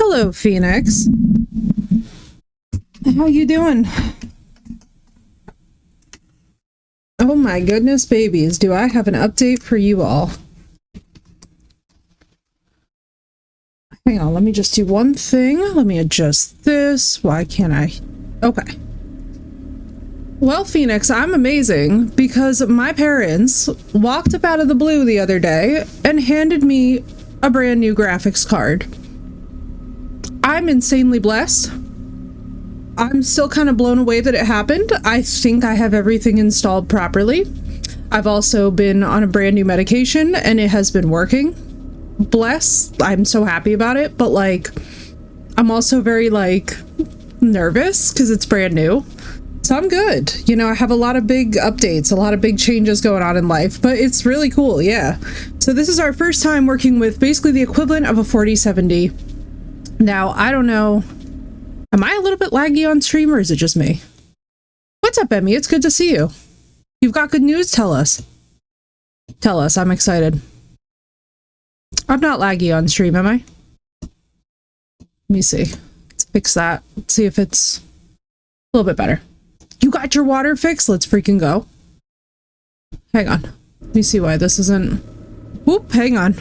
Hello, Phoenix. How you doing? Oh my goodness, babies, do I have an update for you all. Hang on, let me just do one thing. Let me adjust this. Why can't I? Okay. Well, Phoenix, I'm amazing because my parents walked up out of the blue the other day and handed me a brand new graphics card. I'm insanely blessed. I'm still kind of blown away that it happened. I think I have everything installed properly. I've also been on a brand new medication and it has been working. Bless. I'm so happy about it, but like, I'm also very like nervous because it's brand new. So I'm good. You know, I have a lot of big updates, a lot of big changes going on in life, but it's really cool. Yeah. So this is our first time working with basically the equivalent of a 4070. Now, I don't know. Am I a little bit laggy on stream or is it just me? What's up, Emmy? It's good to see you. You've got good news? Tell us. Tell us. I'm excited. I'm not laggy on stream, am I? Let me see. Let's fix that. Let's see if it's a little bit better. You got your water fixed? Let's freaking go. Hang on. Let me see why this isn't... Whoop, hang on.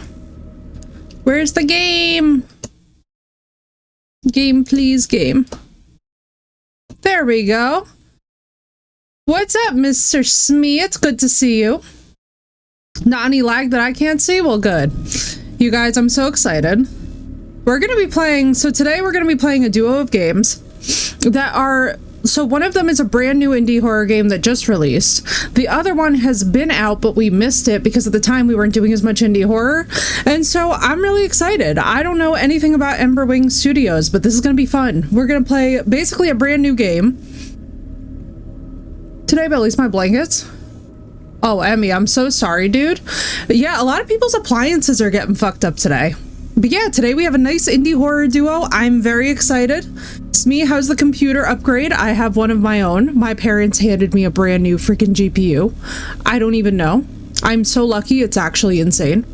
Where's the game? Game, please, game. There we go. What's up, Mr. Smee? It's good to see you. Not any lag that I can't see? Well, good. You guys, I'm so excited. We're going to be playing... So today we're going to be playing a duo of games that are... So one of them is a brand new indie horror game that just released. The other one has been out, but we missed it because at the time we weren't doing as much indie horror. And so I'm really excited. I don't know anything about Ember Studios, but this is going to be fun. We're going to play basically a brand new game. Today, but at least my blankets. Oh, Emmy, I'm so sorry, dude. Yeah, a lot of people's appliances are getting fucked up today. But yeah, today we have a nice indie horror duo. I'm very excited. Smee, how's the computer upgrade? I have one of my own. My parents handed me a brand new freaking GPU. I don't even know. I'm so lucky. It's actually insane.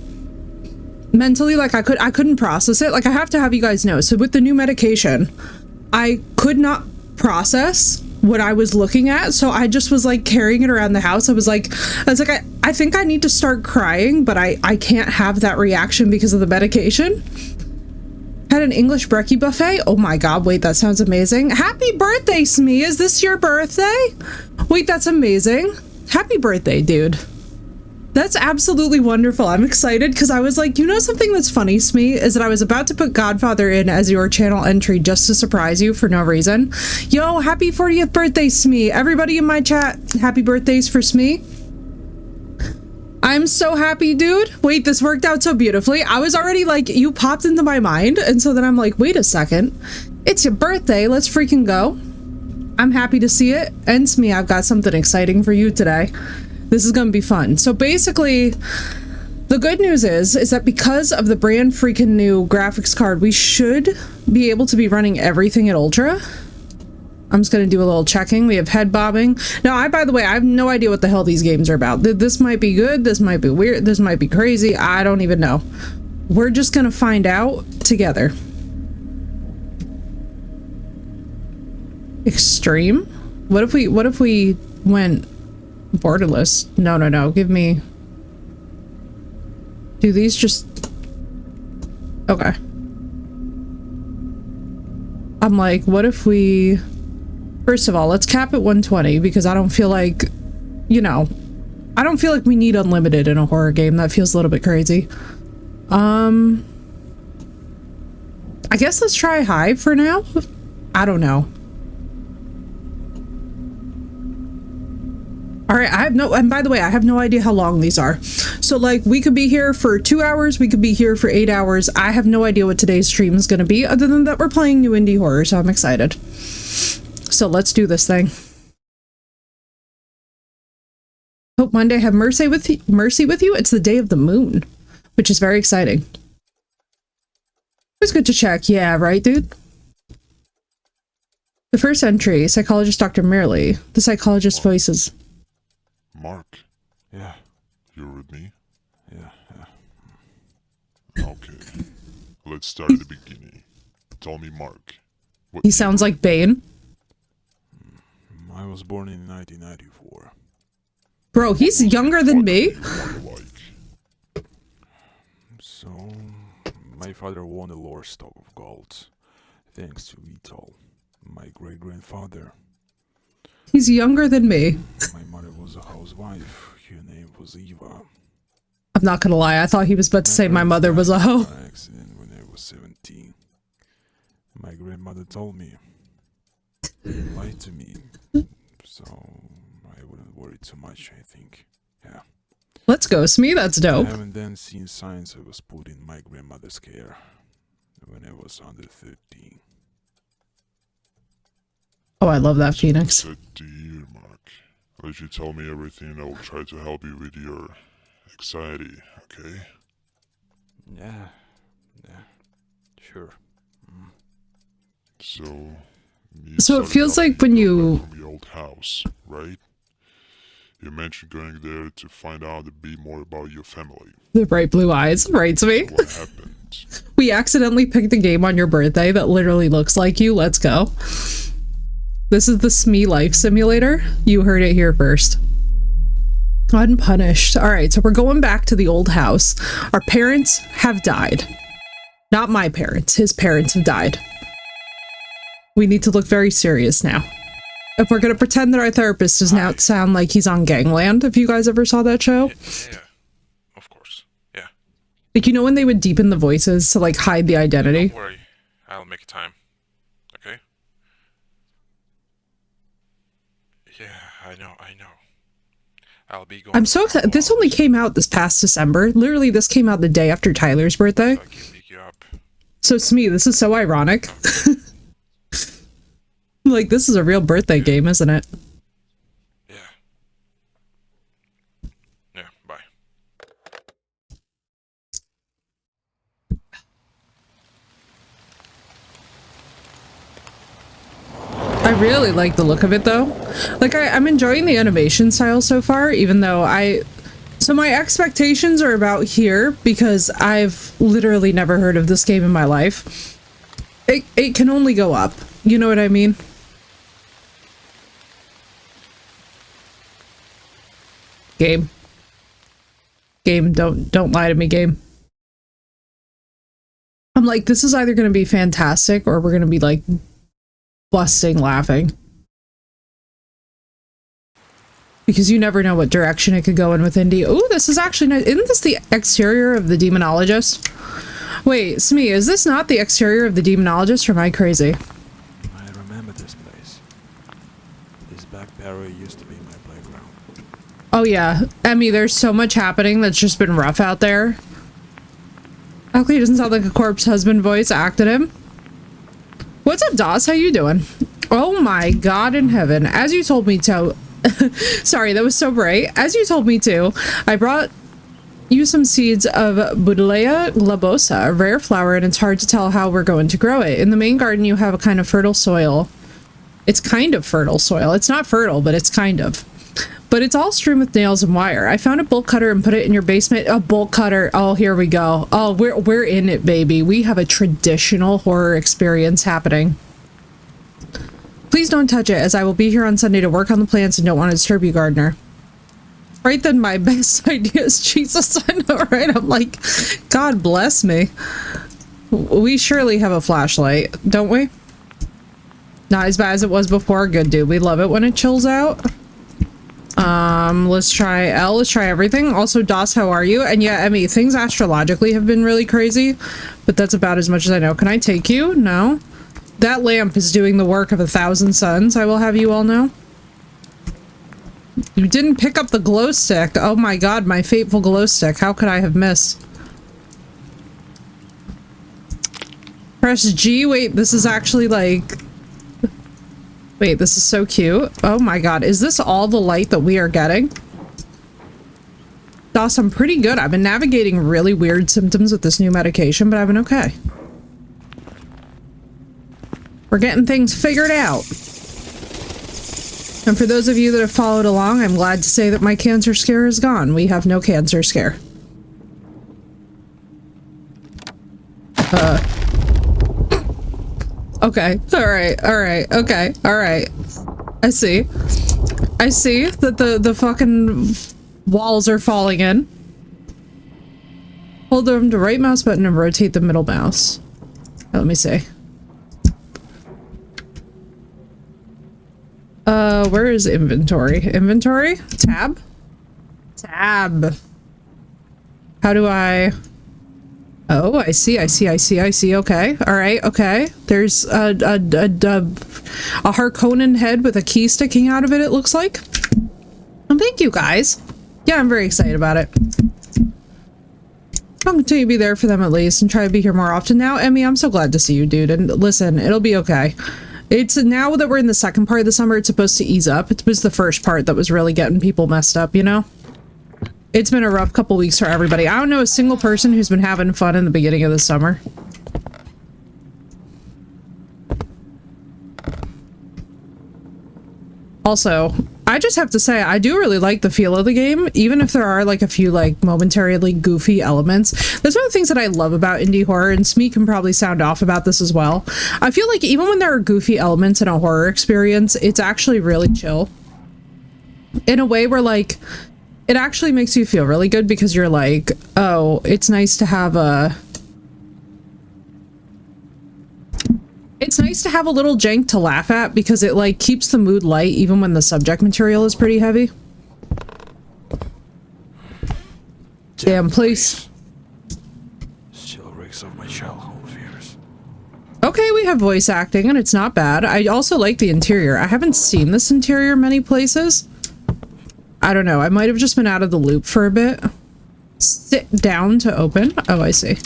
Mentally, like I couldn't process it. Like I have to have you guys know. So with the new medication, I could not process what I was looking at, so I just was like carrying it around the house. I was like I think I need to start crying, but I can't have that reaction because of the medication. Had an English brekkie buffet. Oh my god, wait, that sounds amazing. Happy birthday, Smee. Is this your birthday? Wait, that's amazing. Happy birthday, dude. That's absolutely wonderful. I'm excited because I was like, you know something that's funny, Smee, is that I was about to put Godfather in as your channel entry just to surprise you for no reason. Yo, happy 40th birthday, Smee. Everybody in my chat, happy birthdays for Smee. I'm so happy, dude. Wait, this worked out so beautifully. I was already like, you popped into my mind, and so then I'm like, wait a second. It's your birthday. Let's freaking go. I'm happy to see it. And Smee, I've got something exciting for you today. This is gonna be fun. So basically, the good news is that because of the brand freaking new graphics card, we should be able to be running everything at Ultra. I'm just gonna do a little checking. We have head bobbing. Now, by the way, I have no idea what the hell these games are about. This might be good, this might be weird, this might be crazy. I don't even know. We're just gonna find out together. Extreme? What if we went borderless? No. Give me... Do these just... Okay. I'm like, what if we... First of all, let's cap at 120 because I don't feel like, you know, I don't feel like we need unlimited in a horror game. That feels a little bit crazy. I guess let's try high for now. I don't know. All right, and by the way, I have no idea how long these are. So like we could be here for 2 hours, we could be here for 8 hours. I have no idea what today's stream is going to be other than that we're playing new indie horror, so I'm excited. So let's do this thing. Hope Monday have mercy with you. It's the day of the moon, which is very exciting. It's good to check. Yeah, right, dude? The first entry, psychologist Dr. Merrily. The psychologist's voices. Mark. Yeah. You're with me? Yeah. Okay. Let's start at the beginning. call me Mark. What He year? sounds like Bane. I was born in 1994. Bro, he's younger than me. Like, So, my father won a large stock of gold, thanks to Vital, my great-grandfather. He's younger than me. My mother was a housewife. Her name was Eva. I'm not gonna lie, I thought he was about to say my mother was a hoe. By accident when I was 17. My grandmother told me, lied to me, so I wouldn't worry too much, I think. Yeah. Let's go, Smee, that's dope. I haven't then seen signs I was put in my grandmother's care when I was under 13. Oh, I love that Phoenix. good to hear, Mark. I'll let you tell me everything and I will try to help you with your anxiety, okay? Yeah, sure. So, you So it started feels helping like when me go you- back from the old house, right? You mentioned going there to find out a bit more about your family. The bright blue eyes, right, Smee? What happened? We accidentally picked a game on your birthday that literally looks like you. Let's go. This is the Smee Life Simulator. You heard it here first. Unpunished. All right, so we're going back to the old house. Our parents have died. Not my parents. His parents have died. We need to look very serious now. If we're going to pretend that our therapist does now sound like he's on Gangland, if you guys ever saw that show. Yeah, of course. Yeah. Like, you know when they would deepen the voices to, like, hide the identity? Don't worry. I'll make time. Okay? Yeah, I know. I'll be going. I'm so excited. This only came out this past December. Literally, this came out the day after Tyler's birthday. So I can pick you up. So, Smee, this is so ironic. Like, this is a real birthday game, isn't it? Yeah. Yeah, bye. I really like the look of it, though. Like, I'm enjoying the animation style so far, even though so my expectations are about here, because I've literally never heard of this game in my life. It can only go up. You know what I mean? Game, don't lie to me, game. I'm like, this is either going to be fantastic or we're going to be like busting laughing. Because you never know what direction it could go in with indie. Oh, this is actually nice. Isn't this the exterior of the Demonologist? Wait, Smee, is this not the exterior of the Demonologist, or am I crazy? I remember this place. This back barrier used to be my playground. Oh yeah, Emmy, there's so much happening that's just been rough out there. Actually, it doesn't sound like a corpse husband voice acted him. What's up, Doss? How you doing? Oh my god in heaven. As you told me to... Sorry, that was so bright. As you told me to, I brought you some seeds of Buddleia globosa, a rare flower, and it's hard to tell how we're going to grow it. In the main garden, you have a kind of fertile soil. It's kind of fertile soil. It's not fertile, but it's kind of. But it's all strewn with nails and wire. I found a bolt cutter and put it in your basement. A bolt cutter. Oh, here we go. Oh, we're in it, baby. We have a traditional horror experience happening. Please don't touch it, as I will be here on Sunday to work on the plants and don't want to disturb you, gardener. Right then, my best ideas. Jesus, I know, right? I'm like, God bless me. We surely have a flashlight, don't we? Not as bad as it was before. Good, dude. We love it when it chills out. Let's try L. Let's try everything. Also, Doss, how are you? And yeah, Emmy, things astrologically have been really crazy, but that's about as much as I know. Can I take you? No. That lamp is doing the work of 1,000 suns, I will have you all know. You didn't pick up the glow stick. Oh my god, my fateful glow stick. How could I have missed? Press G. Wait, this is actually like... Wait, this is so cute. Oh my god, is this all the light that we are getting? Doss, I'm pretty good. I've been navigating really weird symptoms with this new medication, but I've been okay. We're getting things figured out. And for those of you that have followed along, I'm glad to say that my cancer scare is gone. We have no cancer scare. Okay. All right. All right. Okay. All right. I see. I see that the fucking walls are falling in. Hold them to right mouse button and rotate the middle mouse. Let me see. Where is inventory? Inventory? Tab? Tab. How do I... Oh, I see, I see, I see, I see. Okay. All right. Okay. There's a Harkonnen head with a key sticking out of it, it looks like. And thank you, guys. Yeah, I'm very excited about it. I'll continue to be there for them at least and try to be here more often now. Emmy, I'm so glad to see you, dude. And listen, it'll be okay. It's now that we're in the second part of the summer, it's supposed to ease up. It was the first part that was really getting people messed up, you know? It's been a rough couple weeks for everybody. I don't know a single person who's been having fun in the beginning of the summer. Also, I just have to say, I do really like the feel of the game, even if there are like a few like momentarily goofy elements. That's one of the things that I love about indie horror, and Smee can probably sound off about this as well. I feel like even when there are goofy elements in a horror experience, it's actually really chill. In a way where like, it actually makes you feel really good because you're like, oh, it's nice to have a... It's nice to have a little jank to laugh at because it like keeps the mood light even when the subject material is pretty heavy. Damn place. Still reeks of my childhood fears. Okay, we have voice acting and it's not bad. I also like the interior. I haven't seen this interior many places. I don't know. I might have just been out of the loop for a bit. Sit down to open. Oh, I see.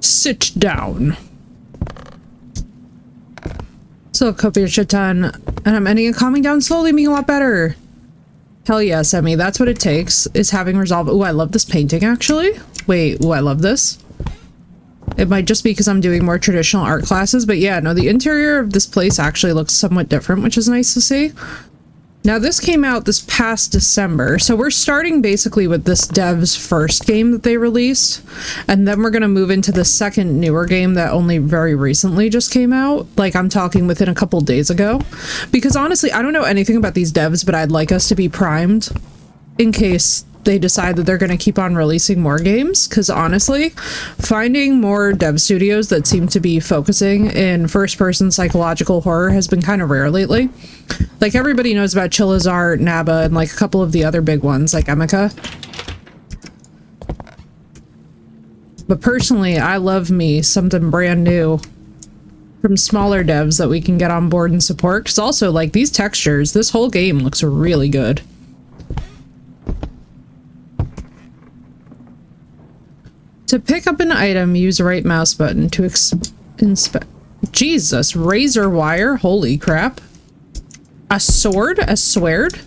Sit down. So copy a shit ton. And I'm ending and calming down slowly, being a lot better. Hell yes, Emmy. That's what it takes, is having resolve. Ooh, I love this painting, actually. Wait, ooh, I love this. It might just be because I'm doing more traditional art classes, but yeah, no, the interior of this place actually looks somewhat different, which is nice to see. Now, this came out this past December, so we're starting basically with this dev's first game that they released, and then we're going to move into the second newer game that only very recently just came out. Like, I'm talking within a couple days ago. Because honestly, I don't know anything about these devs, but I'd like us to be primed in case they decide that they're going to keep on releasing more games, because honestly, finding more dev studios that seem to be focusing in first-person psychological horror has been kind of rare lately. Like, everybody knows about Chillazar, Naba, and like a couple of the other big ones, like Emeka. But personally, I love me something brand new from smaller devs that we can get on board and support, because also, like, these textures, this whole game looks really good. To pick up an item, use right mouse button to inspect. Jesus, razor wire. Holy crap. A sword? A sword?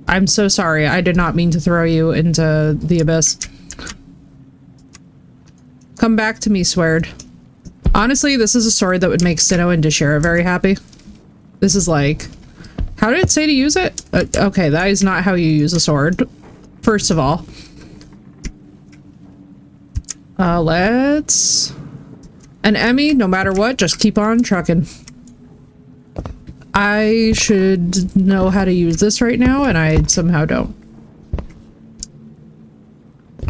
I'm so sorry. I did not mean to throw you into the abyss. Come back to me, sword. Honestly, this is a sword that would make Sinnoh and Deshira very happy. This is like... How did it say to use it? Okay, that is not how you use a sword. First of all. Let's... And Emmy, no matter what, just keep on trucking. I should know how to use this right now, and I somehow don't.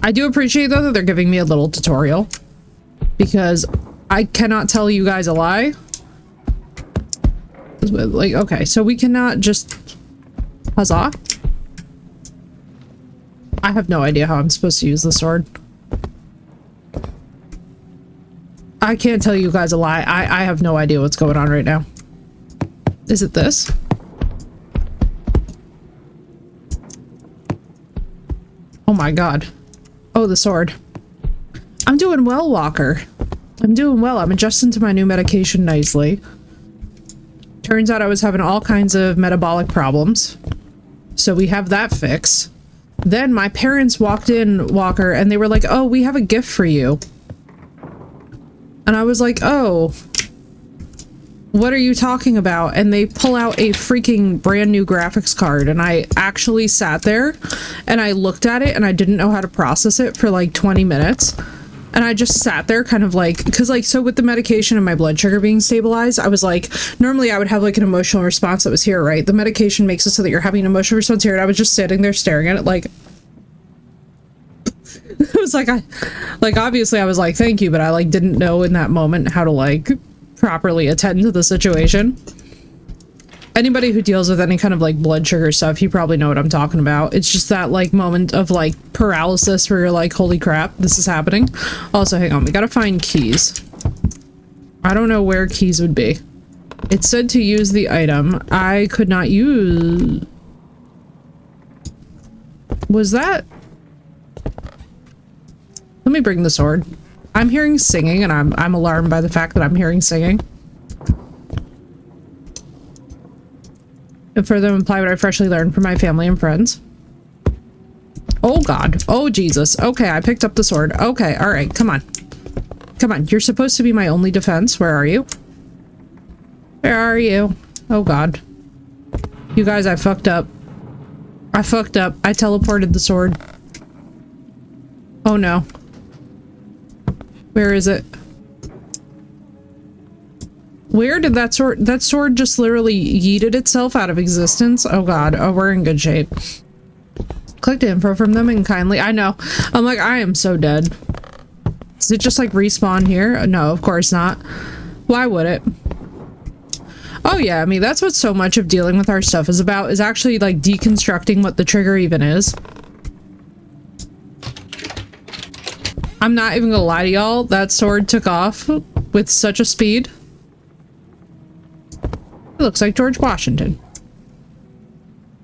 I do appreciate, though, that they're giving me a little tutorial. Because I cannot tell you guys a lie. Like, okay, so we cannot just... Huzzah? I have no idea how I'm supposed to use the sword. I can't tell you guys a lie. I have no idea what's going on right now. Is it this? Oh my god. Oh, the sword. I'm doing well, Walker. I'm doing well. I'm adjusting to my new medication nicely. Turns out I was having all kinds of metabolic problems. So we have that fixed. Then my parents walked in, Walker, and they were like, oh, we have a gift for you. And I was like, oh, what are you talking about? And they pull out a freaking brand new graphics card. And I actually sat there and I looked at it and I didn't know how to process it for like 20 minutes. And I just sat there kind of like, because like, so with the medication and my blood sugar being stabilized, I was like, normally I would have like an emotional response that was here, right? The medication makes it so that you're having an emotional response here. And I was just sitting there staring at it like, it was like, obviously I was like, thank you, but I like didn't know in that moment how to like properly attend to the situation. Anybody who deals with any kind of like blood sugar stuff, you probably know what I'm talking about. It's just that like moment of like paralysis where you're like, holy crap, this is happening. Also, hang on, we gotta find keys. I don't know where keys would be. It said to use the item. I could not use... Was that... Let me bring the sword. I'm hearing singing and I'm alarmed by the fact that I'm hearing singing. And further imply what I freshly learned from my family and friends. Oh god. Oh Jesus. Okay, I picked up the sword. Okay, alright, come on. Come on, you're supposed to be my only defense. Where are you? Where are you? Oh god. You guys, I fucked up. I fucked up. I teleported the sword. Oh no. Where is it? Where did that sword just literally yeeted itself out of existence? Oh god, oh we're in good shape. Clicked info from them and kindly, I know. I'm like, I am so dead. Does it just like respawn here? No, of course not. Why would it? Oh yeah, I mean, that's what so much of dealing with our stuff is about, is actually like deconstructing what the trigger even is. I'm not even gonna lie to y'all, that sword took off with such a speed. It looks like George Washington.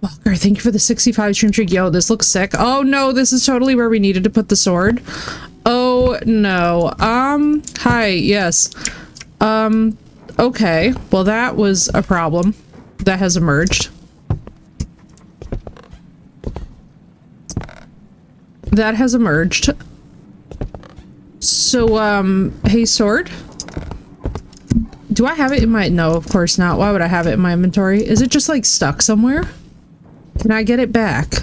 Walker, thank you for the 65 stream streak. Yo, this looks sick. Oh no, this is totally where we needed to put the sword. Oh no. Hi, yes. Okay. Well, that was a problem that has emerged. That has emerged. So, hey, sword? Do I have it in my... No, of course not. Why would I have it in my inventory? Is it just, like, stuck somewhere? Can I get it back?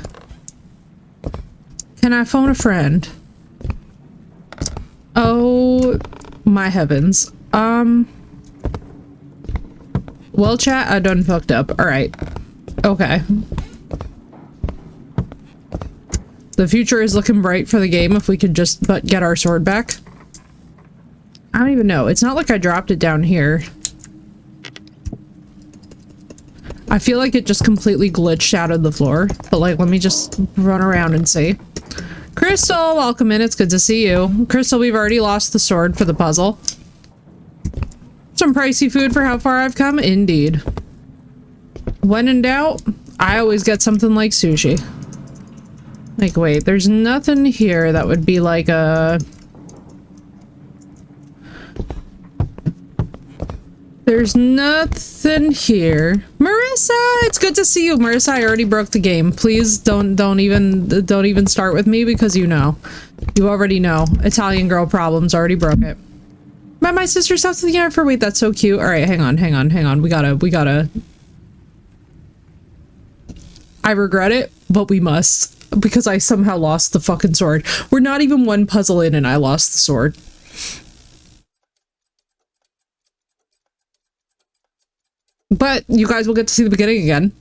Can I phone a friend? Oh, my heavens. Well, chat, I done fucked up. Alright. Okay. The future is looking bright for the game if we could just but get our sword back. I don't even know. It's not like I dropped it down here. I feel like it just completely glitched out of the floor. But like, let me just run around and see. Crystal, welcome in. It's good to see you. Crystal, we've already lost the sword for the puzzle. Some pricey food for how far I've come? Indeed. When in doubt, I always get something like sushi. Like, wait, there's nothing here that would be like a... There's nothing here. Marissa, it's good to see you. Marissa, I already broke the game. Please don't even start with me because you know. You already know. Italian girl problems, already broke it. Met my sister's house at the end for wait, that's so cute. Alright, hang on. We gotta. I regret it, but we must. Because I somehow lost the fucking sword. We're not even one puzzle in and I lost the sword. But you guys will get to see the beginning again.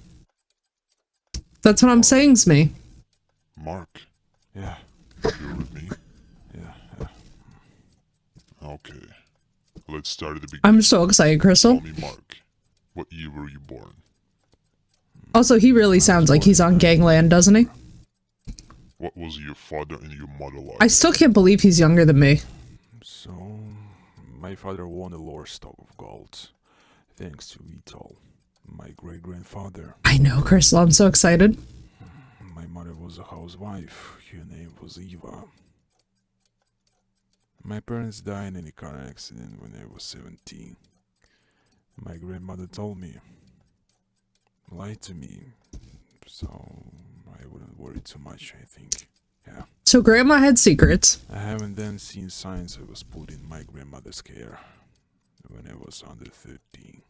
That's what I'm saying, Smee. Mark. Yeah. You're with me? Yeah. Okay. Let's start at the beginning. I'm so excited, Crystal. Tell me, Mark. What year were you born? Also, he really sounds like he's on Gangland, doesn't he? What was your father and your mother like? I still can't believe he's younger than me. So, my father won a lower stock of gold. Thanks to Vital, my great-grandfather. I know, Crystal. I'm so excited. My mother was a housewife. Her name was Eva. My parents died in a car accident when I was 17. My grandmother told me, lied to me, so I wouldn't worry too much, I think. Yeah. So Grandma had secrets. I haven't then seen signs I was put in my grandmother's care when I was under 13.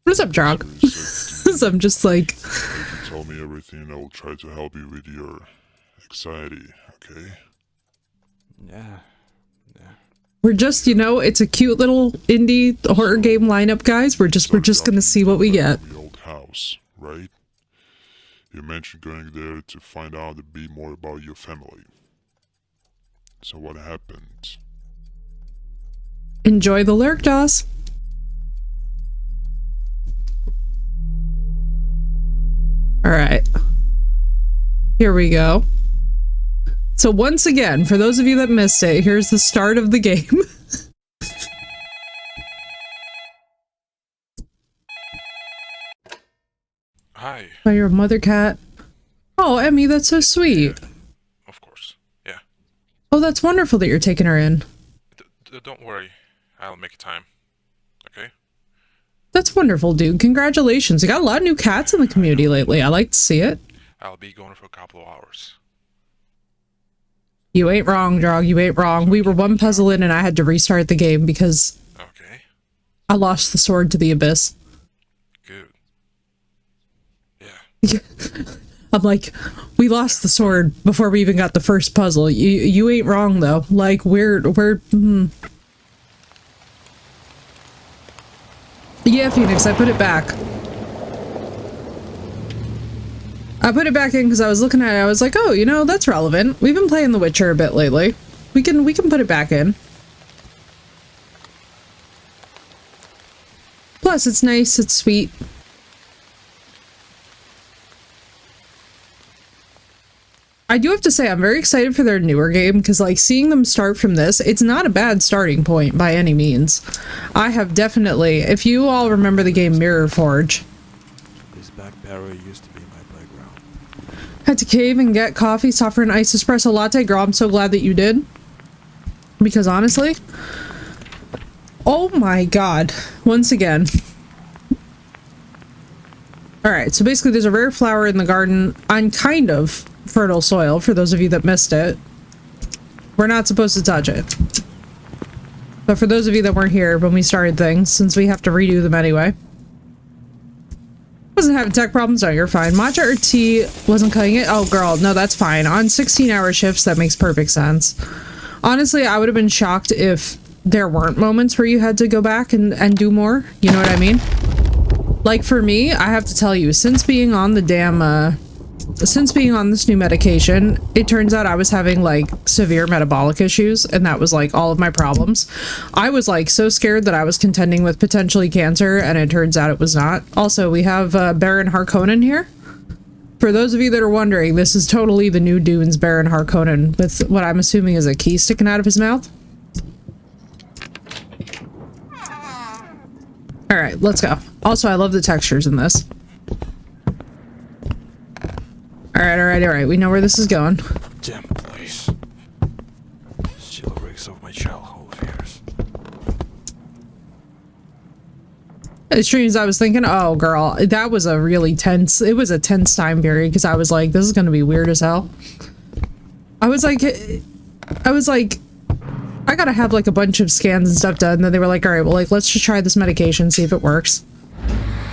What's up, Drog? So I'm just like... You can tell me everything and I will try to help you with your anxiety, okay? Yeah. Yeah. We're just, you know, it's a cute little indie horror game lineup, guys. We're just gonna see what we get. The old house, right? You mentioned going there to find out a bit more about your family. So what happened? Enjoy the lurk, Doss. Alright. Here we go. So once again, for those of you that missed it, here's the start of the game. Hi. Oh, you're a mother cat. Oh, Emmy, that's so sweet. Of course. Yeah. Oh, that's wonderful that you're taking her in. Don't worry. I'll make time. Okay? That's wonderful, dude. Congratulations. You got a lot of new cats in the community lately. I like to see it. I'll be gone for a couple of hours. You ain't wrong, Drog. You ain't wrong. We were one puzzle in and I had to restart the game because Okay. I lost the sword to the abyss. Good. Yeah. I'm like, we lost the sword before we even got the first puzzle. You ain't wrong though. Like Yeah, Phoenix, I put it back. I put it back in because I was looking at it. I was like, oh, you know, that's relevant. We've been playing The Witcher a bit lately. We can put it back in. Plus, it's nice. It's sweet. I do have to say, I'm very excited for their newer game because, like, seeing them start from this, it's not a bad starting point by any means. I have definitely, if you all remember the game Mirror Forge. This back barrier used to be my playground. Had to cave and get coffee, stop for an iced espresso latte. Girl, I'm so glad that you did. Because honestly, oh my god. Once again. Alright, so basically there's a rare flower in the garden on kind of fertile soil, for those of you that missed it. We're not supposed to touch it. But for those of you that weren't here when we started things, since we have to redo them anyway. Wasn't having tech problems? Oh, you're fine. Matcha or tea wasn't cutting it? Oh, girl, no, that's fine. On 16-hour shifts, that makes perfect sense. Honestly, I would have been shocked if there weren't moments where you had to go back and do more. You know what I mean? Like, for me, I have to tell you, since being on the damn, since being on this new medication, it turns out I was having, like, severe metabolic issues, and that was, like, all of my problems. I was, like, so scared that I was contending with potentially cancer, and it turns out it was not. Also, we have Baron Harkonnen here. For those of you that are wondering, this is totally the new Dune's Baron Harkonnen, with what I'm assuming is a key sticking out of his mouth. Alright, let's go. Also, I love the textures in this. Alright, we know where this is going. Damn place. Still reeks of my childhood fears. Streams, I was thinking, oh girl, that was a really tense, it was a tense time period because I was like, this is gonna be weird as hell. I was like, I gotta have like a bunch of scans and stuff done. And then they were like, all right, well, like, let's just try this medication, see if it works.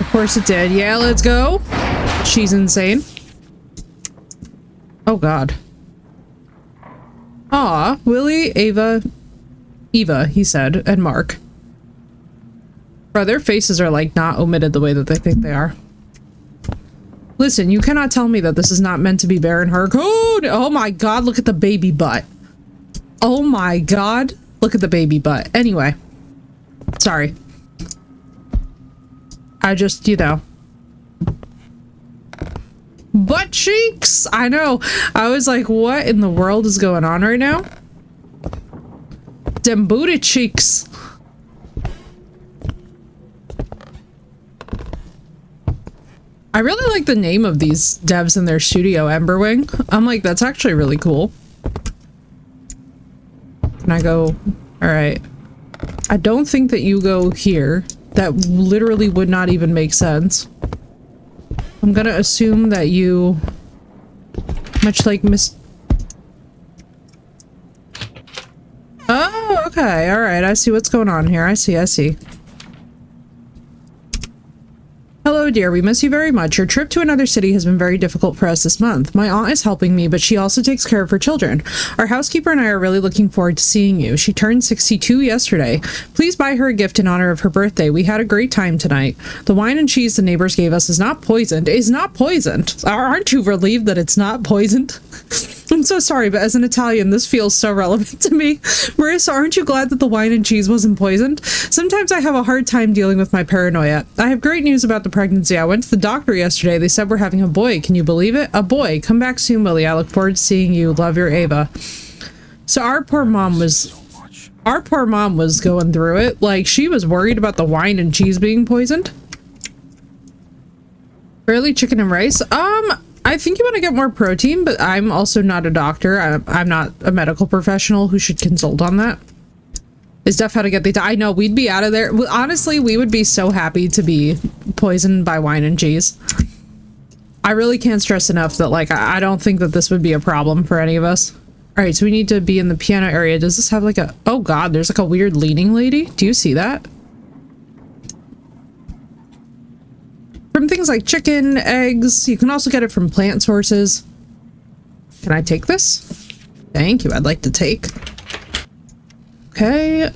Of course it did. Yeah, let's go. She's insane. Oh god. Aw, Willie, Eva, he said, and Mark. Bro, their faces are like not omitted the way that they think they are. Listen, you cannot tell me that this is not meant to be Baron Harkonnen. Oh my god, look at the baby butt. Oh my god, look at the baby butt. Anyway. Sorry. I just, you know. Butt cheeks! I know. I was like, what in the world is going on right now? Dem booty cheeks. I really like the name of these devs in their studio, Emberwing. I'm like, that's actually really cool. Can I go? Alright. I don't think that you go here. That literally would not even make sense. I'm gonna assume that you... Much like Miss... Oh, okay. Alright, I see what's going on here. I see. Hello, Hello, dear. We miss you very much. Your trip to another city has been very difficult for us this month. My aunt is helping me, but she also takes care of her children. Our housekeeper and I are really looking forward to seeing you. She turned 62 yesterday. Please buy her a gift in honor of her birthday. We had a great time tonight. The wine and cheese the neighbors gave us is not poisoned. Is not poisoned. Aren't you relieved that it's not poisoned? I'm so sorry, but as an Italian, this feels so relevant to me. Marissa, aren't you glad that the wine and cheese wasn't poisoned? Sometimes I have a hard time dealing with my paranoia. I have great news about the pregnancy. I went to the doctor yesterday. They said we're having a boy. Can you believe it? A boy. Come back soon, Willie. I look forward to seeing you. Love, your Ava. So our poor mom was going through it. Like, she was worried about the wine and cheese being poisoned. Barely chicken and rice. I think you want to get more protein, but I'm also not a doctor. I'm not a medical professional who should consult on that. Is Def how to get the... I know, we'd be out of there. Honestly, we would be so happy to be poisoned by wine and cheese. I really can't stress enough that, like, I don't think that this would be a problem for any of us. All right, so we need to be in the piano area. Does this have like a... Oh god, there's like a weird leaning lady. Do you see that? From things like chicken, eggs. You can also get it from plant sources. Can I take this? Thank you, I'd like to take. Okay,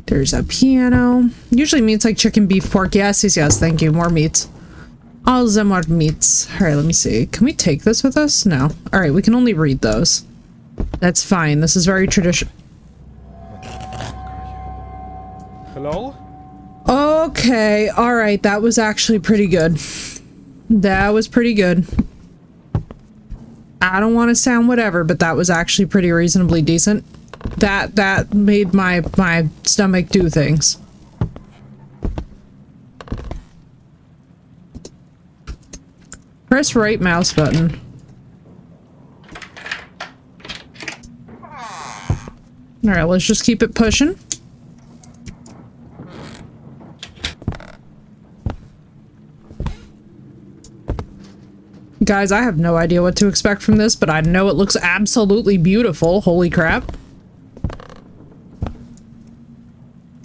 there's a piano. Usually meats like chicken, beef, pork. Yes, yes, yes, thank you. More meats. All the more meats. Alright, let me see. Can we take this with us? No. Alright, we can only read those. That's fine. This is very traditional. Hello? Okay, alright, that was actually pretty good. That was pretty good. I don't want to sound whatever, but that was actually pretty reasonably decent. That made my stomach do things. Press right mouse button. Alright, let's just keep it pushing. Guys, I have no idea what to expect from this, but I know it looks absolutely beautiful. Holy crap.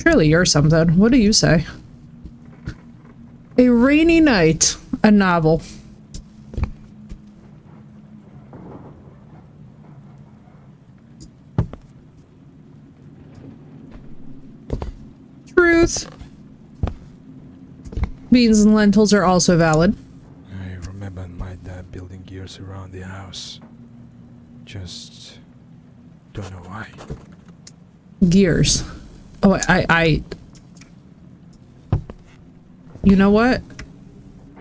Surely you're something. What do you say? A Rainy Night. A novel. Truth. Beans and lentils are also valid. I remember my dad building gears around the house. Just don't know why. Gears. Oh, you know what?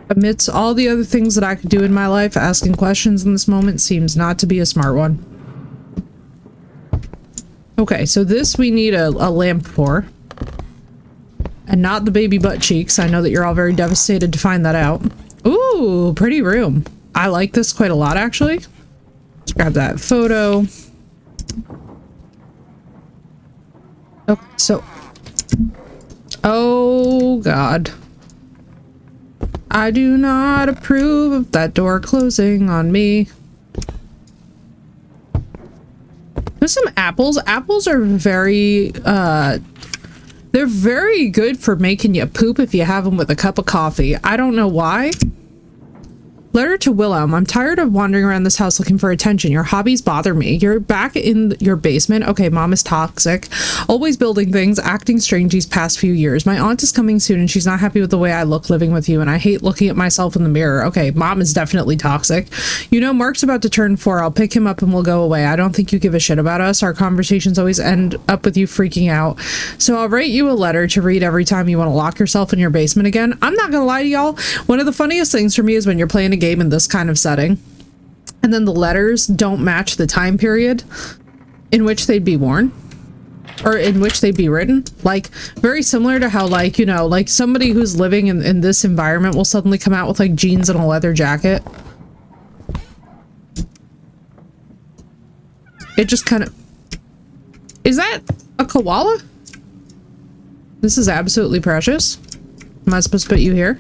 Amidst all the other things that I could do in my life, asking questions in this moment seems not to be a smart one. Okay, so this we need a lamp for. And not the baby butt cheeks. I know that you're all very devastated to find that out. Ooh, pretty room. I like this quite a lot, actually. Let's grab that photo. Okay, so... Oh, God. I do not approve of that door closing on me. There's some apples. Apples are very, they're very good for making you poop if you have them with a cup of coffee. I don't know why. Letter to Willem. I'm tired of wandering around this house looking for attention. Your hobbies bother me. You're back in your basement. Okay, mom is toxic. Always building things, acting strange these past few years. My aunt is coming soon and she's not happy with the way I look living with you and I hate looking at myself in the mirror. Okay, mom is definitely toxic. You know, Mark's about to turn 4. I'll pick him up and we'll go away. I don't think you give a shit about us. Our conversations always end up with you freaking out. So I'll write you a letter to read every time you want to lock yourself in your basement again. I'm not gonna lie to y'all. One of the funniest things for me is when you're playing a game in this kind of setting and then the letters don't match the time period in which they'd be worn or in which they'd be written. Like, very similar to how, like, you know, like somebody who's living in this environment will suddenly come out with like jeans and a leather jacket. It just kind of... Is that a koala? This is absolutely precious. Am I supposed to put you here?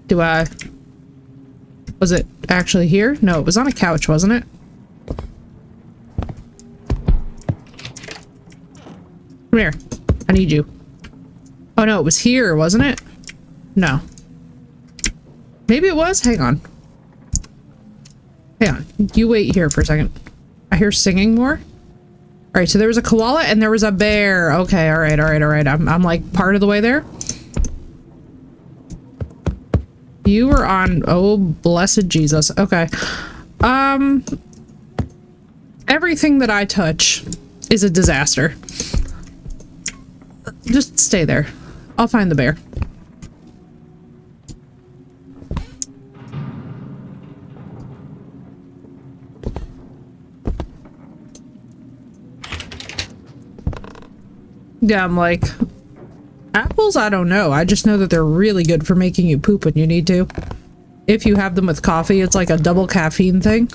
Do I... Was it actually here? No, it was on a couch, wasn't it? Come here. I need you. Oh no, it was here, wasn't it? No. Maybe it was? Hang on. Hang on. You wait here for a second. I hear singing more. Alright, so there was a koala and there was a bear. Okay, alright. I'm like part of the way there. You were on... Oh, blessed Jesus. Okay. Everything that I touch is a disaster. Just stay there. I'll find the bear. Yeah, I'm like, apples, I don't know. I just know that they're really good for making you poop when you need to. If you have them with coffee, it's like a double caffeine thing.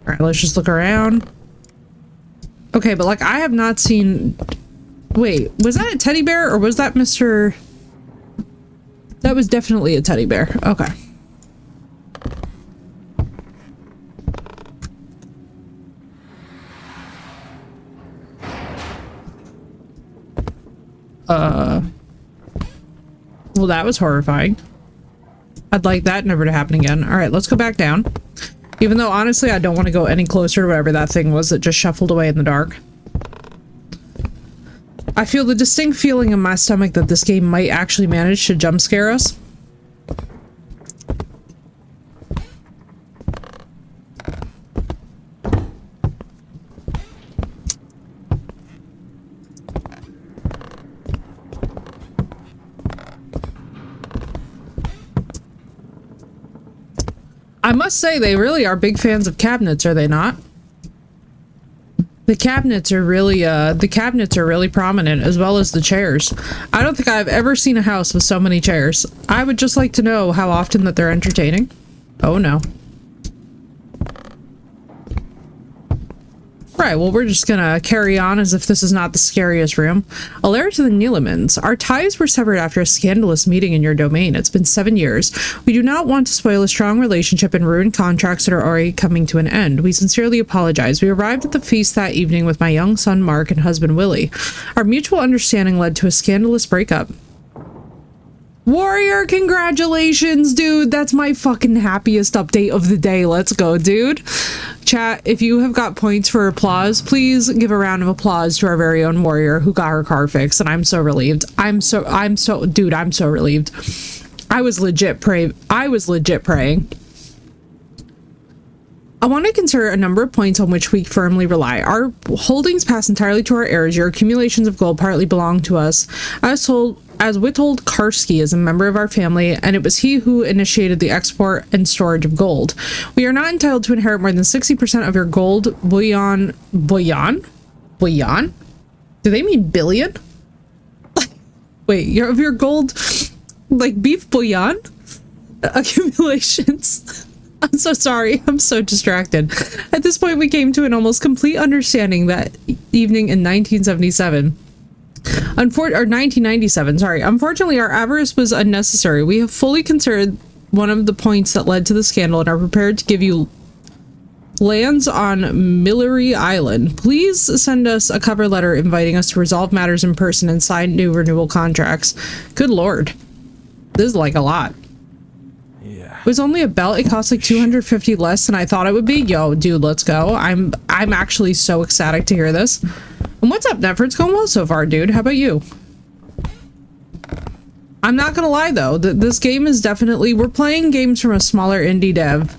Alright, let's just look around. Okay, but like, I have not seen... Wait, was that a teddy bear or was that Mr... That was definitely a teddy bear. Okay. Well, that was horrifying. I'd like that never to happen again. Alright, let's go back down. Even though, honestly, I don't want to go any closer to whatever that thing was that just shuffled away in the dark. I feel the distinct feeling in my stomach that this game might actually manage to jump scare us. I must say, they really are big fans of cabinets, are they not? The cabinets are really prominent, as well as the chairs. I don't think I've ever seen a house with so many chairs. I would just like to know how often that they're entertaining. Oh no. Right, well, we're just gonna carry on as if this is not the scariest room. A letter to the Neelemans. Our ties were severed after a scandalous meeting in your domain. It's been 7 years. We do not want to spoil a strong relationship and ruin contracts that are already coming to an end. We sincerely apologize. We arrived at the feast that evening with my young son Mark and husband Willie. Our mutual understanding led to a scandalous breakup. Warrior, congratulations, dude. That's my fucking happiest update of the day. Let's go, dude. Chat, if you have got points for applause, please give a round of applause to our very own Warrior who got her car fixed, and I'm so relieved. I'm so relieved. I was legit praying. I want to consider a number of points on which we firmly rely. Our holdings pass entirely to our heirs. Your accumulations of gold partly belong to us. As Witold Karski is a member of our family, and it was he who initiated the export and storage of gold. We are not entitled to inherit more than 60% of your gold bullion. Bullion? Bullion? Do they mean billion? Wait, of your gold, like beef bouillon accumulations. I'm so sorry. I'm so distracted. At this point, we came to an almost complete understanding that evening in 1977. Or 1997, sorry. Unfortunately, our avarice was unnecessary. We have fully considered one of the points that led to the scandal and are prepared to give you lands on Millery Island. Please send us a cover letter inviting us to resolve matters in person and sign new renewal contracts. Good lord. This is like a lot. It was only a belt. It cost like 250 less than I thought it would be. Yo, dude, let's go. I'm actually so ecstatic to hear this. And what's up, Netford? It's going well so far, dude. How about you? I'm not gonna lie though, this game is definitely, we're playing games from a smaller indie dev.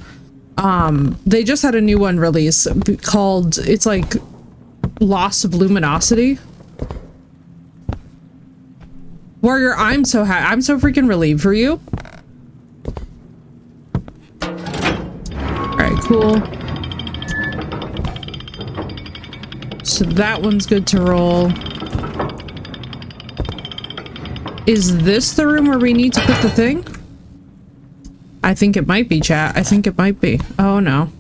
They just had a new one release called, it's like Loss of Luminosity. Warrior, I'm so freaking relieved for you. Alright, cool. So that one's good to roll. Is this the room where we need to put the thing? I think it might be, chat. I think it might be. Oh no.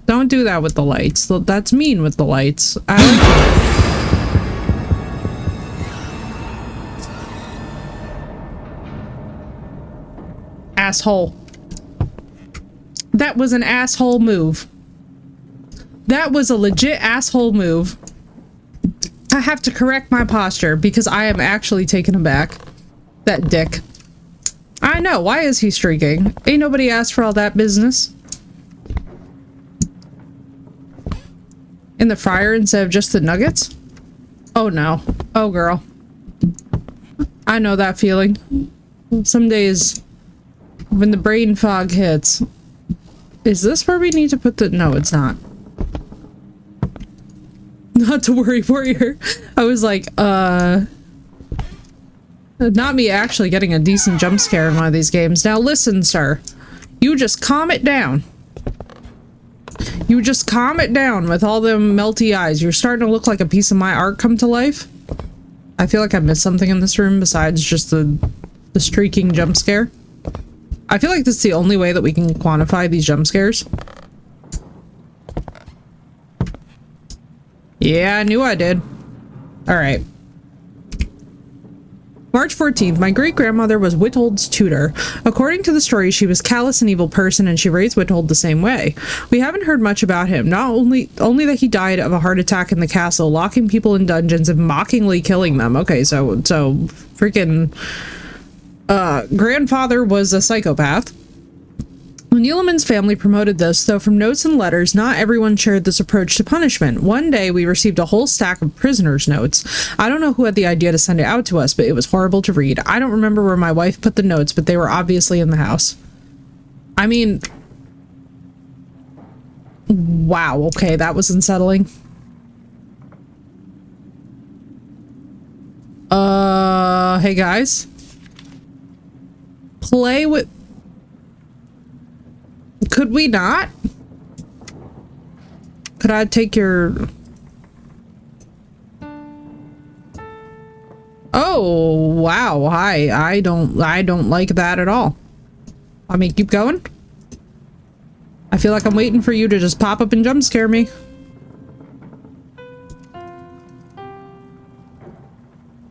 Don't do that with the lights. That's mean with the lights. Asshole. That was an asshole move. That was a legit asshole move. I have to correct my posture because I am actually taken aback. That dick. I know, why is he streaking? Ain't nobody asked for all that business. In the fryer instead of just the nuggets? Oh no. Oh girl. I know that feeling. Some days when the brain fog hits. Is this where we need to put the... No, it's not. Not to worry, warrior. I was like, not me actually getting a decent jump scare in one of these games. Now listen, sir. You just calm it down. You just calm it down with all them melty eyes. You're starting to look like a piece of my art come to life. I feel like I missed something in this room besides just the streaking jump scare. I feel like this is the only way that we can quantify these jump scares. Yeah, I knew I did. Alright. March 14th, my great-grandmother was Witold's tutor. According to the story, she was a callous and evil person, and she raised Witold the same way. We haven't heard much about him, not only that he died of a heart attack in the castle, locking people in dungeons and mockingly killing them. Okay, so freaking grandfather was a psychopath. Neeleman's family promoted this, though from notes and letters, not everyone shared this approach to punishment. One day, we received a whole stack of prisoners' notes. I don't know who had the idea to send it out to us, but it was horrible to read. I don't remember where my wife put the notes, but they were obviously in the house. I mean... Wow, okay, that was unsettling. Hey guys? Play with... Could we not? Could I take your... Oh, wow. Hi. I don't like that at all. I mean, keep going. I feel like I'm waiting for you to just pop up and jump scare me.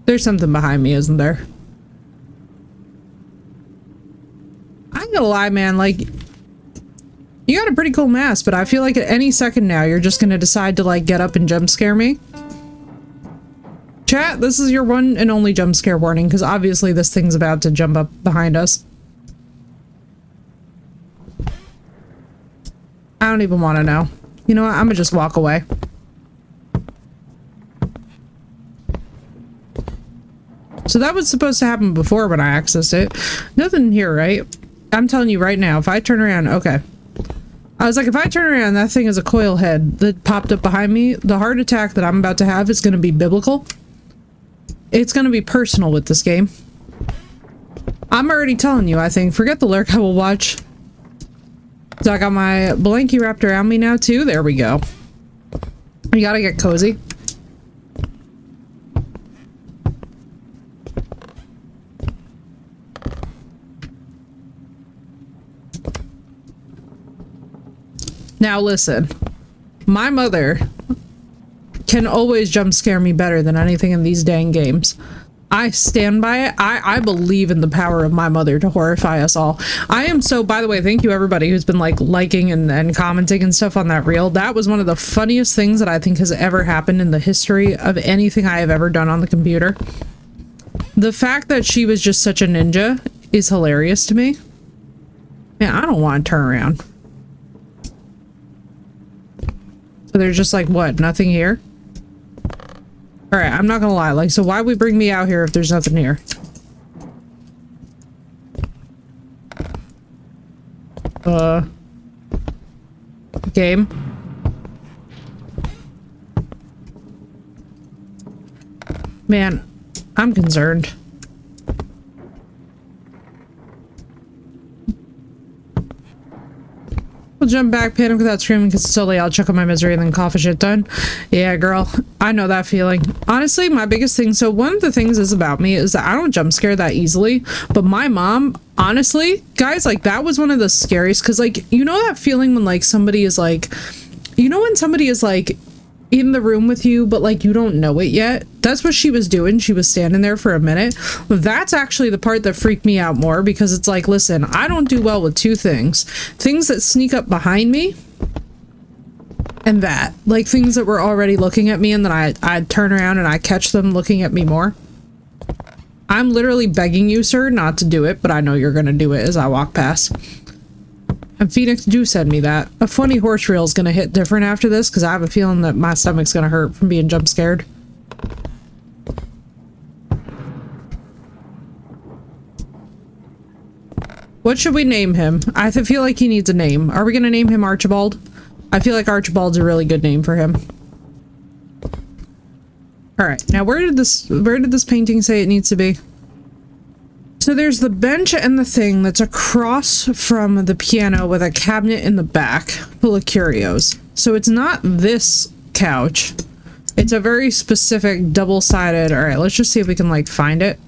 There's something behind me, isn't there? I'm gonna lie, man, like... You got a pretty cool mask, but I feel like at any second now, you're just gonna decide to, like, get up and jump scare me. Chat, this is your one and only jump scare warning, because obviously this thing's about to jump up behind us. I don't even want to know. You know what? I'm gonna just walk away. So that was supposed to happen before when I accessed it. Nothing here, right? I'm telling you right now, if I turn around, okay. I was like, if I turn around, that thing is a coil head that popped up behind me. The heart attack that I'm about to have is going to be biblical. It's going to be personal with this game. I'm already telling you, I think. Forget the lurk, I will watch. So I got my blankie wrapped around me now, too. There we go. You gotta get cozy. Now listen, my mother can always jump scare me better than anything in these dang games. I stand by it. I believe in the power of my mother to horrify us all. I am so, by the way, thank you everybody who's been like liking and commenting and stuff on that reel. That was one of the funniest things that I think has ever happened in the history of anything I have ever done on the computer. The fact that she was just such a ninja is hilarious to me. Man, I don't want to turn around. So there's just like, what, nothing here? Alright, I'm not gonna lie, like, so why would we bring me out here if there's nothing here? Game? Man, I'm concerned. We'll jump back, panic without screaming because it's so late. I'll check on my misery and then cough a shit ton. Yeah, girl. I know that feeling. Honestly, my biggest thing, so one of the things is about me is that I don't jump scare that easily, but my mom, honestly, guys, like that was one of the scariest because like, you know that feeling when like somebody is like, you know when somebody is like in the room with you, but like you don't know it yet? That's what she was doing. She was standing there for a minute. That's actually the part that freaked me out more because it's like, listen, I don't do well with two things. Things that sneak up behind me and that. Like things that were already looking at me and then I'd turn around and I catch them looking at me more. I'm literally begging you, sir, not to do it, but I know you're gonna do it as I walk past. And Phoenix, do send me that. A funny horse reel is gonna hit different after this because I have a feeling that my stomach's gonna hurt from being jump scared. What should we name him? I feel like he needs a name. Are we gonna name him Archibald? I feel like Archibald's a really good name for him. Alright, now where did this painting say it needs to be? So there's the bench and the thing that's across from the piano with a cabinet in the back full of curios. So it's not this couch. It's a very specific double-sided... Alright, let's just see if we can, like, find it.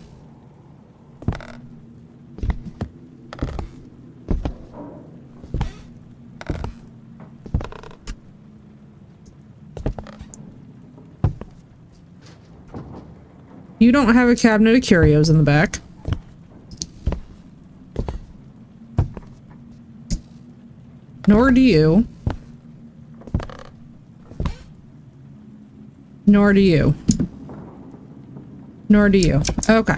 You don't have a cabinet of curios in the back. Nor do you. Nor do you. Nor do you. Okay.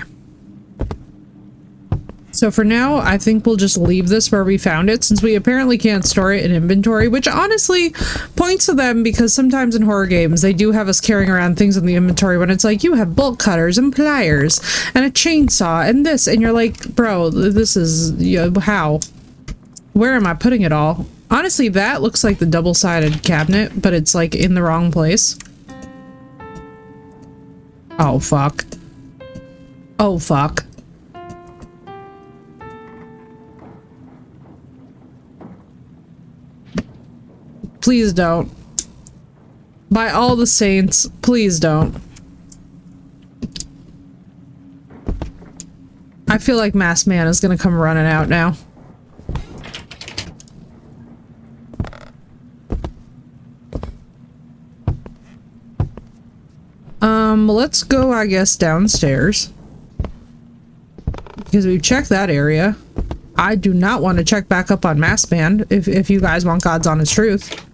So for now, I think we'll just leave this where we found it, since we apparently can't store it in inventory, which honestly points to them, because sometimes in horror games, they do have us carrying around things in the inventory when it's like, you have bolt cutters and pliers and a chainsaw and this, and you're like, bro, this is, how? Where am I putting it all? Honestly, that looks like the double-sided cabinet, but it's like in the wrong place. Oh, fuck. Oh, fuck. Please don't. By all the saints, please don't. I feel like Masked Man is gonna come running out now. Let's go, I guess, downstairs. Because we've checked that area. I do not want to check back up on Masked Man, if you guys want God's honest truth.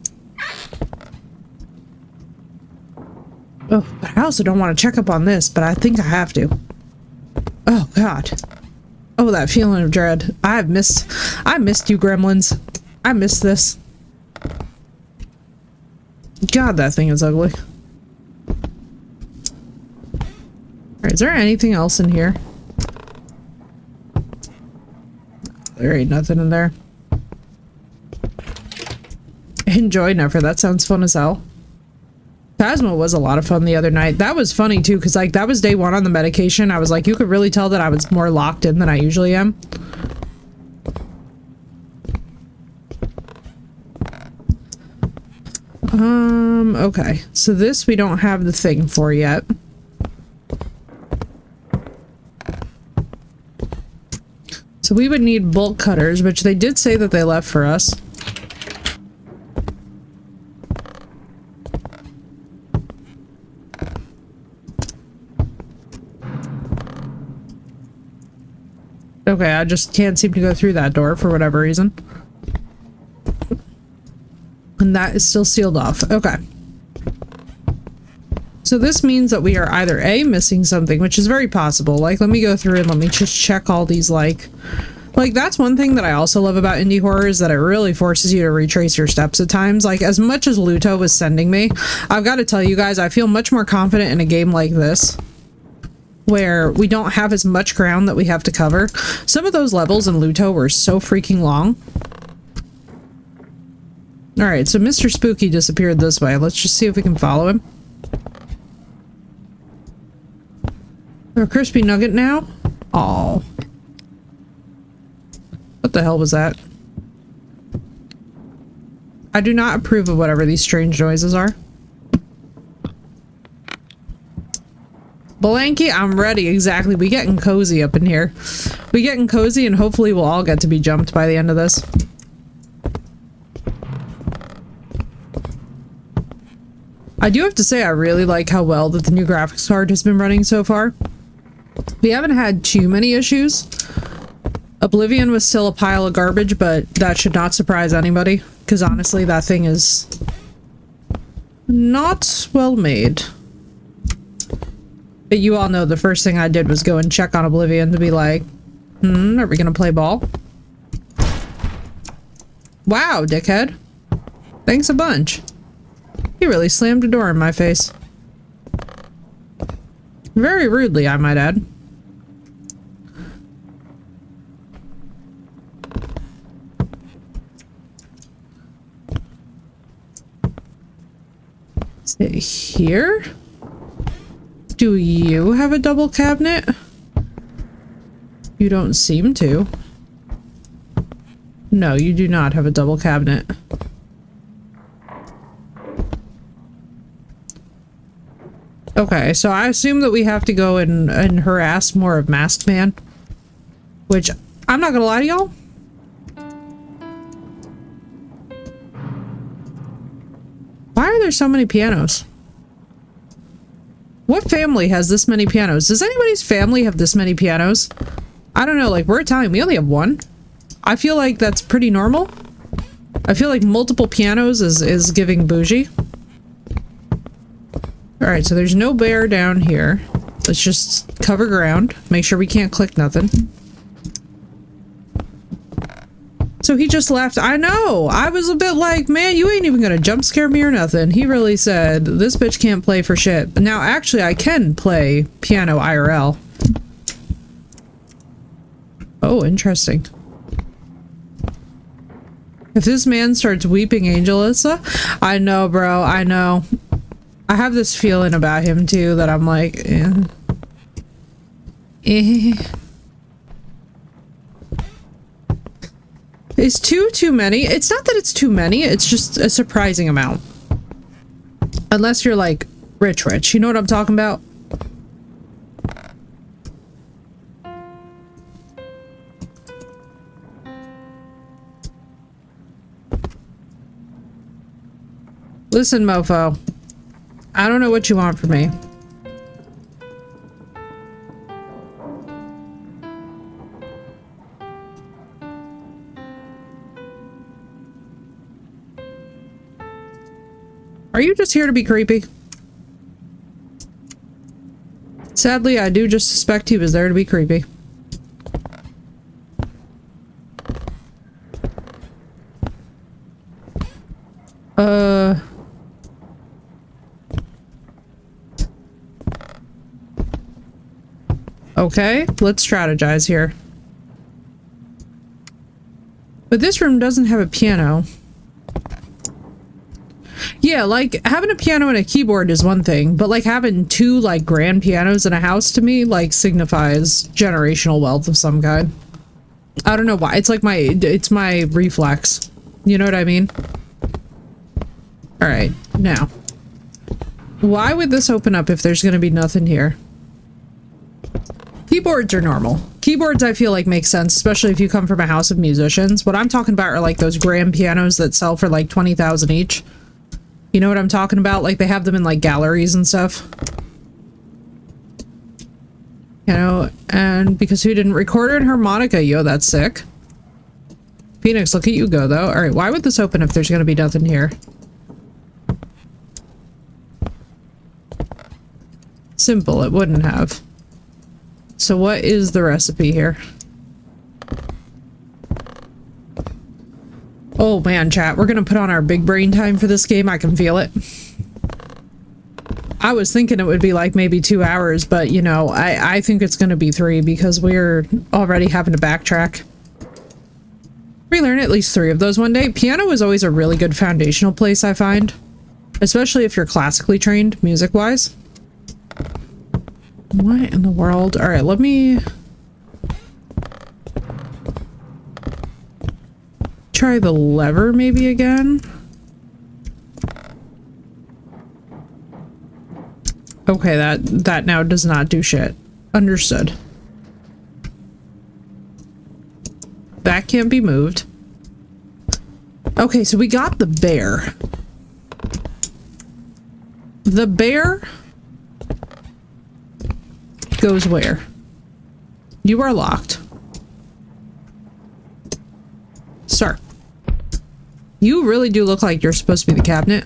Oh, but I also don't want to check up on this, but I think I have to. Oh, God. Oh, that feeling of dread. I missed you, gremlins. I missed this. God, that thing is ugly. Alright, is there anything else in here? There ain't nothing in there. Enjoy Never. That sounds fun as hell. Phasma was a lot of fun the other night. That was funny too, because like that was day one on the medication. I was like, you could really tell that I was more locked in than I usually am. Okay. So this we don't have the thing for yet. So we would need bolt cutters, which they did say that they left for us. Okay, I just can't seem to go through that door for whatever reason. And that is still sealed off. Okay. So this means that we are either A, missing something, which is very possible. Like, let me go through and let me just check all these, like, that's one thing that I also love about indie horror is that it really forces you to retrace your steps at times. Like, as much as Luto was sending me, I've got to tell you guys, I feel much more confident in a game like this, where we don't have as much ground that we have to cover. Some of those levels in Luto were so freaking long. Alright, so Mr. Spooky disappeared this way. Let's just see if we can follow him. A crispy nugget now? Oh. What the hell was that? I do not approve of whatever these strange noises are. Blanky, I'm ready. Exactly. We getting cozy up in here. We getting cozy and hopefully we'll all get to be jumped by the end of this. I do have to say I really like how well that the new graphics card has been running so far. We haven't had too many issues. Oblivion was still a pile of garbage, but that should not surprise anybody, because honestly, that thing is not well made. But you all know the first thing I did was go and check on Oblivion to be like, are we gonna play ball? Wow, dickhead. Thanks a bunch. He really slammed a door in my face. Very rudely, I might add. Is it here? Do you have a double cabinet? You don't seem to. No, you do not have a double cabinet. Okay, so I assume that we have to go and harass more of Masked Man. Which, I'm not gonna lie to y'all. Why are there so many pianos? What family has this many pianos? Does anybody's family have this many pianos? I don't know, like, we're Italian, we only have one. I feel like that's pretty normal. I feel like multiple pianos is giving bougie. Alright, so there's no bear down here. Let's just cover ground. Make sure we can't click nothing. So he just left. I know! I was a bit like, man, you ain't even gonna jump scare me or nothing. He really said, this bitch can't play for shit. Now, actually, I can play piano IRL. Oh, interesting. If this man starts weeping Angelissa, I know, bro, I know. I have this feeling about him, too, that I'm like, Is two too many? It's not that it's too many, it's just a surprising amount. Unless you're, like, rich. You know what I'm talking about? Listen, mofo. I don't know what you want from me. Are you just here to be creepy? Sadly, I do just suspect he was there to be creepy. Okay, let's strategize here. But this room doesn't have a piano. Yeah, like, having a piano and a keyboard is one thing, but, like, having two, like, grand pianos in a house, to me, like, signifies generational wealth of some kind. I don't know why. It's like it's my reflex. You know what I mean? Alright, now. Why would this open up if there's gonna be nothing here? Keyboards are normal. Keyboards, I feel like, make sense, especially if you come from a house of musicians. What I'm talking about are, like, those grand pianos that sell for, like, 20,000 each. You know what I'm talking about? Like, they have them in, like, galleries and stuff. You know, and because who didn't record her in harmonica? Yo, that's sick. Phoenix, look at you go, though. Alright, why would this open if there's gonna be nothing here? Simple, it wouldn't have. So what is the recipe here? Oh man, chat, we're gonna put on our big brain time for this game. I can feel it. I was thinking it would be like maybe 2 hours, but you know, I think it's gonna be 3 because we're already having to backtrack. Relearn at least 3 of those one day. Piano is always a really good foundational place, I find. Especially if you're classically trained, music-wise. What in the world? Alright, let me try the lever maybe again. Okay, that now does not do shit. Understood. That can't be moved. Okay, so we got the bear. The bear goes where? You are locked. Sir. You really do look like you're supposed to be the cabinet.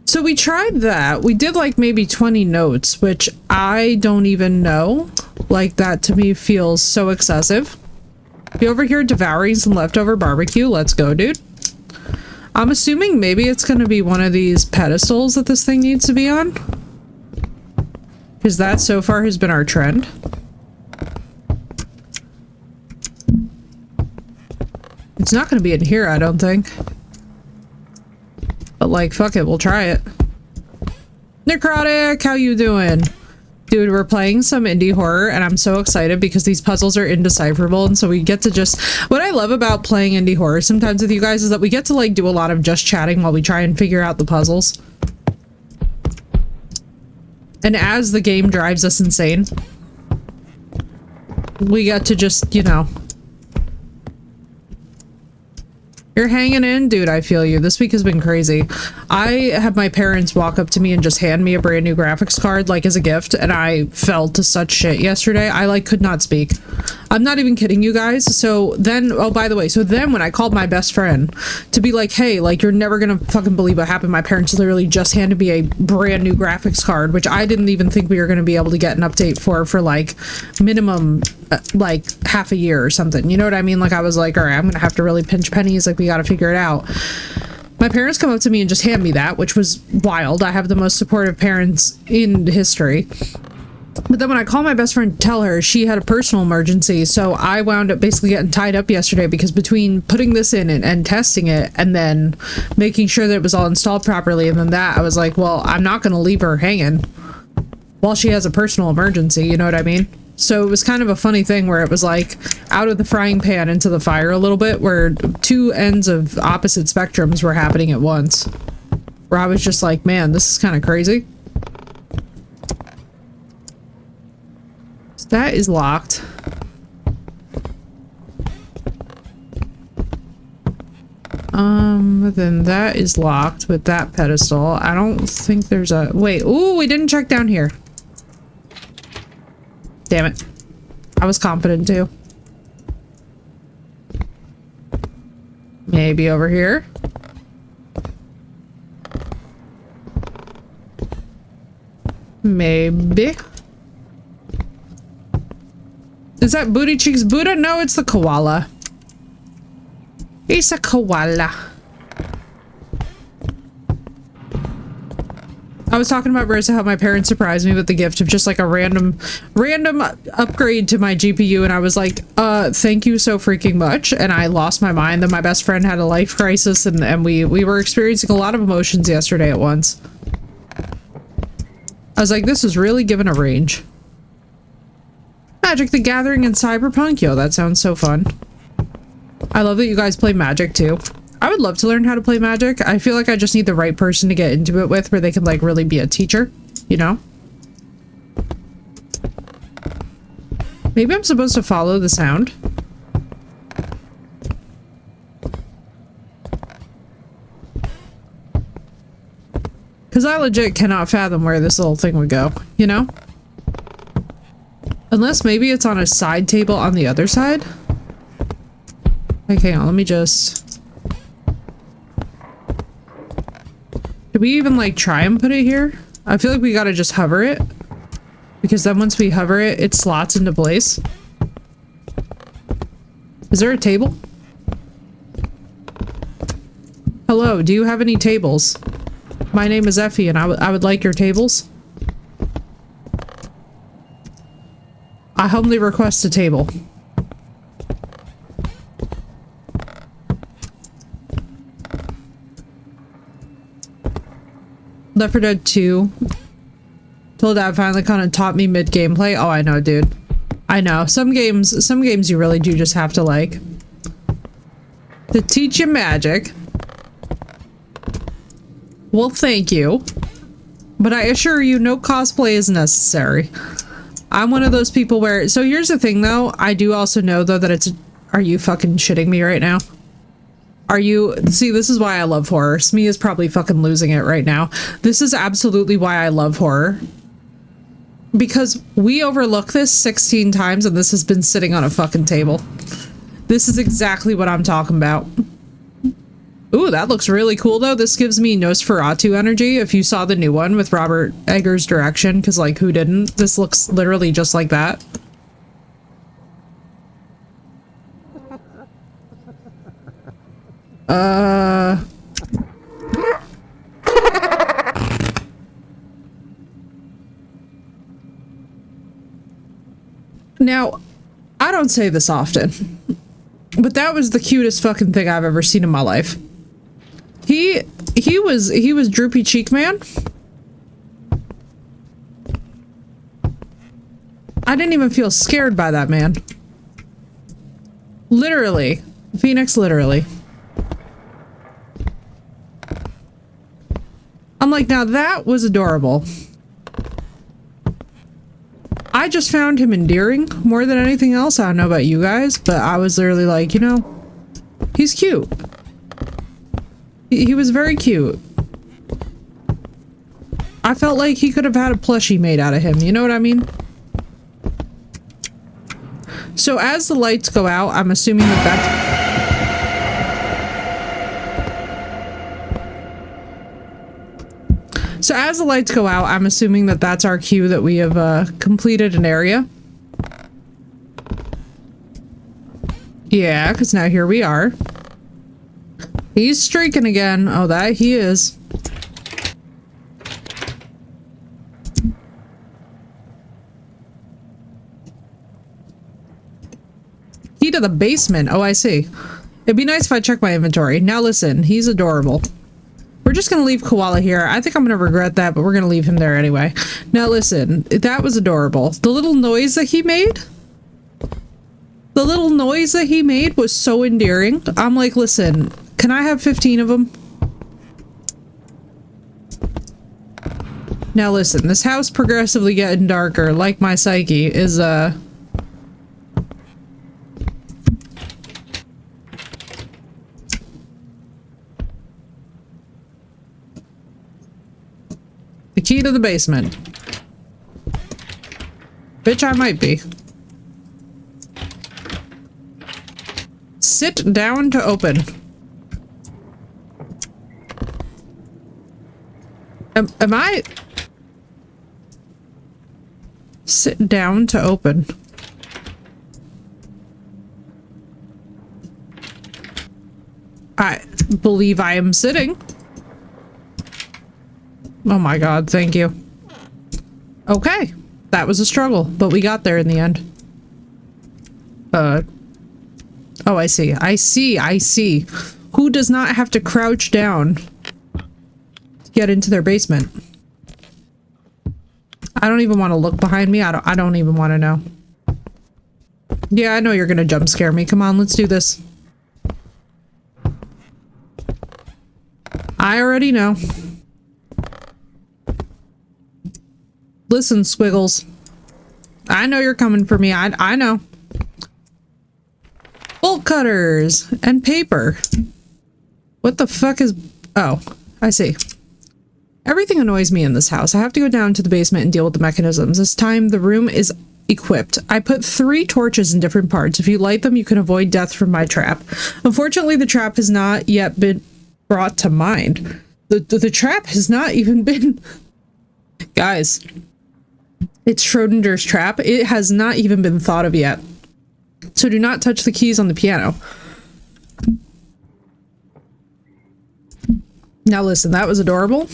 So we tried that. We did like maybe 20 notes, which I don't even know. Like that to me feels so excessive. Be over here devouring some leftover barbecue. Let's go, dude. I'm assuming maybe it's going to be one of these pedestals that this thing needs to be on. Because that so far has been our trend. It's not going to be in here, I don't think. But like, fuck it, we'll try it. Necrotic, how you doing? Dude, we're playing some indie horror and I'm so excited because these puzzles are indecipherable, and so we get to just... What I love about playing indie horror sometimes with you guys is that we get to like do a lot of just chatting while we try and figure out the puzzles. And as the game drives us insane, we get to just, you know... You're hanging in, dude. I feel you. This week has been crazy. I had my parents walk up to me and just hand me a brand new graphics card, like as a gift, and I fell to such shit yesterday. I like could not speak. I'm not even kidding you guys. So then, oh, by the way, so then when I called my best friend to be like, hey, like you're never gonna fucking believe what happened. My parents literally just handed me a brand new graphics card, which I didn't even think we were gonna be able to get an update for like minimum like half a year or something. You know what I mean? Like I was like, all right, I'm gonna have to really pinch pennies. Like we gotta figure it out. My parents come up to me and just hand me that, which was wild. I have the most supportive parents in history. But then when I called my best friend to tell her, she had a personal emergency, so I wound up basically getting tied up yesterday because between putting this in and testing it and then making sure that it was all installed properly, and then that, I was like, well, I'm not going to leave her hanging while she has a personal emergency, you know what I mean? So it was kind of a funny thing where it was like out of the frying pan into the fire a little bit, where two ends of opposite spectrums were happening at once. Where I was just like, man, this is kind of crazy. So that is locked. Then that is locked with that pedestal. I don't think there's a... Wait, ooh, we didn't check down here. Damn it. I was confident too. Maybe over here. Maybe. Is that Booty Cheeks Buddha? No, it's the koala. It's a koala. I was talking about Marissa how my parents surprised me with the gift of just like a random upgrade to my GPU, and I was like, thank you so freaking much, and I lost my mind. Then my best friend had a life crisis, and we were experiencing a lot of emotions yesterday at once. I was like, this is really given a range. Magic the Gathering and Cyberpunk? Yo, that sounds so fun. I love that you guys play Magic too. I would love to learn how to play Magic. I feel like I just need the right person to get into it with, where they can like really be a teacher, you know? Maybe I'm supposed to follow the sound. Because I legit cannot fathom where this little thing would go, you know? Unless maybe it's on a side table on the other side. Okay, hang on, let me just... Did we even like try and put it here? I feel like we gotta just hover it. Because then once we hover it, it slots into place. Is there a table? Hello, do you have any tables? My name is Ephy and I would like your tables. I humbly request a table. Left 4 Dead 2. Till Dad finally kind of taught me mid-gameplay. Oh, I know, dude. I know. Some games you really do just have to like... to teach you magic. Well, thank you. But I assure you, no cosplay is necessary. I'm one of those people where... So here's the thing, though. I do also know, though, that it's... Are you fucking shitting me right now? Are you... See, this is why I love horror. Smee is probably fucking losing it right now. This is absolutely why I love horror. Because we overlook this 16 times and this has been sitting on a fucking table. This is exactly what I'm talking about. Ooh, that looks really cool though. This gives me Nosferatu energy. If you saw the new one with Robert Eggers' direction, because like who didn't? This looks literally just like that. Now, I don't say this often, but that was the cutest fucking thing I've ever seen in my life. He was droopy cheek man. I didn't even feel scared by that man. Literally. Phoenix, literally. I'm like, now that was adorable. I just found him endearing more than anything else. I don't know about you guys, but I was literally like, you know, he's cute. He was very cute. I felt like he could have had a plushie made out of him, you know what I mean? So as the lights go out, I'm assuming that that's... So as the lights go out, I'm assuming that that's our cue that we have completed an area. Yeah, because now here we are. He's streaking again. Oh, that he is. Key to the basement. Oh, I see. It'd be nice if I check my inventory. Now listen, he's adorable. We're just gonna leave Koala here. I think I'm gonna regret that, but we're gonna leave him there anyway. Now listen, that was adorable. The little noise that he made... The little noise that he made was so endearing. I'm like, listen, can I have 15 of them? Now listen, this house progressively getting darker, like my psyche, is, The key to the basement. Bitch, I might be. Sit down to open. Am I... Sit down to open. I believe I am sitting. Oh my god, thank you. Okay. That was a struggle, but we got there in the end. Oh, I see. I see. Who does not have to crouch down to get into their basement? I don't even want to look behind me. I don't even want to know. Yeah, I know you're gonna jump scare me. Come on, let's do this. I already know. Listen, Squiggles. I know you're coming for me. I know. Bolt cutters and paper. What the fuck is... Oh, I see. Everything annoys me in this house. I have to go down to the basement and deal with the mechanisms. This time the room is equipped. I put 3 torches in different parts. If you light them, you can avoid death from my trap. Unfortunately, the trap has not yet been brought to mind. The trap has not even been... Guys, it's Schrodinger's trap. It has not even been thought of yet. So do not touch the keys on the piano. Now listen, that was adorable.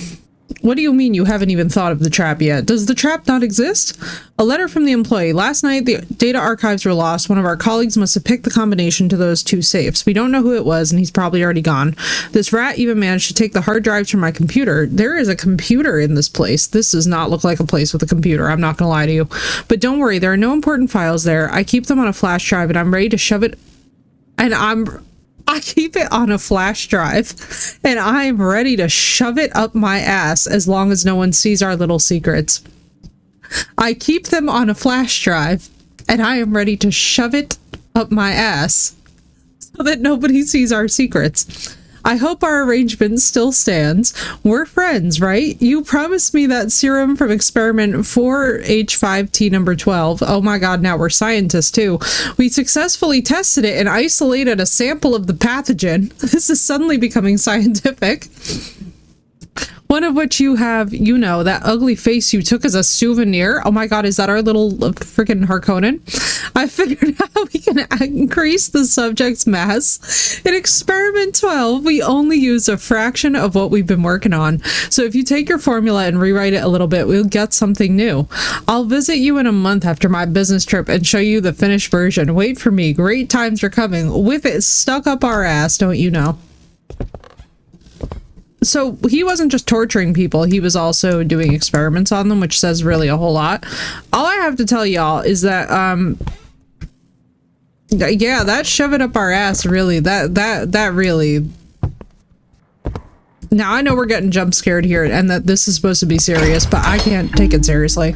What do you mean you haven't even thought of the trap yet? Does the trap not exist? A letter from the employee. Last night, the data archives were lost. One of our colleagues must have picked the combination to those 2 safes. We don't know who it was, and he's probably already gone. This rat even managed to take the hard drives from my computer. There is a computer in this place. This does not look like a place with a computer. I'm not gonna lie to you. But don't worry, there are no important files there. I keep them on a flash drive, and I'm ready to shove it... I keep it on a flash drive, and I'm ready to shove it up my ass as long as no one sees our little secrets. I keep them on a flash drive, and I am ready to shove it up my ass so that nobody sees our secrets. I hope our arrangement still stands. We're friends, right? You promised me that serum from experiment 4H5T number 12. Oh my god, now we're scientists too. We successfully tested it and isolated a sample of the pathogen. This is suddenly becoming scientific. One of which you have, you know, that ugly face you took as a souvenir. Oh my god, is that our little freaking Harkonnen? I figured out we can increase the subject's mass. In experiment 12, we only use a fraction of what we've been working on. So if you take your formula and rewrite it a little bit, we'll get something new. I'll visit you in a month after my business trip and show you the finished version. Wait for me. Great times are coming. With it stuck up our ass, don't you know? So he wasn't just torturing people, he was also doing experiments on them, which says really a whole lot. All I have to tell y'all is that yeah, that shove it up our ass, really, that really. Now I know we're getting jump scared here and that this is supposed to be serious, but I can't take it seriously.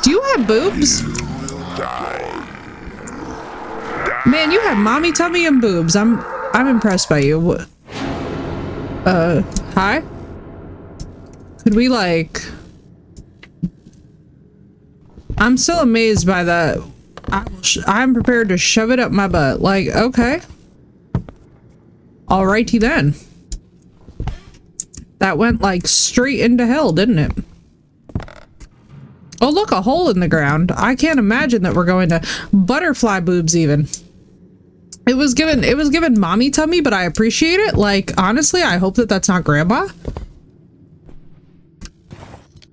Do you have boobs? Man, you have mommy tummy and boobs. I'm impressed by you. Hi? Could we, like... I'm still amazed by that. I'm prepared to shove it up my butt. Like, okay. Alrighty then. That went, like, straight into hell, didn't it? Oh, look, a hole in the ground. I can't imagine that we're going to... Butterfly boobs, even. It was given mommy tummy, but I appreciate it. Like, honestly, I hope that that's not grandma.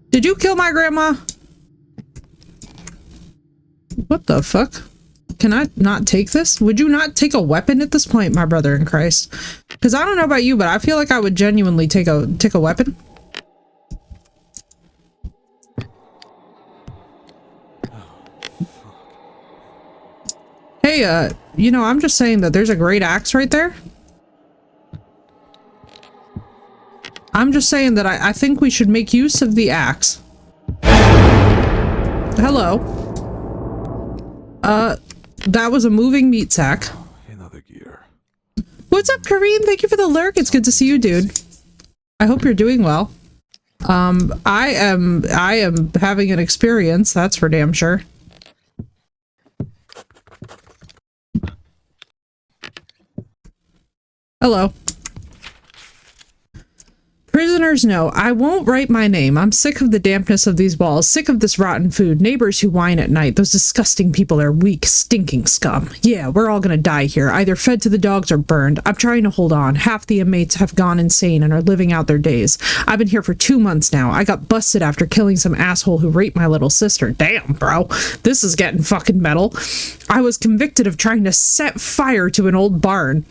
Did you kill my grandma? What the fuck? Can I not take this? Would you not take a weapon at this point, my brother in Christ? Because I don't know about you, but I feel like I would genuinely take a weapon. Hey, you know, I'm just saying that there's a great axe right there. I'm just saying that I think we should make use of the axe. Hello. That was a moving meat sack. Another gear. What's up, Kareem? Thank you for the lurk. It's good to see you, dude. I hope you're doing well. I am having an experience, that's for damn sure. Hello. Prisoners know, I won't write my name. I'm sick of the dampness of these walls, sick of this rotten food, neighbors who whine at night, those disgusting people are weak, stinking scum. Yeah, we're all gonna die here, either fed to the dogs or burned. I'm trying to hold on. Half the inmates have gone insane and are living out their days. I've been here for 2 months now. I got busted after killing some asshole who raped my little sister. Damn, bro. This is getting fucking metal. I was convicted of trying to set fire to an old barn.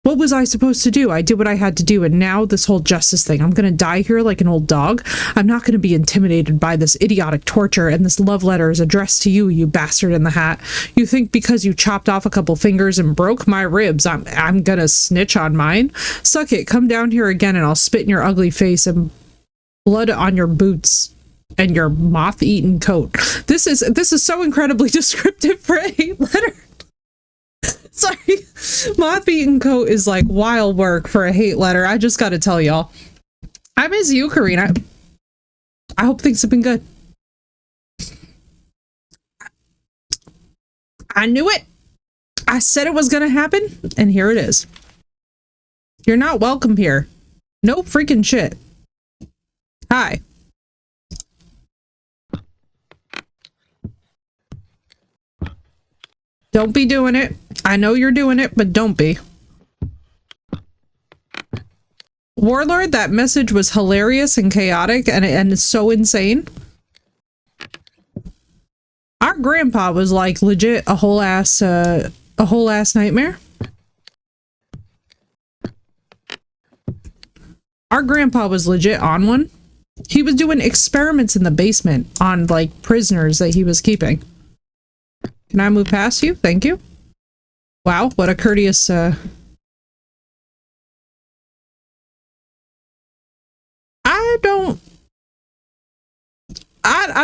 What was I supposed to do? I did what I had to do, and now this whole justice thing. I'm gonna die here like an old dog. I'm not gonna be intimidated by this idiotic torture, and this love letter is addressed to you, you bastard in the hat. You think because you chopped off a couple fingers and broke my ribs, I'm gonna snitch on mine? Suck it, come down here again and I'll spit in your ugly face and blood on your boots and your moth-eaten coat. This is so incredibly descriptive for a hate letter. Sorry, moth-eaten coat is like wild work for a hate letter. I just gotta tell y'all. I miss you, Karina. I hope things have been good. I knew it. I said it was gonna happen, and here it is. You're not welcome here. No freaking shit. Hi. Don't be doing it. I know you're doing it, but don't be. Warlord, that message was hilarious and chaotic and it's so insane. Our grandpa was like legit a whole ass nightmare. Our grandpa was legit on one. He was doing experiments in the basement on like prisoners that he was keeping. Can I move past you? Thank you. Wow, what a courteous, I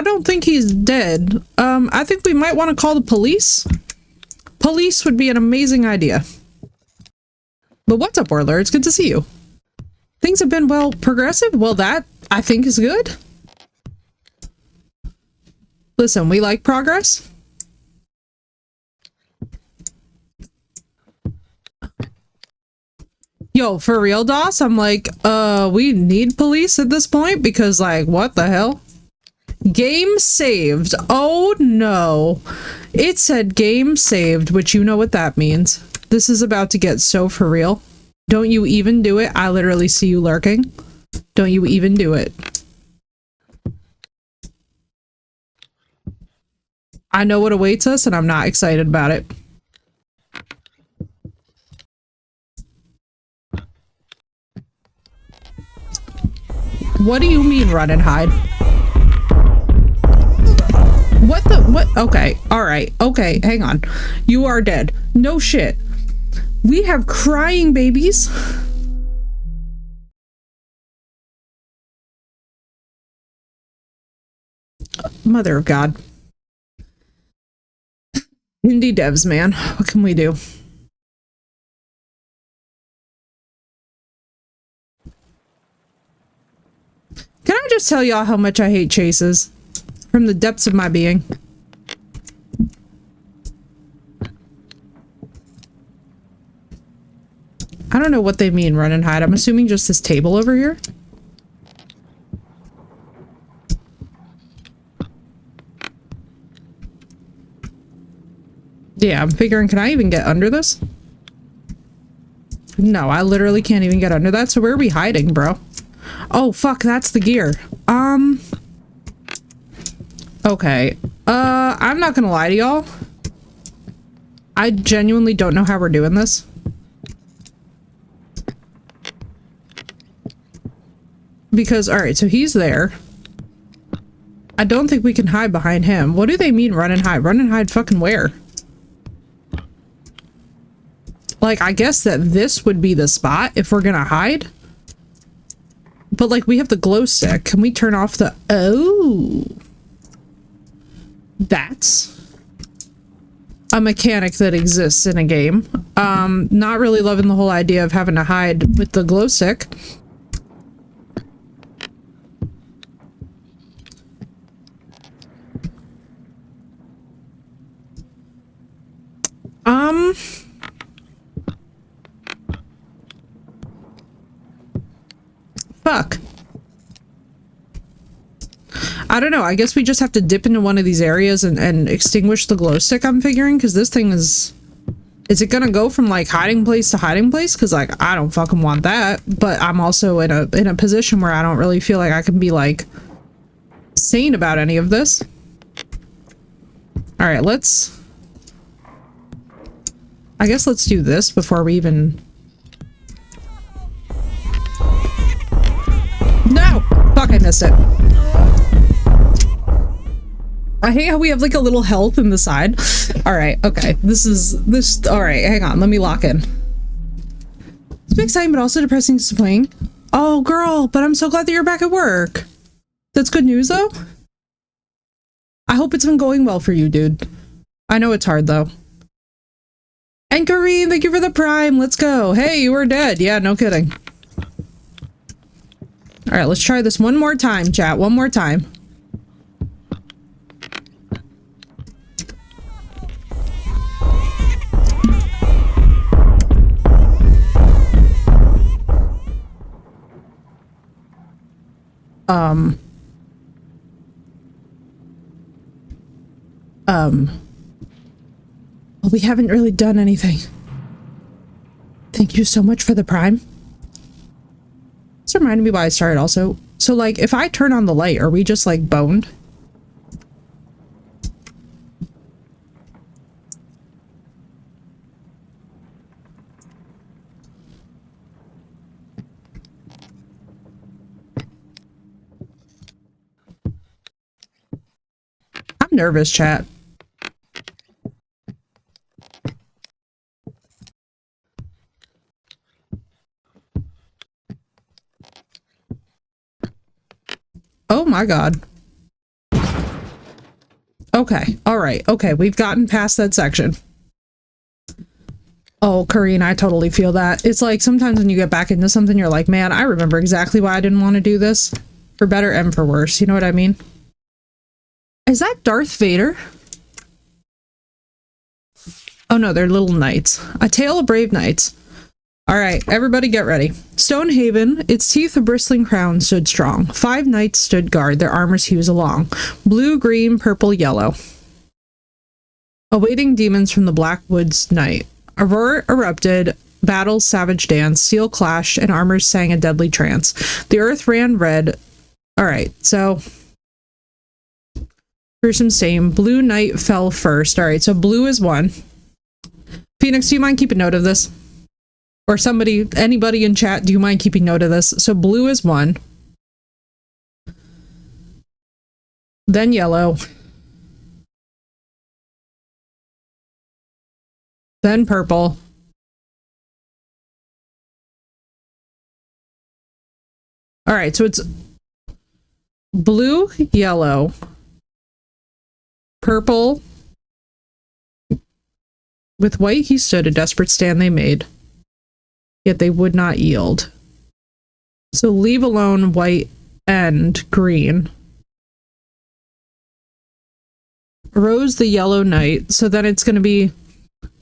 don't think he's dead. I think we might want to call the police. Police would be an amazing idea. But what's up, Orler? It's good to see you. Things have been, well, progressive. Well, that, I think, is good. Listen, we like progress. Yo, for real, DOS? I'm like, we need police at this point because, like, what the hell? Game saved. Oh, no. It said game saved, which you know what that means. This is about to get so for real. Don't you even do it. I literally see you lurking. Don't you even do it. I know what awaits us, and I'm not excited about it. What do you mean run and hide? What the? What? Okay. All right. Okay. Hang on. You are dead. No shit. We have crying babies. Mother of God. Indie devs, man. What can we do? Can I just tell y'all how much I hate chases? From the depths of my being. I don't know what they mean, run and hide. I'm assuming just this table over here. Yeah, I'm figuring, can I even get under this? No, I literally can't even get under that. So where are we hiding, bro? Oh, fuck, that's the gear. Okay. I'm not gonna lie to y'all. I genuinely don't know how we're doing this. Because, alright, so he's there. I don't think we can hide behind him. What do they mean run and hide? Run and hide fucking where? Like, I guess that this would be the spot if we're gonna hide. But, like, we have the glow stick. Can we turn off the... Oh. That's a mechanic that exists in a game. Not really loving the whole idea of having to hide with the glow stick. Fuck. I don't know. I guess we just have to dip into one of these areas and extinguish the glow stick, I'm figuring, because this thing is... Is it gonna go from, like, hiding place to hiding place? Because, like, I don't fucking want that. But I'm also in a position where I don't really feel like I can be, like, sane about any of this. Alright, let's... I guess let's do this before we even... No! Fuck, I missed it. I hate how we have like a little health in the side. Alright, okay. Alright, hang on. Let me lock in. It's exciting, but also depressing, disappointing. Oh, girl, but I'm so glad that you're back at work. That's good news, though. I hope it's been going well for you, dude. I know it's hard, though. And Kareem, thank you for the prime. Let's go. Hey, you were dead. Yeah, no kidding. Alright, let's try this one more time, chat. One more time. Well, we haven't really done anything. Thank you so much for the prime. This reminded me why I started also. So, like, if I turn on the light, are we just, like, boned? I'm nervous, chat. Oh my god. Okay, alright, okay, we've gotten past that section. Oh, Karine, I totally feel that. It's like sometimes when you get back into something, you're like, man, I remember exactly why I didn't want to do this. For better and for worse. You know what I mean? Is that Darth Vader? Oh no, they're little knights. A tale of brave knights. Alright, everybody get ready. Stonehaven, its teeth a bristling crown, stood strong. 5 knights stood guard, their armor's hues along. Blue, green, purple, yellow. Awaiting demons from the black woods night. Aurora erupted, battles savage dance, steel clashed, and armors sang a deadly trance. The earth ran red. Alright, so gruesome stain. Blue knight fell first. Alright, so blue is 1. Phoenix, do you mind keeping note of this? Or somebody, anybody in chat, do you mind keeping note of this? So blue is 1. Then yellow. Then purple. Alright, so it's blue, yellow, purple. With white he stood, a desperate stand they made. Yet they would not yield. So leave alone white and green. Rose the yellow knight. So then it's going to be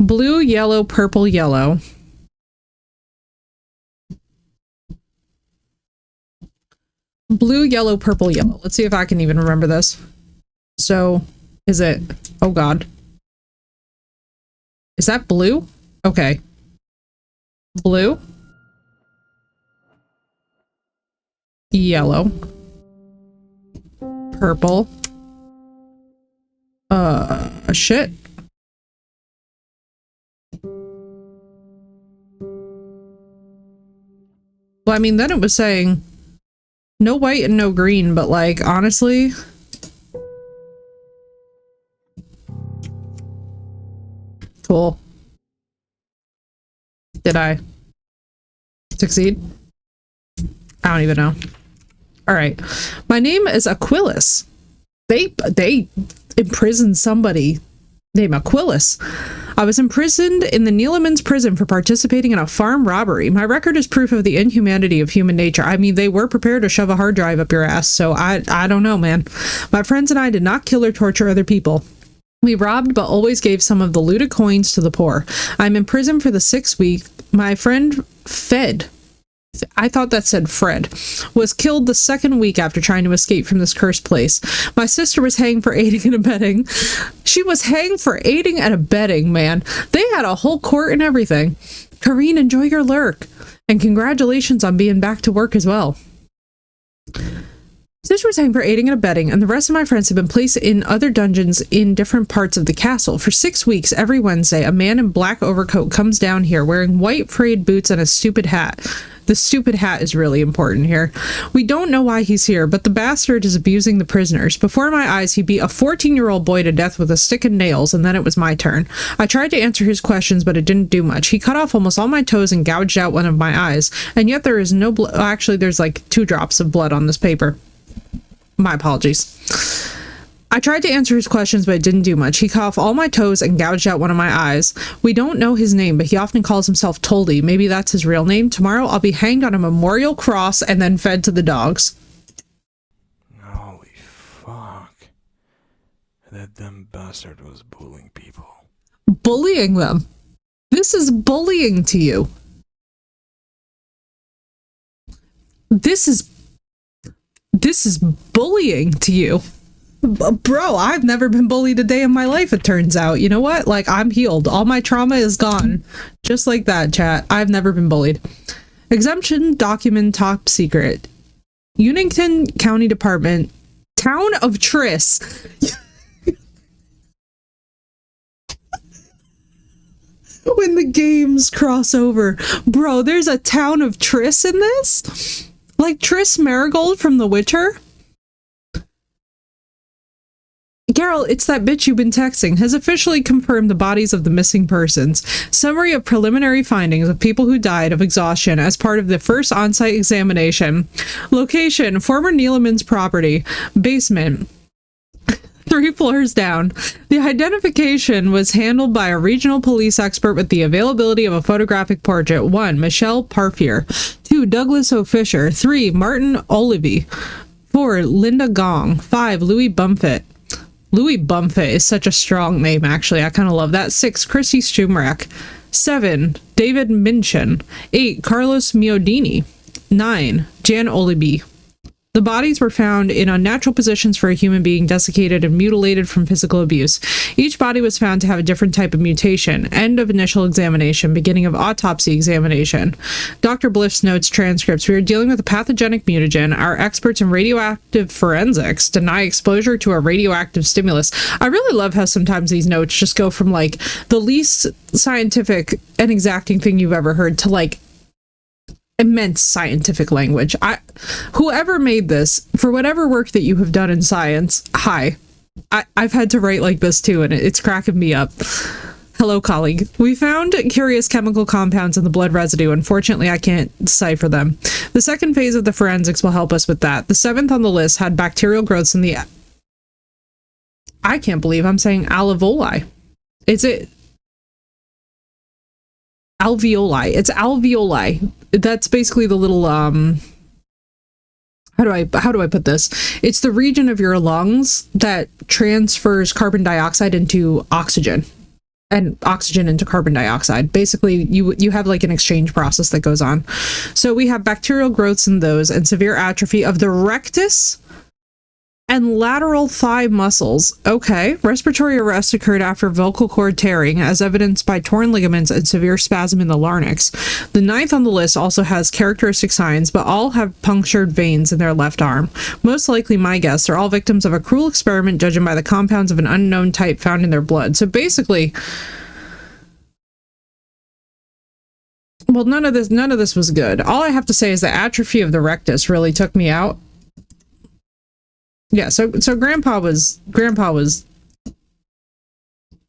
blue, yellow, purple, yellow. Blue, yellow, purple, yellow. Let's see if I can even remember this. So, is it... Oh god. Is that blue? Okay. Blue. Yellow. Purple. Shit. Well, I mean, then it was saying no white and no green, but like, honestly... Cool. Did I succeed? I don't even know. Alright. My name is Aquilus. They imprisoned somebody named Aquilus. I was imprisoned in the Neelamans prison for participating in a farm robbery. My record is proof of the inhumanity of human nature. I mean, they were prepared to shove a hard drive up your ass, so I don't know, man. My friends and I did not kill or torture other people. We robbed but always gave some of the looted coins to the poor. I'm in prison for the 6th week. My friend I thought that said Fred, was killed the 2nd week after trying to escape from this cursed place. My sister was hanged for aiding and abetting. She was hanged for aiding and abetting, man. They had a whole court and everything. Karine, enjoy your lurk. And congratulations on being back to work as well. Sister was hanged for aiding and abetting, and the rest of my friends have been placed in other dungeons in different parts of the castle. For 6 weeks, every Wednesday, a man in black overcoat comes down here wearing white frayed boots and a stupid hat. The stupid hat is really important here. We don't know why he's here, but the bastard is abusing the prisoners. Before my eyes, he beat a 14-year-old boy to death with a stick and nails, and then it was my turn. I tried to answer his questions, but it didn't do much. He cut off almost all my toes and gouged out one of my eyes, and yet there is no blood. Actually, there's like 2 drops of blood on this paper. My apologies. I tried to answer his questions, but it didn't do much. He cut off all my toes and gouged out one of my eyes. We don't know his name, but he often calls himself Toldy. Maybe that's his real name. Tomorrow I'll be hanged on a memorial cross and then fed to the dogs. Holy fuck. That dumb bastard was bullying people. Bullying them. This is bullying to you. This is bullying to you. Bro, I've never been bullied a day in my life, it turns out. You know what? Like, I'm healed. All my trauma is gone. Just like that, chat. I've never been bullied. Exemption document top secret. Unington County Department. Town of Triss. When the games cross over. Bro, there's a town of Triss in this? Like Triss Marigold from The Witcher? Geralt, it's that bitch you've been texting, has officially confirmed the bodies of the missing persons. Summary of preliminary findings of people who died of exhaustion as part of the first on-site examination. Location, former Neelamans property. Basement. 3 3 floors down. The identification was handled by a regional police expert with the availability of a photographic portrait. 1. Michelle Parfier. 2. Douglas O. Fisher. 3. Martin Olivey. 4. Linda Gong. 5. Louis Bumfit. Louis Bumfit is such a strong name, actually. I kind of love that. 6. Chrissy Schumacher. 7. David Minchin. 8. Carlos Miodini. 9. Jan Oliby. The bodies were found in unnatural positions for a human being, desiccated and mutilated from physical abuse. Each body was found to have a different type of mutation. End of initial examination. Beginning of autopsy examination. Dr. Bliff's notes transcripts. We are dealing with a pathogenic mutagen. Our experts in radioactive forensics deny exposure to a radioactive stimulus. I really love how sometimes these notes just go from like the least scientific and exacting thing you've ever heard to like immense scientific language. Whoever made this, for whatever work that you have done in science, hi. I've had to write like this too, and it's cracking me up. Hello, colleague. We found curious chemical compounds in the blood residue. Unfortunately, I can't decipher them. The second phase of the forensics will help us with that. The 7th on the list had bacterial growths in the... I can't believe I'm saying alveoli. Is it... alveoli? It's alveoli. That's basically the little how do I put this? It's the region of your lungs that transfers carbon dioxide into oxygen and oxygen into carbon dioxide. Basically, you have like an exchange process that goes on. So we have bacterial growths in those and severe atrophy of the rectus and lateral thigh muscles. Okay. Respiratory arrest occurred after vocal cord tearing, as evidenced by torn ligaments and severe spasm in the larynx. The 9th on the list also has characteristic signs, but all have punctured veins in their left arm. Most likely, my guess, they're all victims of a cruel experiment judging by the compounds of an unknown type found in their blood. So basically, well, none of this was good. All I have to say is the atrophy of the rectus really took me out. Yeah, so grandpa was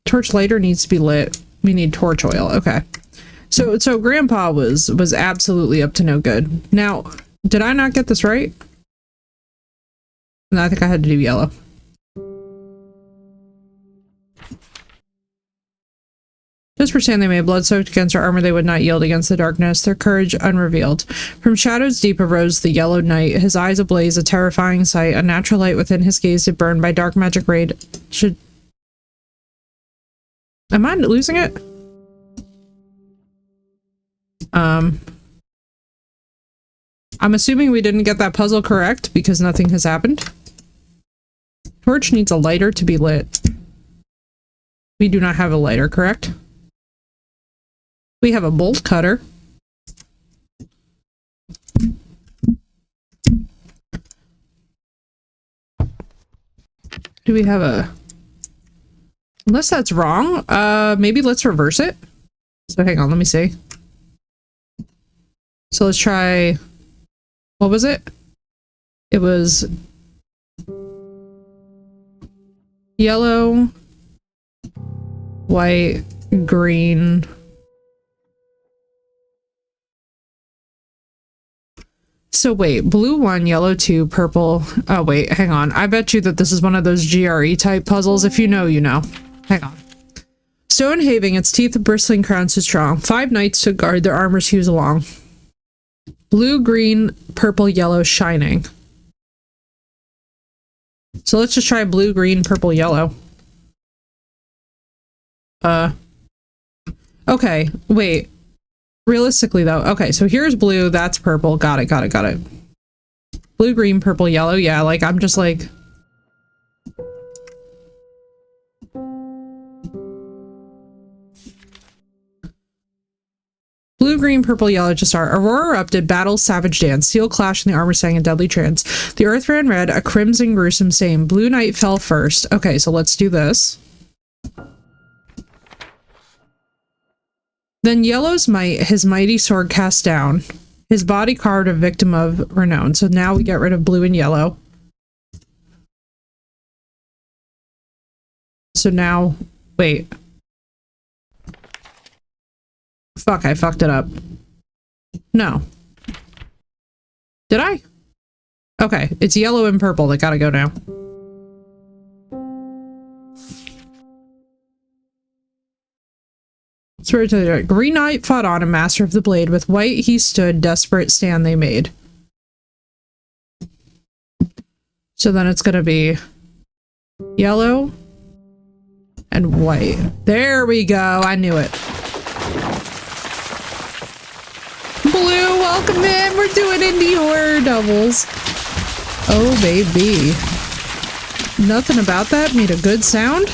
torch lighter needs to be lit. We need torch oil. Okay. So grandpa was absolutely up to no good. Now, did I not get this right? No, I think I had to do yellow. Just for saying they made blood soaked against our armor, they would not yield against the darkness, their courage unrevealed. From shadows deep arose the yellow knight, his eyes ablaze, a terrifying sight, a natural light within his gaze did burn by dark magic raid. Am I losing it? I'm assuming we didn't get that puzzle correct because nothing has happened. Torch needs a lighter to be lit. We do not have a lighter, correct? We have a bolt cutter. Do we have a... Unless that's wrong, maybe let's reverse it. So hang on, let me see. So let's try... What was it? It was... yellow, white, green... So wait, blue 1, yellow 2, purple... Oh wait, hang on. I bet you that this is one of those GRE type puzzles. If you know, you know. Hang on. Stone having, its teeth of bristling crowns so strong. 5 knights to guard their armor's hues along. Blue, green, purple, yellow, shining. So let's just try blue, green, purple, yellow. Okay, wait. Realistically though, okay, so here's blue, that's purple, got it. Blue, green, purple, yellow, yeah, like, I'm just like... Blue, green, purple, yellow to start. Aurora erupted, battle, savage dance. Steel clash and the armor sang in deadly trance. The earth ran red, a crimson gruesome stain. Blue knight fell first. Okay, so let's do this. Then yellow's might, his mighty sword cast down. His body carved a victim of renown. So now we get rid of blue and yellow. So now, wait. Fuck, I fucked it up. No. Did I? Okay, it's yellow and purple that gotta go now. Spirit of the Green Knight fought on, a master of the blade. With white he stood, desperate stand they made. So then it's gonna be yellow and white. There we go. I knew it. Blue, welcome in. We're doing indie horror doubles. Oh, baby. Nothing about that made a good sound.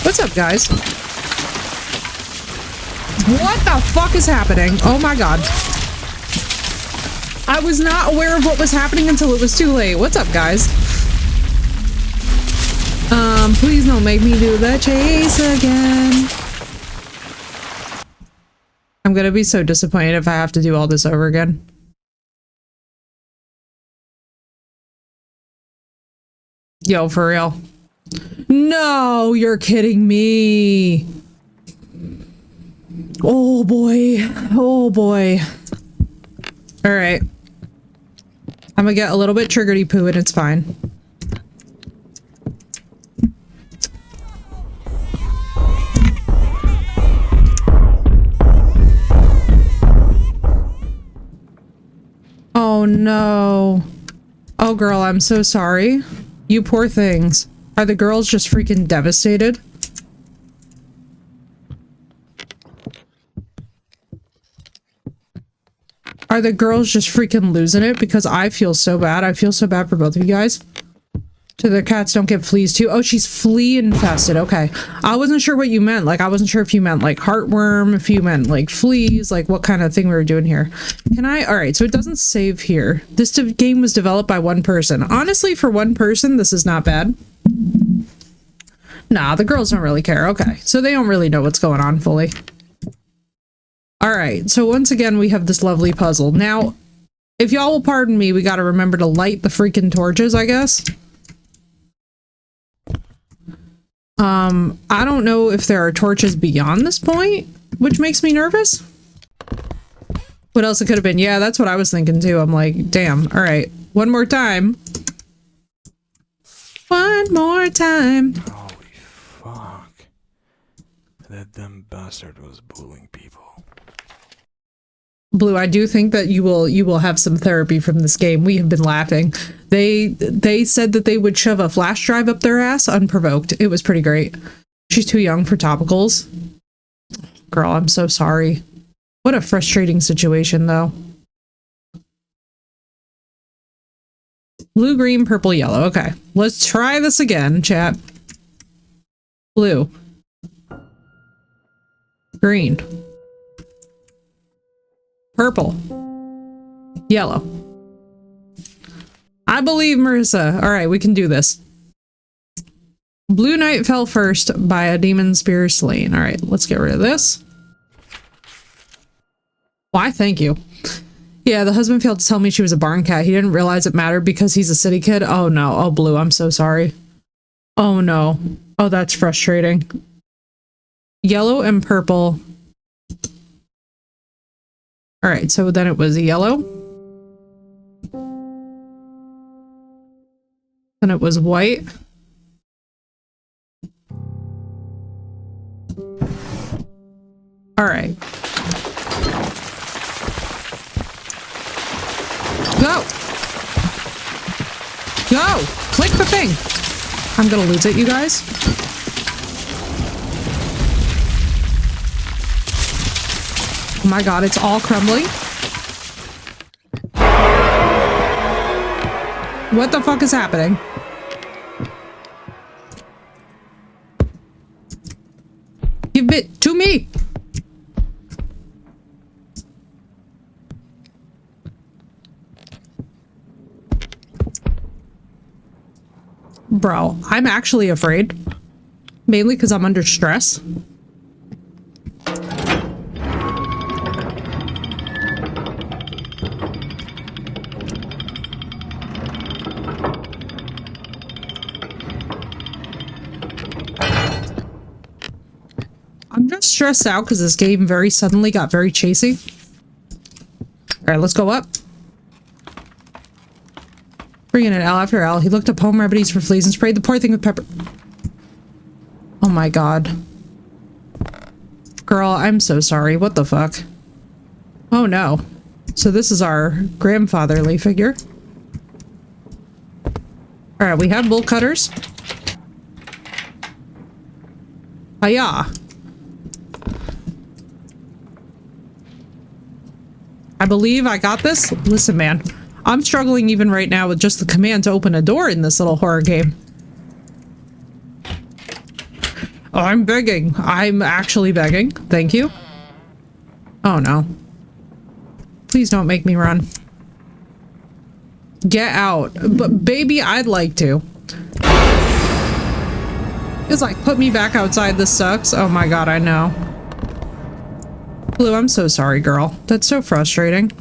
What's up, guys? What the fuck is happening? Oh my god. I was not aware of what was happening until it was too late. What's up, guys? Please don't make me do the chase again. I'm gonna be so disappointed if I have to do all this over again. Yo, for real. No, you're kidding me. Oh boy. Oh boy. All right. I'm gonna get a little bit triggeredy poo and it's fine. Oh no. Oh girl, I'm so sorry. You poor things. Are the girls just freaking devastated? Are the girls just freaking losing it? Because I feel so bad. I feel so bad for both of you guys. So the cats don't get fleas too. Oh, she's flea infested. Okay. I wasn't sure what you meant. Like, I wasn't sure if you meant like heartworm, if you meant like fleas, like what kind of thing we were doing here. Can I? All right. So it doesn't save here. This game was developed by one person. Honestly, for one person, this is not bad. Nah, the girls don't really care. Okay. So they don't really know what's going on fully. All right. So once again, we have this lovely puzzle. Now, if y'all will pardon me, we got to remember to light the freaking torches, I guess. I don't know if there are torches beyond this point, which makes me nervous. What else it could have been? Yeah, that's what I was thinking too. I'm like, damn. All right. One more time. One more time. Holy fuck. That dumb bastard was bullying people. Blue, I do think that you will have some therapy from this game. We have been laughing. They said that they would shove a flash drive up their ass unprovoked. It was pretty great. She's too young for topicals. Girl, I'm so sorry. What a frustrating situation, though. Blue, green, purple, yellow. Okay, let's try this again, chat. Blue. Green. Purple. Yellow. I believe Marissa. All right, we can do this. Blue Knight fell first by a demon spear slain. All right, let's get rid of this. Why? Thank you. Yeah, the husband failed to tell me she was a barn cat. He didn't realize it mattered because he's a city kid. Oh no. Oh, Blue, I'm so sorry. Oh no. Oh, that's frustrating. Yellow and purple. All right, so then it was yellow. Then it was white. All right. Go! Go! Click the thing! I'm gonna lose it, you guys. Oh my god, it's all crumbling. What the fuck is happening? Give it to me! Bro, I'm actually afraid. Mainly because I'm under stress. I'm just stressed out because this game very suddenly got very chasey. All right, let's go up. Bringing an L after L. He looked up home remedies for fleas and sprayed the poor thing with pepper. Oh my god. Girl, I'm so sorry. What the fuck? Oh no. So this is our grandfatherly figure. Alright, we have bolt cutters. Hiya. I believe I got this. Listen, man. I'm struggling even right now with just the command to open a door in this little horror game. Oh, I'm begging. I'm actually begging. Thank you. Oh no. Please don't make me run. Get out. But baby, I'd like to. It's like, put me back outside. This sucks. Oh my god, I know. Blue, I'm so sorry, girl. That's so frustrating.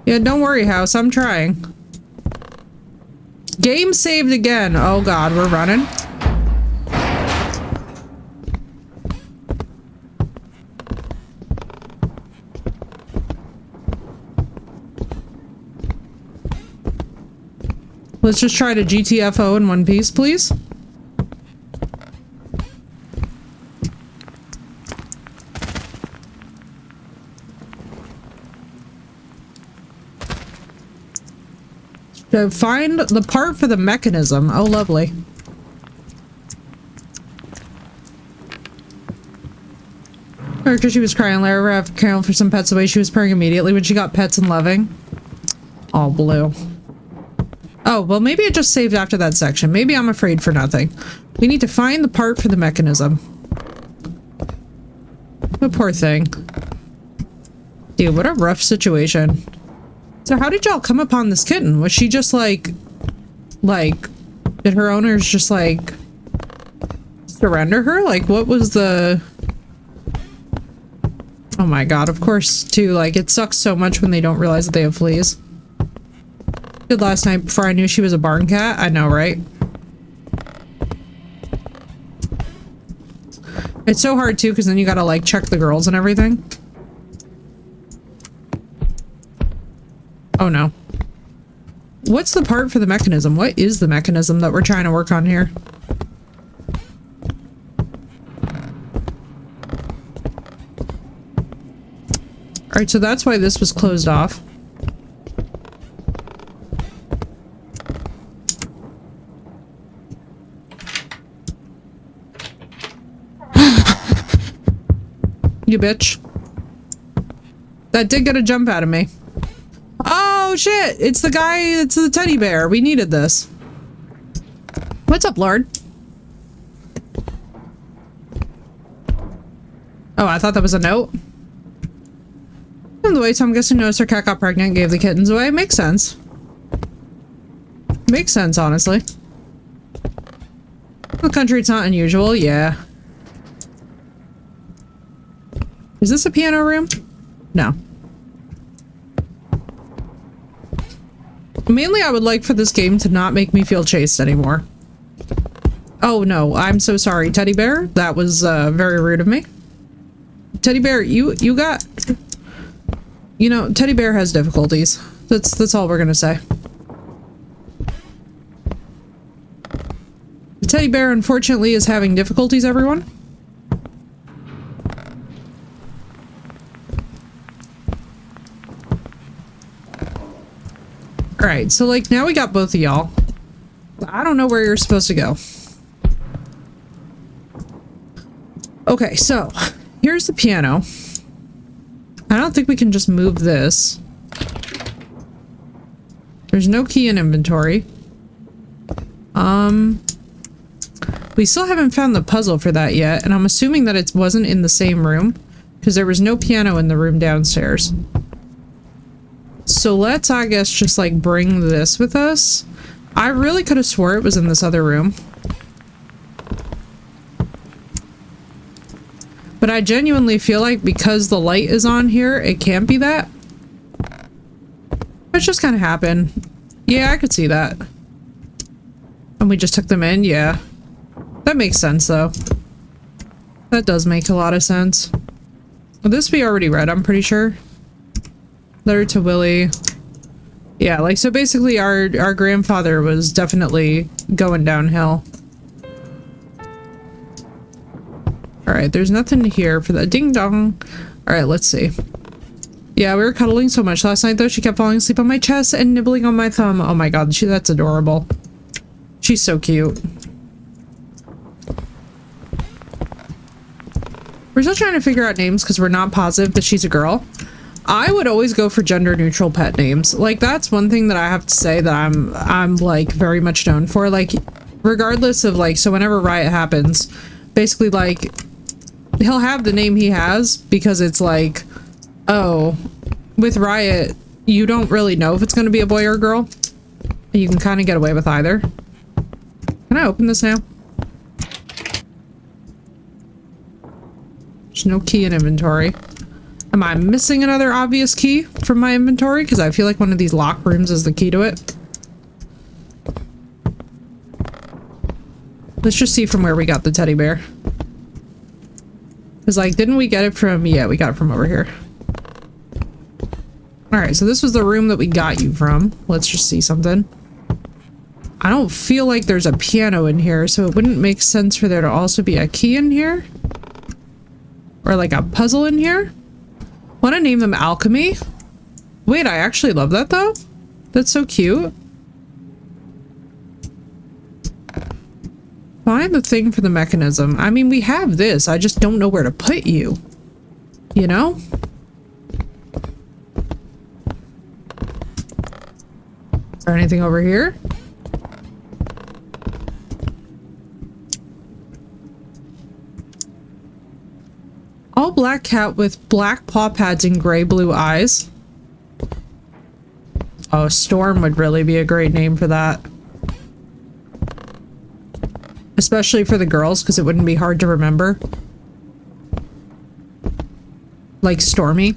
Yeah, don't worry, House. I'm trying. Game saved again. Oh god, we're running. Let's just try to GTFO in one piece, please. So find the part for the mechanism. Oh, lovely. Because she was crying, Lara have Carol for some pets away. She was purring immediately when she got pets and loving. Oh, Blue. Oh, well, maybe it just saved after that section. Maybe I'm afraid for nothing. We need to find the part for the mechanism. The poor thing. Dude, what a rough situation. So how did y'all come upon this kitten? Was she just like, did her owners just like surrender her? Like, what was the... Oh my god, of course, too, like, it sucks so much when they don't realize that they have fleas. Did last night before I knew she was a barn cat. I know, right? It's so hard, too, because then you gotta, like, check the girls and everything. Oh no. What's the part for the mechanism? What is the mechanism that we're trying to work on here? Alright, so that's why this was closed off. You bitch. That did get a jump out of me. Oh shit! It's the guy, it's the teddy bear. We needed this. What's up, Lord? Oh, I thought that was a note. And the way Tom Guston noticed her cat got pregnant and gave the kittens away. Makes sense. Makes sense, honestly. The country, it's not unusual. Yeah. Is this a piano room? No. Mainly, I would like for this game to not make me feel chased anymore. Oh no, I'm so sorry, Teddy Bear. That was very rude of me. Teddy Bear, you got... You know, Teddy Bear has difficulties. That's all we're gonna say. The Teddy Bear, unfortunately, is having difficulties, everyone. Alright, so like now we got both of y'all. I don't know where you're supposed to go. Okay, so here's the piano. I don't think we can just move this. There's no key in inventory. We still haven't found the puzzle for that yet, and I'm assuming that it wasn't in the same room because there was no piano in the room downstairs. So let's, I guess, just like bring this with us. I really could have swore it was in this other room. But I genuinely feel like because the light is on here, it can't be that. It just kind of happened. Yeah, I could see that. And we just took them in? Yeah. That makes sense, though. That does make a lot of sense. Well, this we already read, I'm pretty sure. Letter to Willie. Yeah, like, so basically our grandfather was definitely going downhill. Alright, there's nothing here for the ding dong. Alright, let's see. Yeah, we were cuddling so much last night though, she kept falling asleep on my chest and nibbling on my thumb. Oh my god, that's adorable. She's so cute. We're still trying to figure out names because we're not positive that she's a girl. I would always go for gender neutral pet names. Like, that's one thing that I have to say that I'm like very much known for. Like, regardless of like, so whenever Riot happens, basically like he'll have the name he has because it's like, oh, with Riot, you don't really know if it's going to be a boy or a girl. You can kind of get away with either. Can I open this now? There's no key in inventory. Am I missing another obvious key from my inventory? Because I feel like one of these lock rooms is the key to it. Let's just see from where we got the teddy bear. Because, like, didn't we get it from... Yeah, we got it from over here. Alright, so this was the room that we got you from. Let's just see something. I don't feel like there's a piano in here, so it wouldn't make sense for there to also be a key in here. Or, like, a puzzle in here. Want to name them Alchemy? Wait, I actually love that, though. That's so cute. Find the thing for the mechanism. I mean, we have this. I just don't know where to put you. You know? Is there anything over here? All black cat with black paw pads and gray blue eyes. Oh, Storm would really be a great name for that. Especially for the girls, because it wouldn't be hard to remember. Like Stormy.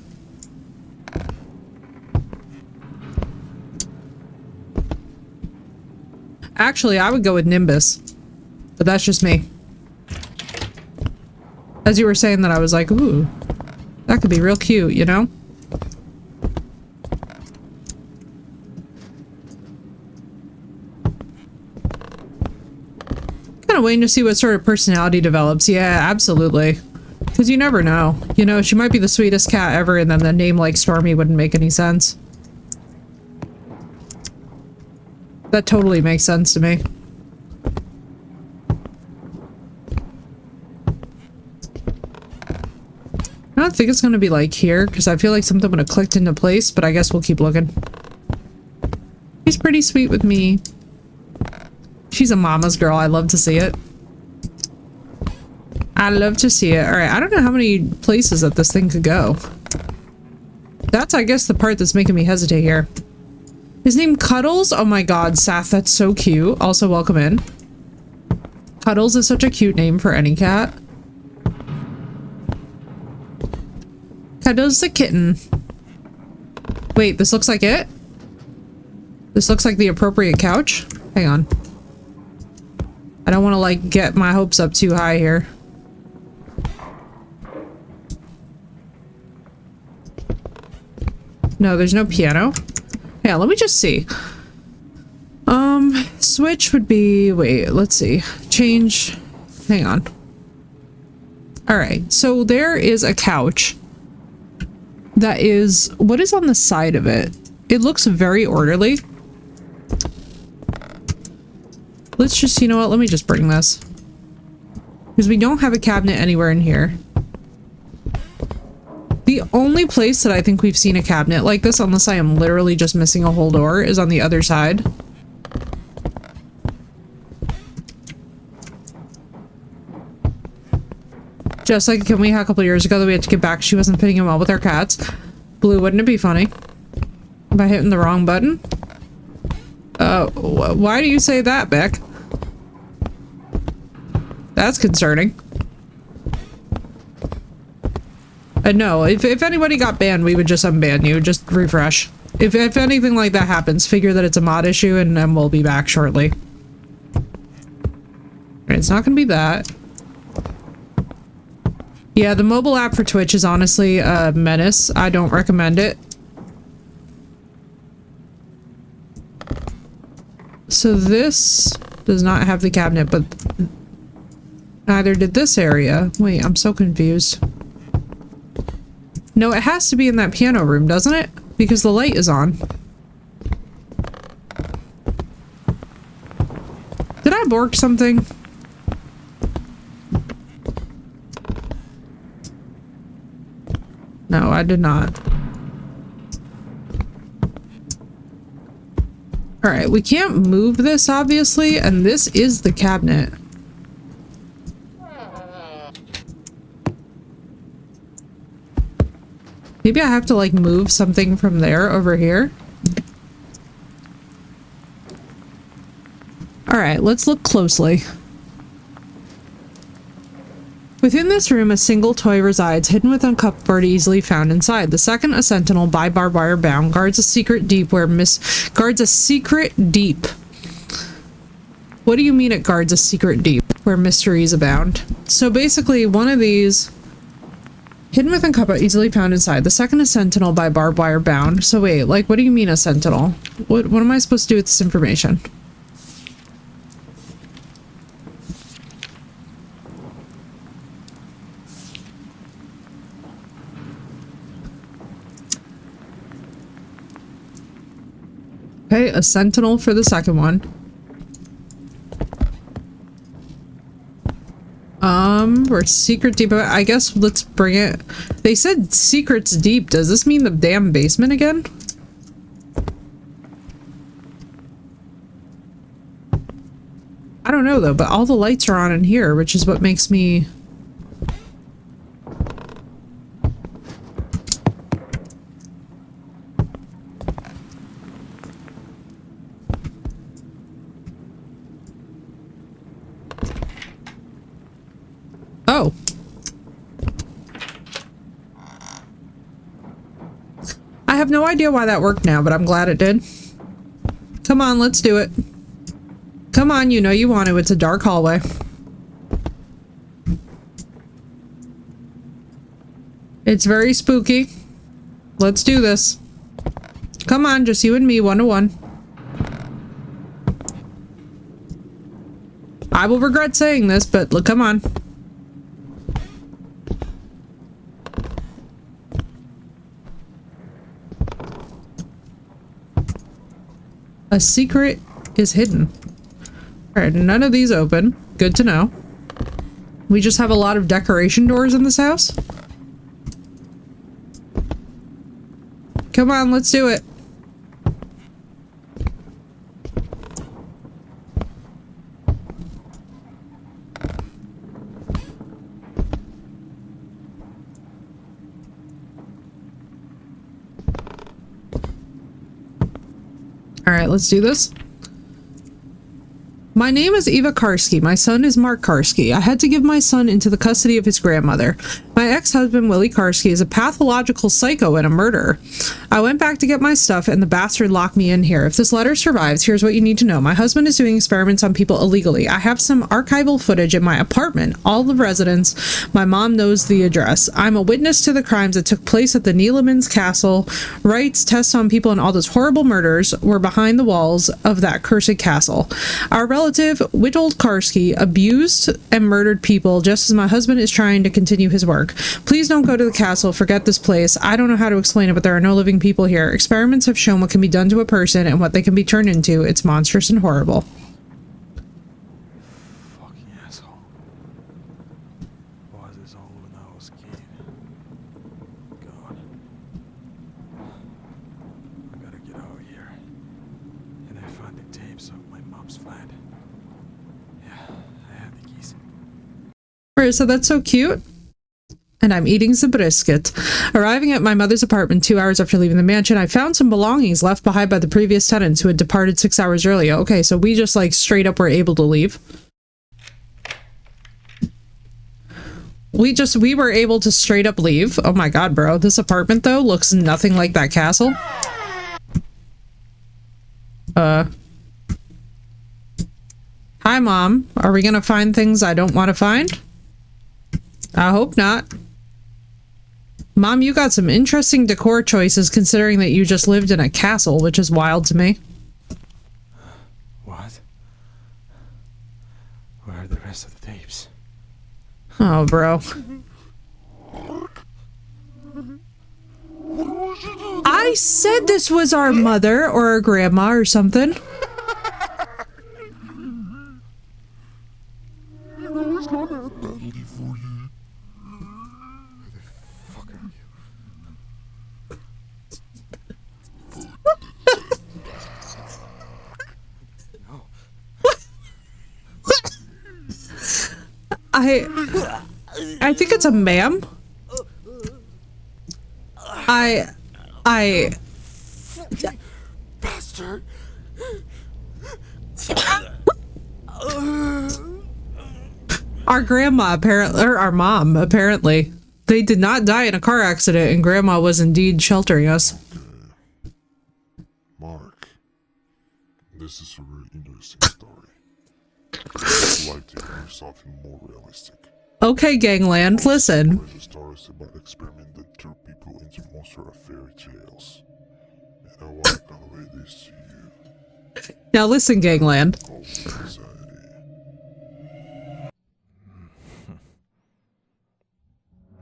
Actually, I would go with Nimbus. But that's just me. As you were saying that, I was like, ooh, that could be real cute, you know? Kind of waiting to see what sort of personality develops. Yeah, absolutely. Because you never know. You know, she might be the sweetest cat ever, and then the name like Stormy wouldn't make any sense. That totally makes sense to me. I don't think it's gonna be like here, because I feel like something would have clicked into place, but I guess we'll keep looking. She's pretty sweet with me. She's a mama's girl. I love to see it. I love to see it. Alright, I don't know how many places that this thing could go. That's, I guess, the part that's making me hesitate here. His name Cuddles? Oh my god, Seth, that's so cute. Also, welcome in. Cuddles is such a cute name for any cat. Cuddles the kitten. Wait, this looks like it? This looks like the appropriate couch? Hang on. I don't want to, like, get my hopes up too high here. No, there's no piano. Yeah, let me just see. Switch would be... Wait, let's see. Change... Hang on. Alright, so there is a couch. That is... What is on the side of it? It looks very orderly. Let's just... You know what? Let me just bring this. Because we don't have a cabinet anywhere in here. The only place that I think we've seen a cabinet like this, unless I am literally just missing a whole door, is on the other side. Just like Kimmy had a couple years ago that we had to get back, she wasn't fitting in well with our cats. Blue, wouldn't it be funny? By hitting the wrong button? Why do you say that, Beck? That's concerning. No, if anybody got banned, we would just unban you. Just refresh. If anything like that happens, figure that it's a mod issue and then we'll be back shortly. Alright, it's not gonna be that. Yeah, the mobile app for Twitch is honestly a menace. I don't recommend it. So this does not have the cabinet, but neither did this area. Wait, I'm so confused. No, it has to be in that piano room, doesn't it? Because the light is on. Did I bork something? No, I did not. Alright, we can't move this, obviously, and this is the cabinet. Maybe I have to, like, move something from there over here. Alright, let's look closely. Within this room, a single toy resides, hidden within a cupboard easily found inside. The second, a sentinel by barbed wire bound, guards a secret deep where guards a secret deep. What do you mean it guards a secret deep where mysteries abound? So basically, one of these hidden within cupboard easily found inside. The second, a sentinel by barbed wire bound. So wait, like, what do you mean a sentinel? What am I supposed to do with this information? Okay, a sentinel for the second one. We're secret deep. I guess let's bring it. They said secrets deep. Does this mean the damn basement again? I don't know though, but all the lights are on in here, which is what makes me... Oh. I have no idea why that worked now, but I'm glad it did. Come on, let's do it. Come on, you know you want to. It's a dark hallway. It's very spooky. Let's do this. Come on, just you and me, 1-to-1. I will regret saying this, but look, come on. A secret is hidden. Alright, none of these open. Good to know. We just have a lot of decoration doors in this house. Come on, let's do it. Alright, let's do this. My name is Eva Karski. My son is Mark Karski. I had to give my son into the custody of his grandmother. My ex-husband, Willie Karski, is a pathological psycho and a murderer. I went back to get my stuff and the bastard locked me in here. If this letter survives, here's what you need to know. My husband is doing experiments on people illegally. I have some archival footage in my apartment. All the residents. My mom knows the address. I'm a witness to the crimes that took place at the Neelemans Castle. Rights, tests on people, and all those horrible murders were behind the walls of that cursed castle. Our relative, Witold Karski, abused and murdered people just as my husband is trying to continue his work. Please don't go to the castle. Forget this place. I don't know how to explain it, but there are no living people here. Experiments have shown what can be done to a person and what they can be turned into. It's monstrous and horrible. Fucking asshole. Why is this all over now, kid? God. I gotta get out of here. And I found the tapes of my mom's flat. Yeah, I have the keys. Alright, so that's so cute. And I'm eating some brisket. Arriving at my mother's apartment 2 hours after leaving the mansion, I found some belongings left behind by the previous tenants who had departed 6 hours earlier. Okay, so we just like straight up were able to leave. We were able to straight up leave. Oh my god, bro. This apartment though looks nothing like that castle. Hi, Mom. Are we gonna find things I don't want to find? I hope not. Mom, you got some interesting decor choices considering that you just lived in a castle, which is wild to me. Why? Where are the rest of the tapes? Oh, bro. I said this was our mother or our grandma or something. Fuck are you? I think it's a ma'am. Bastard! Our grandma apparently, or our mom apparently, they did not die in a car accident, and grandma was indeed sheltering us. Mark, this is a very interesting story. I'd like to hear something more realistic. Okay, gangland, listen. The stories about experiment that turn people into monster of fairy tales. And I want to convey this to you. Now listen, gangland. Called society.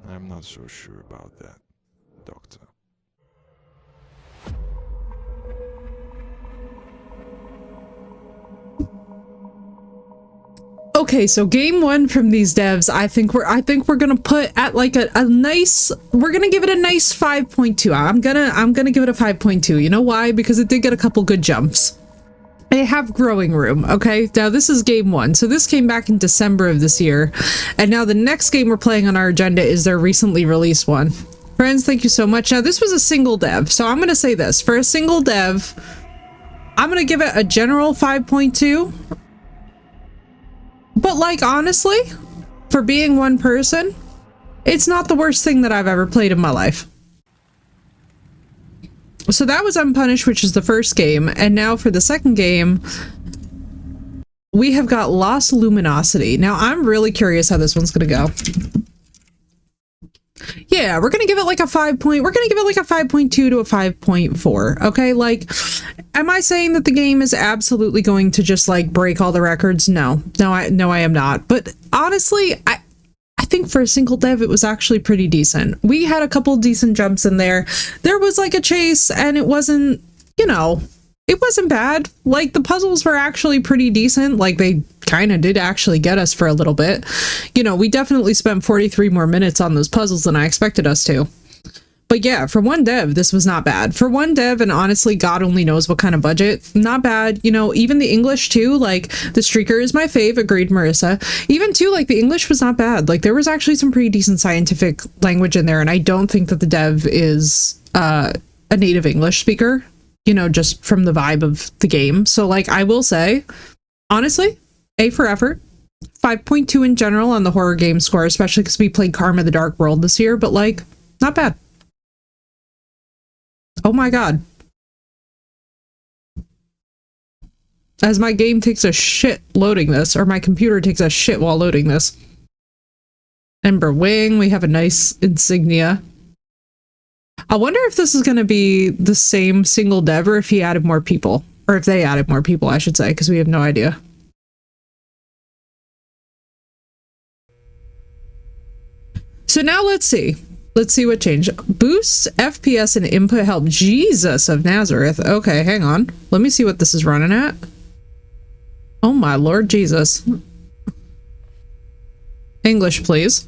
I'm not so sure about that, Doctor. Okay, so game one from these devs, I think we're gonna put at like a nice, we're gonna give it a nice 5.2. I'm gonna give it a 5.2. You know why? Because it did get a couple good jumps. They have growing room, okay? Now this is game one. So this came back in December of this year. And now the next game we're playing on our agenda is their recently released one. Friends, thank you so much. Now this was a single dev. So I'm gonna say this, for a single dev, I'm gonna give it a general 5.2. But like, honestly, for being one person, it's not the worst thing that I've ever played in my life. So that was Unpunished, which is the first game, and now for the second game, we have got Lost Luminosity. Now, I'm really curious how this one's gonna go. Yeah, we're gonna give it like a 5.2 to a 5.4, okay? Like, am I saying that the game is absolutely going to just like break all the records? No, I am not. But honestly, I think for a single dev, it was actually pretty decent. We had a couple decent jumps in there. There was like a chase, and it wasn't, you know, it wasn't bad. Like, the puzzles were actually pretty decent. Like, they kind of did actually get us for a little bit. You know, we definitely spent 43 more minutes on those puzzles than I expected us to. But yeah, for one dev, this was not bad. For one dev, and honestly, God only knows what kind of budget, not bad. You know, even the English too, like, the Streaker is my fave, agreed Marissa. Even too, like, the English was not bad. Like, there was actually some pretty decent scientific language in there, and I don't think that the dev is a native English speaker, you know, just from the vibe of the game. So, like, I will say, honestly, A for effort. 5.2 in general on the horror game score, especially because we played Karma the Dark World this year, but, like, not bad. Oh my god. As my game takes a shit loading this, or my computer takes a shit while loading this. Ember Wing, we have a nice insignia. I wonder if this is going to be the same single dev, or if he added more people. Or if they added more people, I should say, because we have no idea. So now let's see. Let's see what changed. Boost, FPS, and input help. Jesus of Nazareth. Okay, hang on. Let me see what this is running at. Oh my Lord Jesus. English, please.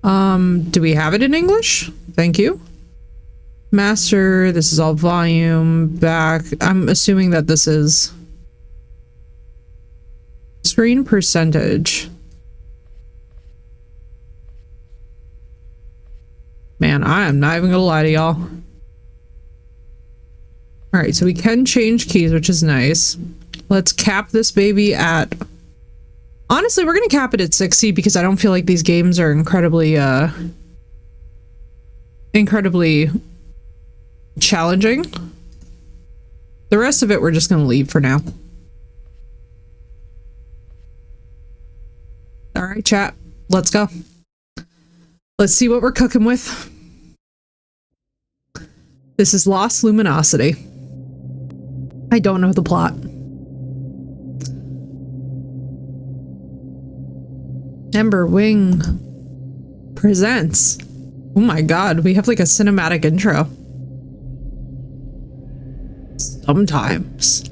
Do we have it in English? Thank you. Master, this is all volume, back. I'm assuming that this is screen percentage. Man, I am not even gonna lie to y'all. Alright, so we can change keys, which is nice. Let's cap this baby at... Honestly, we're gonna cap it at 60 because I don't feel like these games are incredibly challenging. The rest of it we're just gonna leave for now. Alright, chat. Let's go. Let's see what we're cooking with. This is Lost Luminosity. I don't know the plot. Ember Wing presents. Oh my god, we have like a cinematic intro. Sometimes.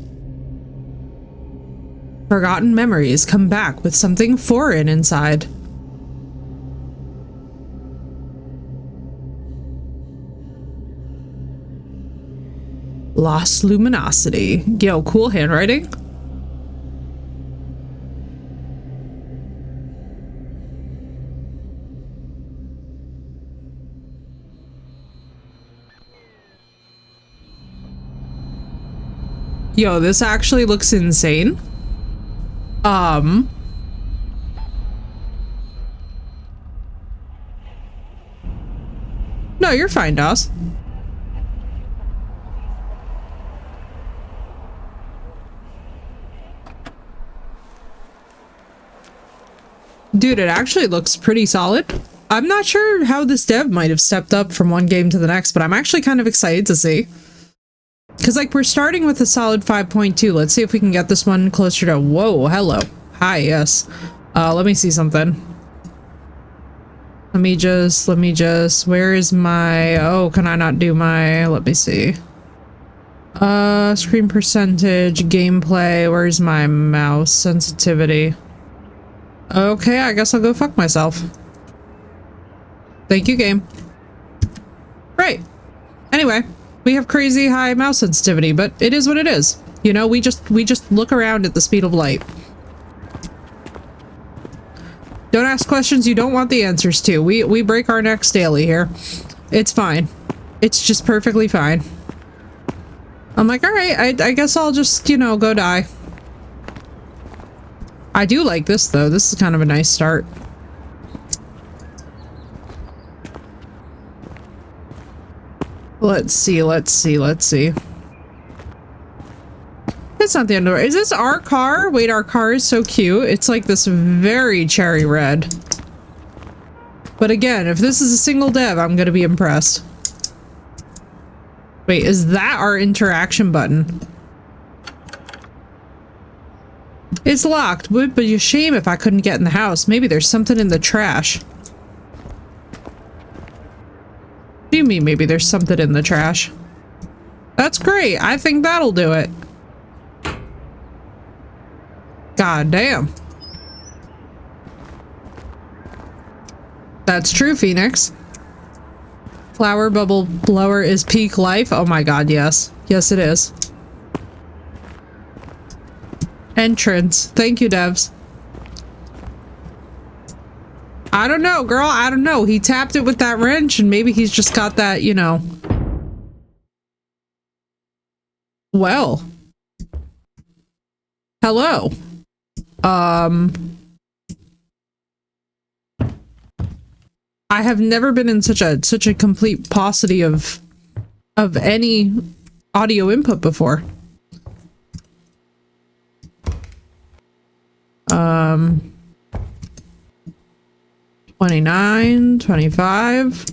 Forgotten memories come back with something foreign inside. Lost luminosity. Yo, cool handwriting. Yo, this actually looks insane. No, you're fine, Doss. Dude, it actually looks pretty solid. I'm not sure how this dev might have stepped up from one game to the next, but I'm actually kind of excited to see. Because, like, we're starting with a solid 5.2. Let's see if we can get this one closer to... Whoa, hello. Hi, yes. Let me see something. Let me just... Where is my... Oh, can I not do my... Let me see. Screen percentage, gameplay. Where's my mouse sensitivity? Okay, I guess I'll go fuck myself. Thank you, game. Right. Anyway, we have crazy high mouse sensitivity, but it is what it is. You know, we just look around at the speed of light. Don't ask questions you don't want the answers to. We break our necks daily here. It's fine. It's just perfectly fine. I'm like, alright, I guess I'll just, you know, go die. I do like this, though. This is kind of a nice start. Let's see. It's not the end of the... Is this our car? Wait, our car is so cute. It's like this very cherry red. But again, if this is a single dev, I'm gonna be impressed. Wait, is that our interaction button? It's locked. Would be a shame if I couldn't get in the house. Maybe there's something in the trash. What do you mean maybe there's something in the trash? That's great. I think that'll do it. God damn. That's true, Phoenix. Flower bubble blower is peak life. Oh my god, yes. Yes, it is. Entrance. Thank you, devs. I don't know, girl. I don't know. He tapped it with that wrench and maybe he's just got that, you know. Well. Hello. I have never been in such a complete paucity of any audio input before. 29, 25.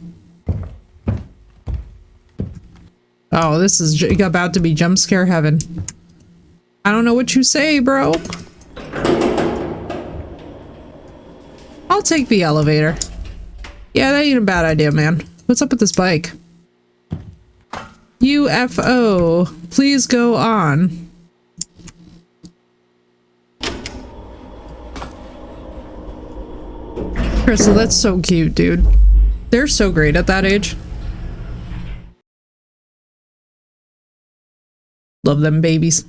Oh, this is about to be jump scare heaven. I don't know what you say, bro. I'll take the elevator. Yeah, that ain't a bad idea, man. What's up with this bike? UFO, please go on. Crystal, that's so cute, dude. They're so great at that age. Love them babies.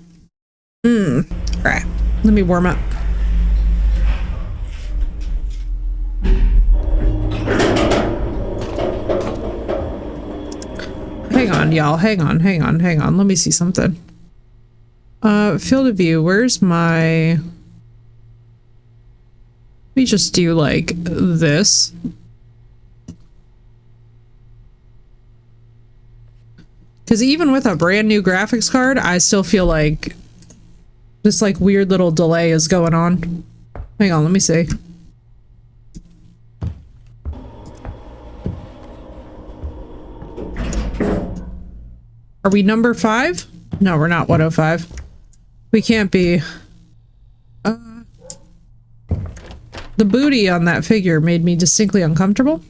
Alright, let me warm up. Hang on, y'all. Hang on. Let me see something. Field of view. Where's my... Let me just do, like, this. Because even with a brand new graphics card, I still feel like this, like, weird little delay is going on. Hang on, let me see. Are we number 5? No, we're not 105. We can't be. The booty on that figure made me distinctly uncomfortable.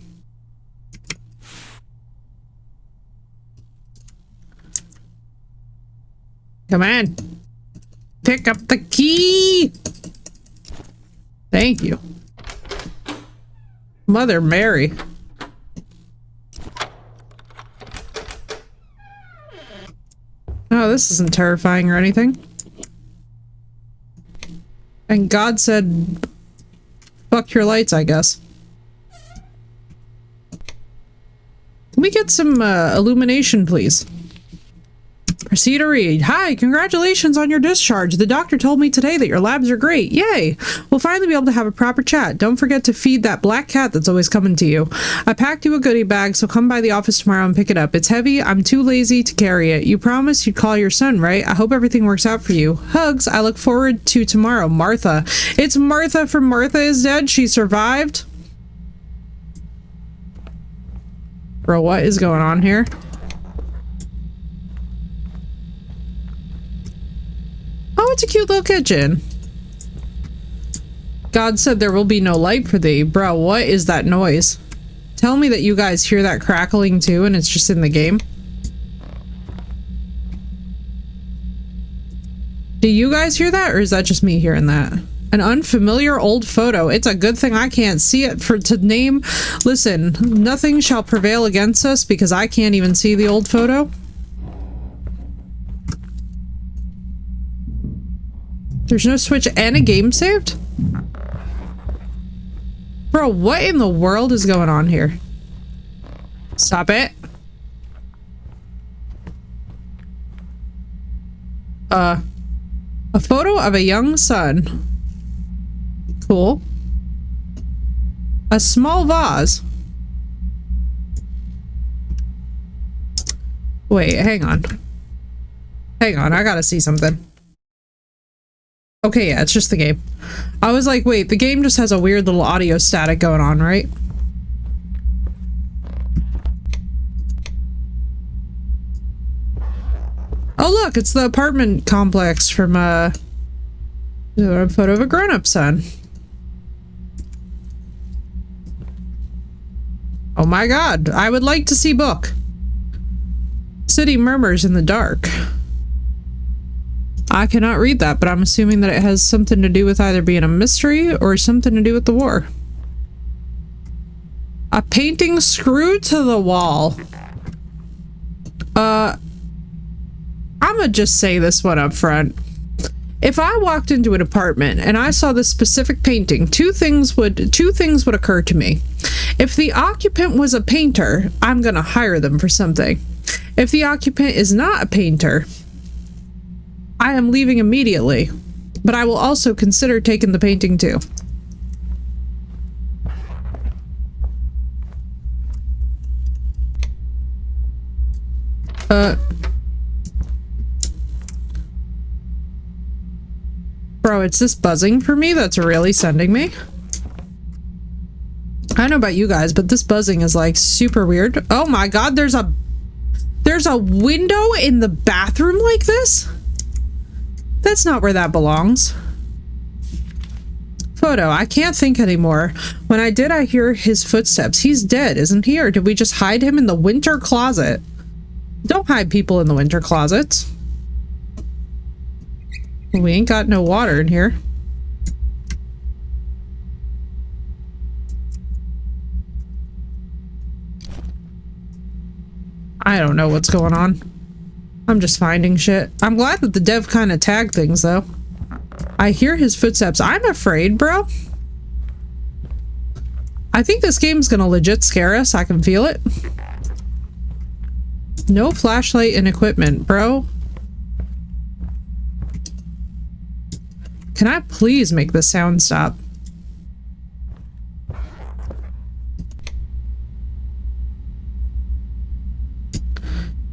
Come on. Pick up the key. Thank you. Mother Mary. Oh, this isn't terrifying or anything. And God said, fuck your lights, I guess. Can we get some illumination, please? Proceed to read. Hi, congratulations on your discharge. The doctor told me today that your labs are great. Yay! We'll finally be able to have a proper chat. Don't forget to feed that black cat that's always coming to you. I packed you a goodie bag, so come by the office tomorrow and pick it up. It's heavy. I'm too lazy to carry it. You promised you'd call your son, right? I hope everything works out for you. Hugs. I look forward to tomorrow. Martha. It's Martha from Martha is Dead. She survived. Bro, what is going on here? Oh, it's a cute little kitchen. God said there will be no light for thee. Bro, what is that noise? Tell me that you guys hear that crackling too and it's just in the game. Do you guys hear that or is that just me hearing that? An unfamiliar old photo. It's a good thing I can't see it to name. Listen, nothing shall prevail against us because I can't even see the old photo. There's no switch and a game saved? Bro, what in the world is going on here? Stop it. A photo of a young son. Cool. A small vase. Wait, hang on. Hang on, I gotta see something. Okay, yeah, it's just the game. I was like, wait, the game just has a weird little audio static going on, right? Oh, look, it's the apartment complex from, a photo of a grown-up son. Oh my god, I would like to see book. City murmurs in the dark. I cannot read that, but I'm assuming that it has something to do with either being a mystery or something to do with the war. A painting screwed to the wall. I'ma just say this one up front. If I walked into an apartment and I saw this specific painting, two things would occur to me. If the occupant was a painter, I'm gonna hire them for something. If the occupant is not a painter, I am leaving immediately, but I will also consider taking the painting too. Bro, it's this buzzing for me that's really sending me. I don't know about you guys, but this buzzing is like super weird. Oh my god, there's a window in the bathroom like this? That's not where that belongs. Photo. I can't think anymore. When I did, I hear his footsteps. He's dead, isn't he? Or did we just hide him in the winter closet? Don't hide people in the winter closets. We ain't got no water in here. I don't know what's going on. I'm just finding shit. I'm glad that the dev kind of tagged things, though. I hear his footsteps. I'm afraid, bro. I think this game's gonna legit scare us. I can feel it. No flashlight and equipment, bro. Can I please make this sound stop?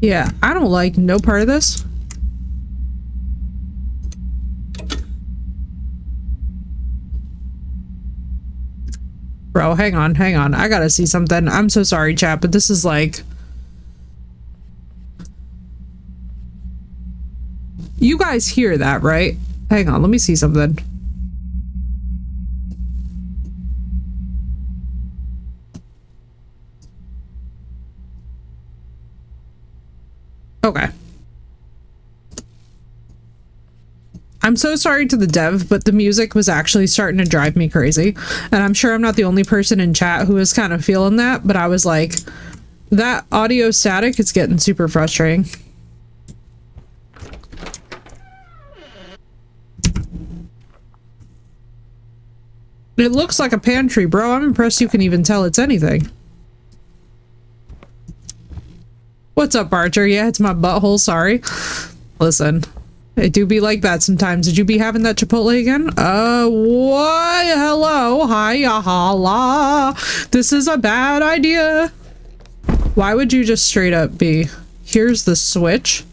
Yeah, I don't like no part of this. Bro, hang on, hang on. I gotta see something. I'm so sorry, chat, but this is like... You guys hear that, right? Hang on, let me see something. Okay. I'm so sorry to the dev, but the music was actually starting to drive me crazy. And I'm sure I'm not the only person in chat who was kind of feeling that, but I was like, that audio static is getting super frustrating. It looks like a pantry, bro. I'm impressed you can even tell it's anything. What's up, Archer? Yeah, it's my butthole, sorry. Listen. It do be like that sometimes. Did you be having that Chipotle again? What? Hello? Hiya, holla. This is a bad idea. Why would you just straight up be? Here's the switch.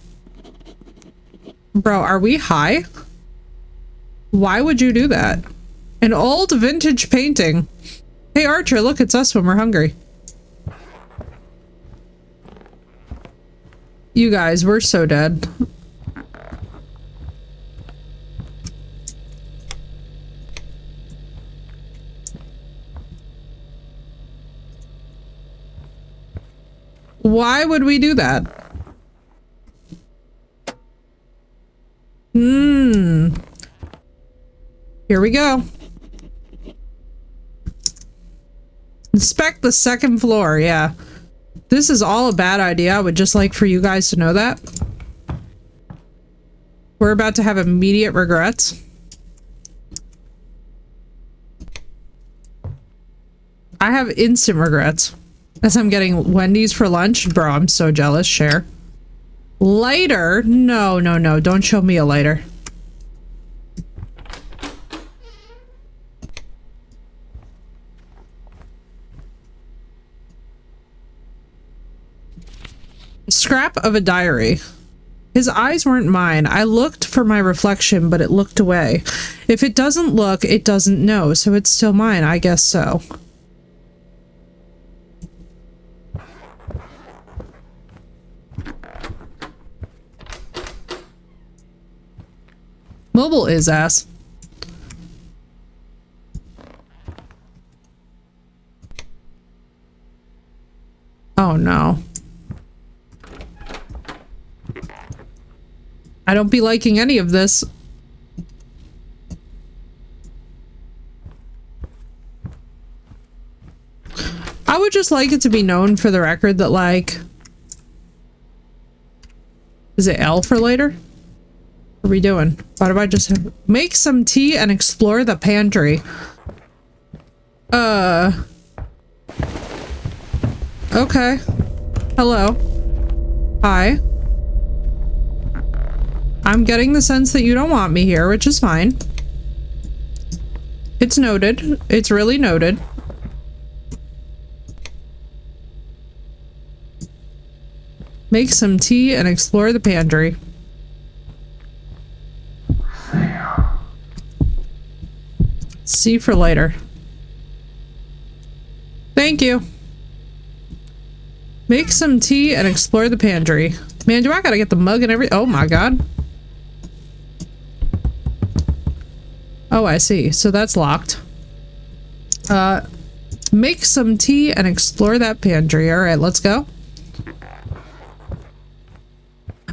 Bro, are we high? Why would you do that? An old vintage painting. Hey, Archer, look, it's us when we're hungry. You guys, we're so dead. Why would we do that? Here we go. Inspect the second floor, yeah. This is all a bad idea. I would just like for you guys to know that. We're about to have immediate regrets. I have instant regrets. As I'm getting Wendy's for lunch. Bro, I'm so jealous. Share. Lighter? No, no, no. Don't show me a lighter. Scrap of a diary. His eyes weren't mine. I looked for my reflection, but it looked away. If it doesn't look, it doesn't know, so it's still mine. I guess so. Mobile is ass. Oh no. I don't be liking any of this. I would just like it to be known for the record that, like... Is it L for later? What are we doing? Why do I just have... Make some tea and explore the pantry. Okay. Hello. Hi. I'm getting the sense that you don't want me here, which is fine. It's noted. It's really noted. Make some tea and explore the pantry. C for lighter. Thank you. Make some tea and explore the pantry. Man, do I gotta get the mug and everything? Oh my god. Oh, I see. So that's locked. Make some tea and explore that pantry. All right, let's go.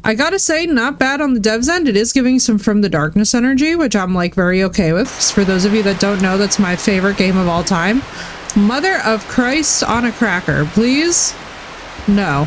I gotta say, not bad on the devs end. It is giving some From the Darkness energy, which I'm like very okay with. For those of you that don't know, that's my favorite game of all time. Mother of Christ on a cracker, please. No.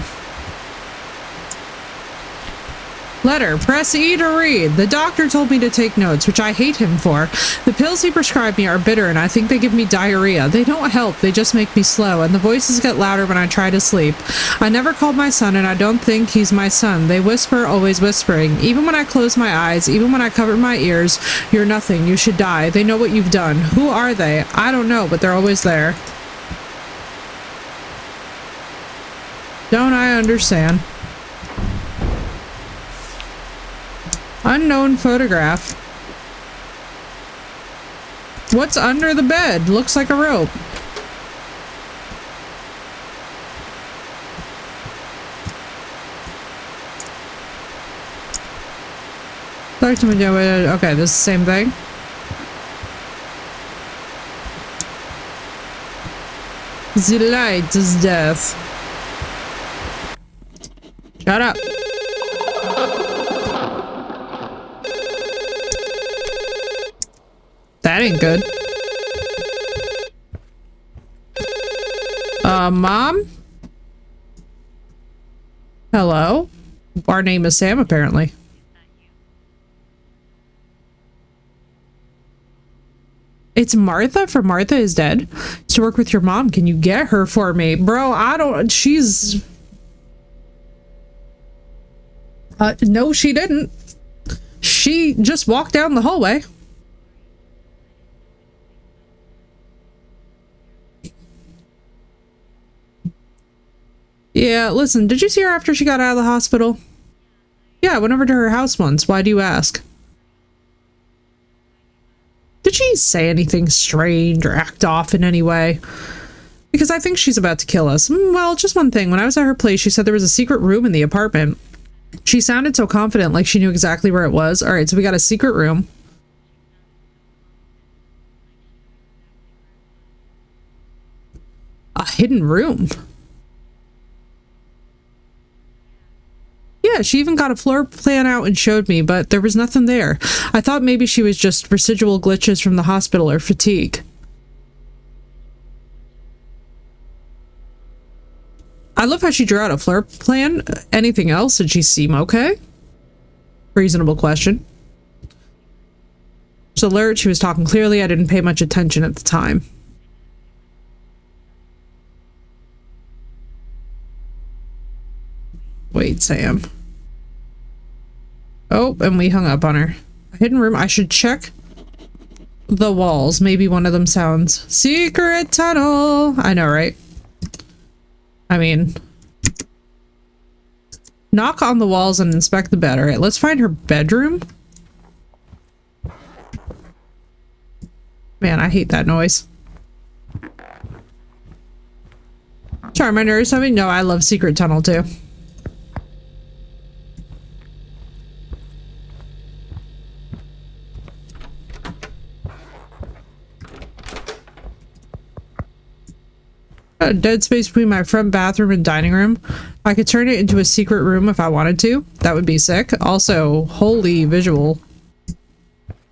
Letter. Press E to read. The doctor told me to take notes, which I hate him for. The pills he prescribed me are bitter and I think they give me diarrhea. They don't help, they just make me slow, and the voices get louder when I try to sleep. I never called my son and I don't think he's my son. They whisper, always whispering. Even when I close my eyes, even when I cover my ears, you're nothing, you should die. They know what you've done. Who are they? I don't know, but they're always there. Don't I understand? Unknown photograph. What's under the bed? Looks like a rope. Talk to me. Okay, this is the same thing. The light is death. Shut up. That ain't good. Mom? Hello? Our name is Sam, apparently. It's Martha from Martha is Dead. Used to work with your mom. Can you get her for me? Bro, I don't... She's... no, she didn't. She just walked down the hallway. Yeah, listen, did you see her after she got out of the hospital? Yeah, I went over to her house once. Why do you ask? Did she say anything strange or act off in any way? Because I think she's about to kill us. Well, just one thing. When I was at her place, she said there was a secret room in the apartment. She sounded so confident, like she knew exactly where it was. All right, so we got a secret room. A hidden room. Yeah, she even got a floor plan out and showed me, but there was nothing there. I thought maybe she was just residual glitches from the hospital or fatigue. I love how she drew out a floor plan. Anything else? Did she seem okay? Reasonable question. She was alert. She was talking clearly. I didn't pay much attention at the time. Wait, Sam. Oh, and we hung up on her. A hidden room. I should check the walls. Maybe one of them sounds secret tunnel. I know, right? I mean, knock on the walls and inspect the bed. All right, let's find her bedroom. Man, I hate that noise. Charmander or something? No, I love secret tunnel too. A dead space between my front bathroom and dining room. I could turn it into a secret room if I wanted to. That would be sick. Also, holy visual.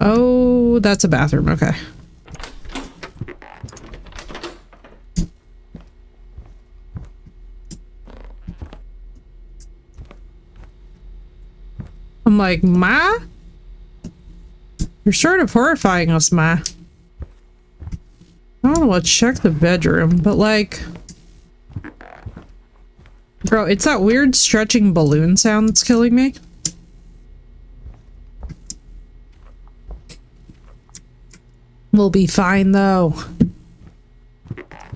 Oh, that's a bathroom. Okay. I'm like, Ma? You're sort of horrifying us, Ma. Oh, let's check the bedroom, but like... Bro, it's that weird stretching balloon sound that's killing me. We'll be fine, though.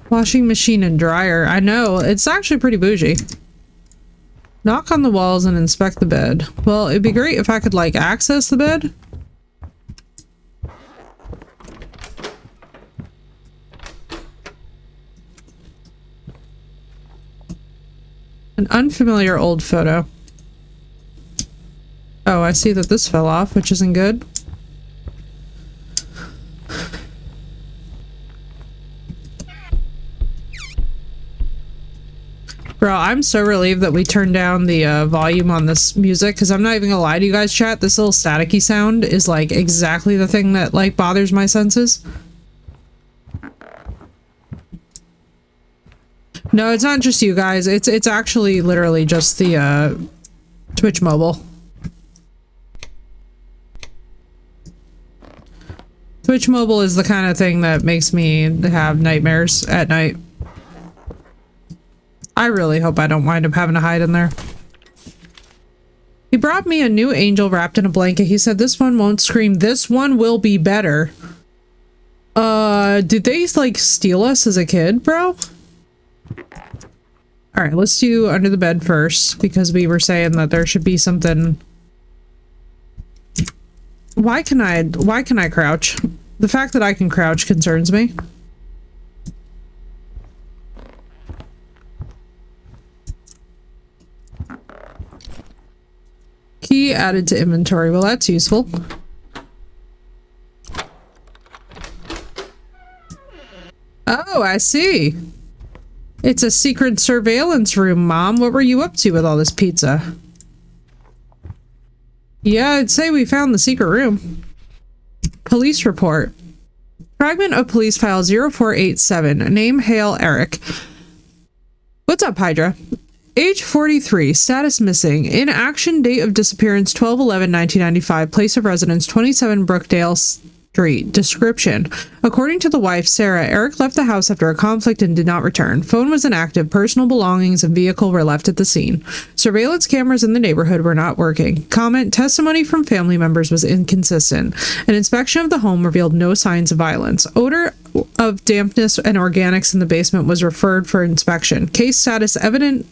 Washing machine and dryer. I know, it's actually pretty bougie. Knock on the walls and inspect the bed. Well, it'd be great if I could, like, access the bed. An unfamiliar old photo. Oh, I see that this fell off, which isn't good. Bro, I'm so relieved that we turned down the volume on this music, because I'm not even gonna lie to you guys, chat. This little staticky sound is like exactly the thing that like bothers my senses. No, it's not just you guys. It's actually literally just the Twitch mobile. Twitch mobile is the kind of thing that makes me have nightmares at night. I really hope I don't wind up having to hide in there. He brought me a new angel wrapped in a blanket. He said this one won't scream. This one will be better. Did they like steal us as a kid, bro? All right, let's do under the bed first, because we were saying that there should be something. Why can I crouch? The fact that I can crouch concerns me. Key added to inventory. Well, that's useful. Oh, I see. It's a secret surveillance room, Mom. What were you up to with all this pizza? Yeah, I'd say we found the secret room. Police report. Fragment of police file 0487. Name Hale Eric. What's up, Hydra? Age 43, status missing. In action, date of disappearance 12/11/1995. Place of residence 27 Brookdale Street. Description: according to the wife, Sarah, Eric left the house after a conflict and did not return. Phone was inactive. Personal belongings and vehicle were left at the scene. Surveillance cameras in the neighborhood were not working. Comment: testimony from family members was inconsistent. An inspection of the home revealed no signs of violence. Odor of dampness and organics in the basement was referred for inspection. Case status: evident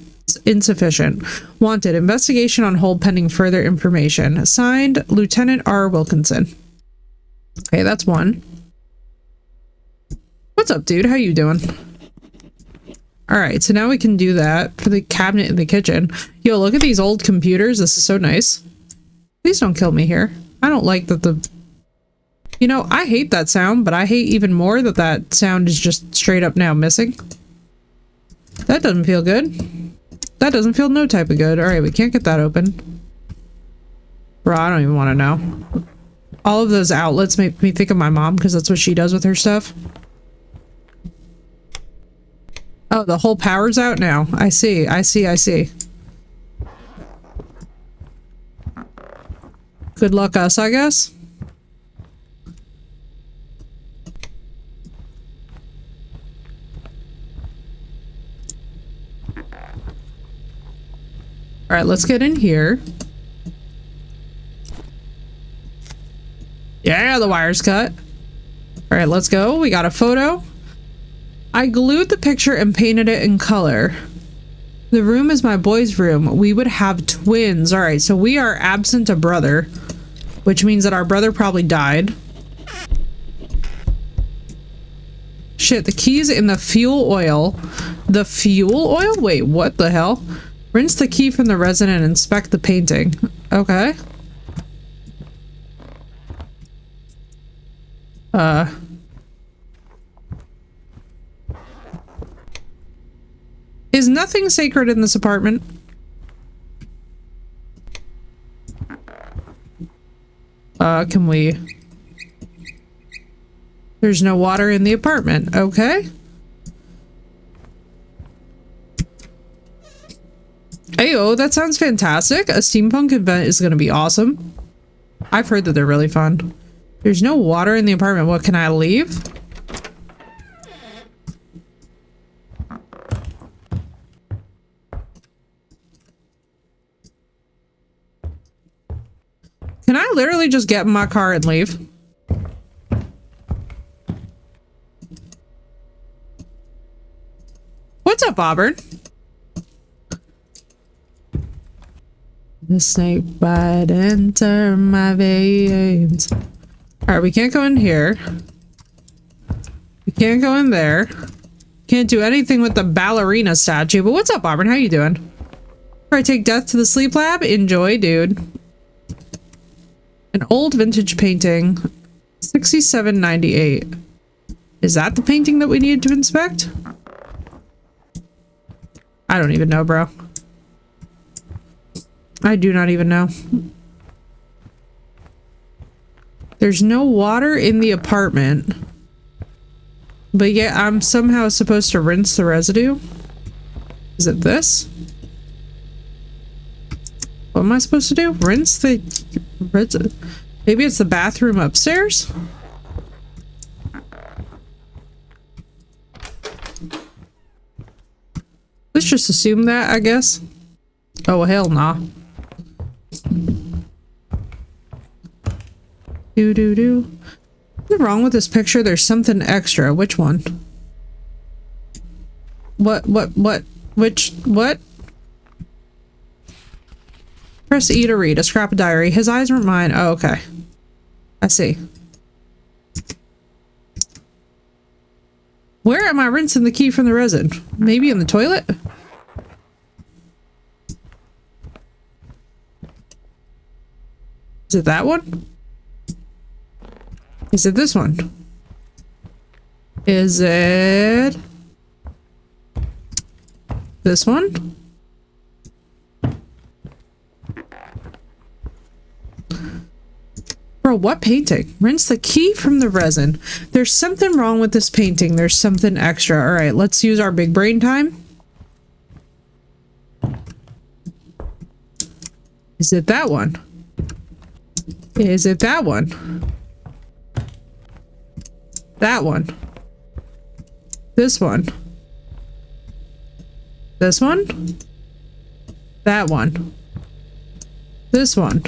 insufficient. Wanted: investigation on hold pending further information. Signed, Lieutenant R. Wilkinson. Okay, that's one. What's up, dude? How you doing? Alright, so now we can do that for the cabinet in the kitchen. Yo, look at these old computers. This is so nice. Please don't kill me here. I don't like that the... You know, I hate that sound, but I hate even more that that sound is just straight up now missing. That doesn't feel good. That doesn't feel no type of good. Alright, we can't get that open. Bro, I don't even want to know. All of those outlets make me think of my mom because that's what she does with her stuff. Oh, the whole power's out now. I see. Good luck us, I guess. Alright, let's get in here. Yeah, the wire's cut. Alright, let's go. We got a photo. I glued the picture and painted it in color. The room is my boy's room. We would have twins. Alright, so we are absent a brother, which means that our brother probably died. Shit, the key's in the fuel oil. The fuel oil? Wait, what the hell? Rinse the key from the resin and inspect the painting. Okay. Is nothing sacred in this apartment? Can we... There's no water in the apartment. Okay. Ayo, that sounds fantastic. A steampunk event is going to be awesome. I've heard that they're really fun. There's no water in the apartment. What, can I leave? Can I literally just get in my car and leave? What's up, Auburn? The snake bite enter my veins. Alright, we can't go in here. We can't go in there. Can't do anything with the ballerina statue. But what's up, Auburn? How you doing? Alright, take death to the sleep lab. Enjoy, dude. An old vintage painting. 6798. Is that the painting that we needed to inspect? I don't even know, bro. I do not even know. There's no water in the apartment. But yeah, I'm somehow supposed to rinse the residue. Is it this? What am I supposed to do? Rinse the residue. Maybe it's the bathroom upstairs? Let's just assume that, I guess. Oh, hell nah. What's wrong with this picture? There's something extra. Which one? What? Press E to read. A scrap of diary. His eyes weren't mine. Oh, okay. I see. Where am I rinsing the key from the resin? Maybe in the toilet? Is it that one? Is it this one? Is it this one? Bro, Bro, what painting? Rinse the key from the resin. There's something wrong with this painting. There's something extra. All right, let's use our big brain time. Is it that one? Is it that one? That one. This one. This one? That one. This one.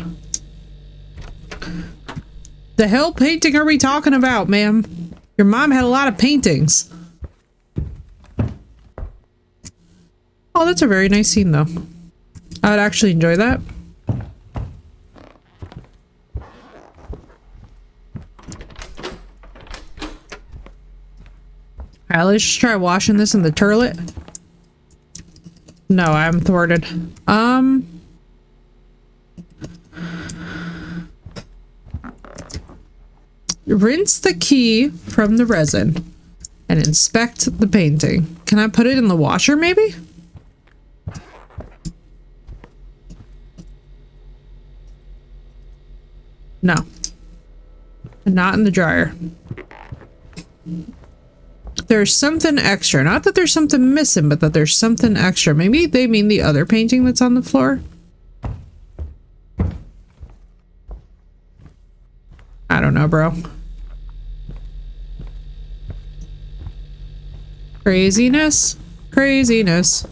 The hell painting are we talking about, ma'am? Your mom had a lot of paintings. Oh, that's a very nice scene, though. I would actually enjoy that. Alright, let's just try washing this in the toilet. No, I'm thwarted. Rinse the key from the resin and inspect the painting. Can I put it in the washer, maybe? No. Not in the dryer. There's something extra. Not that there's something missing, but that there's something extra. Maybe they mean the other painting that's on the floor. I don't know, bro. Craziness. Craziness.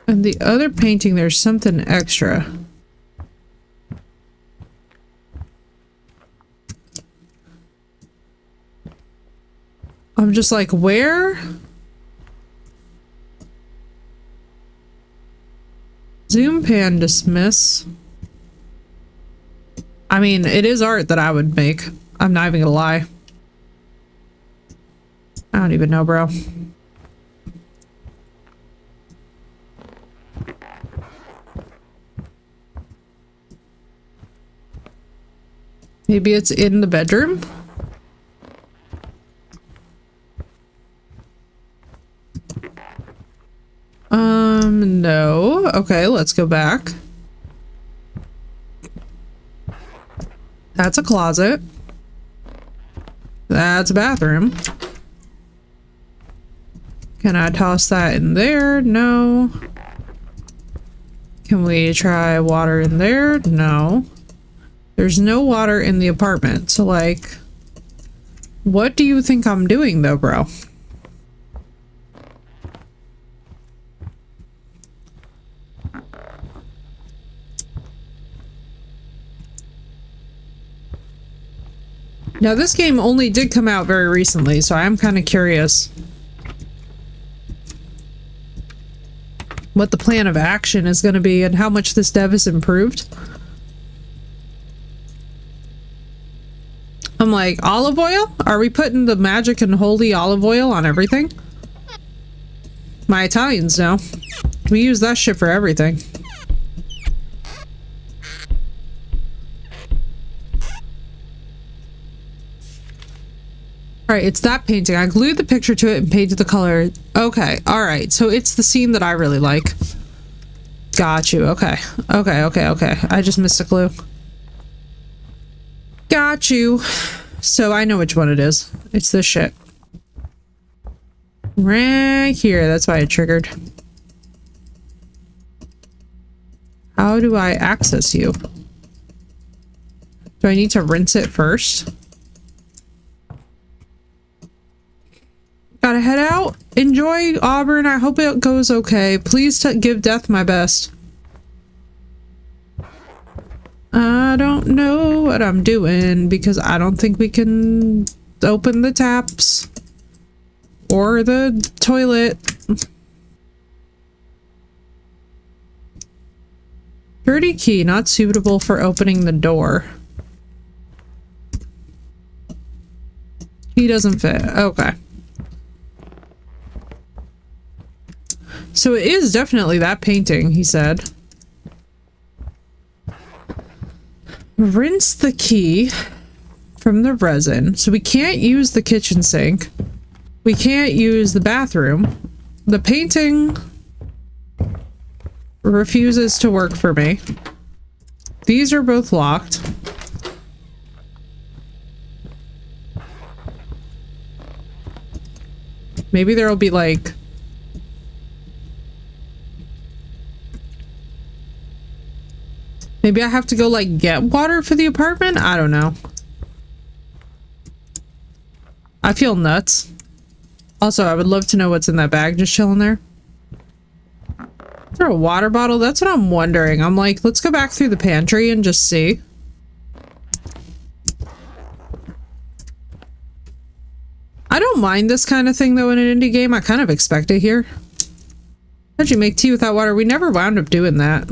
And the other painting, there's something extra. I'm just like, where? Zoom pan dismiss. I mean, it is art that I would make. I'm not even gonna lie. I don't even know, bro. Maybe it's in the bedroom? No. Okay, let's go back. That's a closet. That's a bathroom. Can I toss that in there? No. Can we try water in there? No. There's no water in the apartment. So, like, what do you think I'm doing, though, bro? Now, this game only did come out very recently, so I'm kind of curious what the plan of action is going to be and how much this dev has improved. I'm like, olive oil? Are we putting the magic and holy olive oil on everything? My Italians know. We use that shit for everything. Alright, it's that painting. I glued the picture to it and painted the color. Okay, alright. So it's the scene that I really like. Got you. Okay. Okay. I just missed a clue. Got you. So I know which one it is. It's this shit. Right here. That's why it triggered. How do I access you? Do I need to rinse it first? Gotta head out. Enjoy, Auburn. I hope it goes okay. Please give Death my best. I don't know what I'm doing because I don't think we can open the taps or the toilet. Dirty key, not suitable for opening the door. He doesn't fit. Okay. So it is definitely that painting, he said. Rinse the key from the resin. So we can't use the kitchen sink. We can't use the bathroom. The painting refuses to work for me. These are both locked. Maybe there'll be like... Maybe I have to go like get water for the apartment? I don't know. I feel nuts. Also, I would love to know what's in that bag just chilling there. Is there a water bottle? That's what I'm wondering. I'm like, let's go back through the pantry and just see. I don't mind this kind of thing though in an indie game. I kind of expect it here. How'd you make tea without water? We never wound up doing that.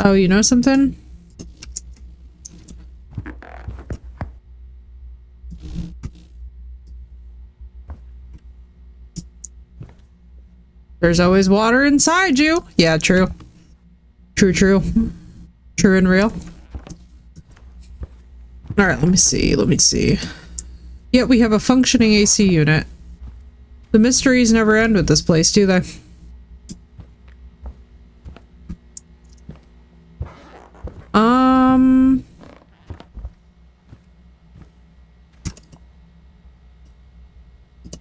Oh, you know something? There's always water inside you. Yeah, true. True, true. True and real. Alright, let me see. Let me see. Yeah, we have a functioning AC unit. The mysteries never end with this place, do they?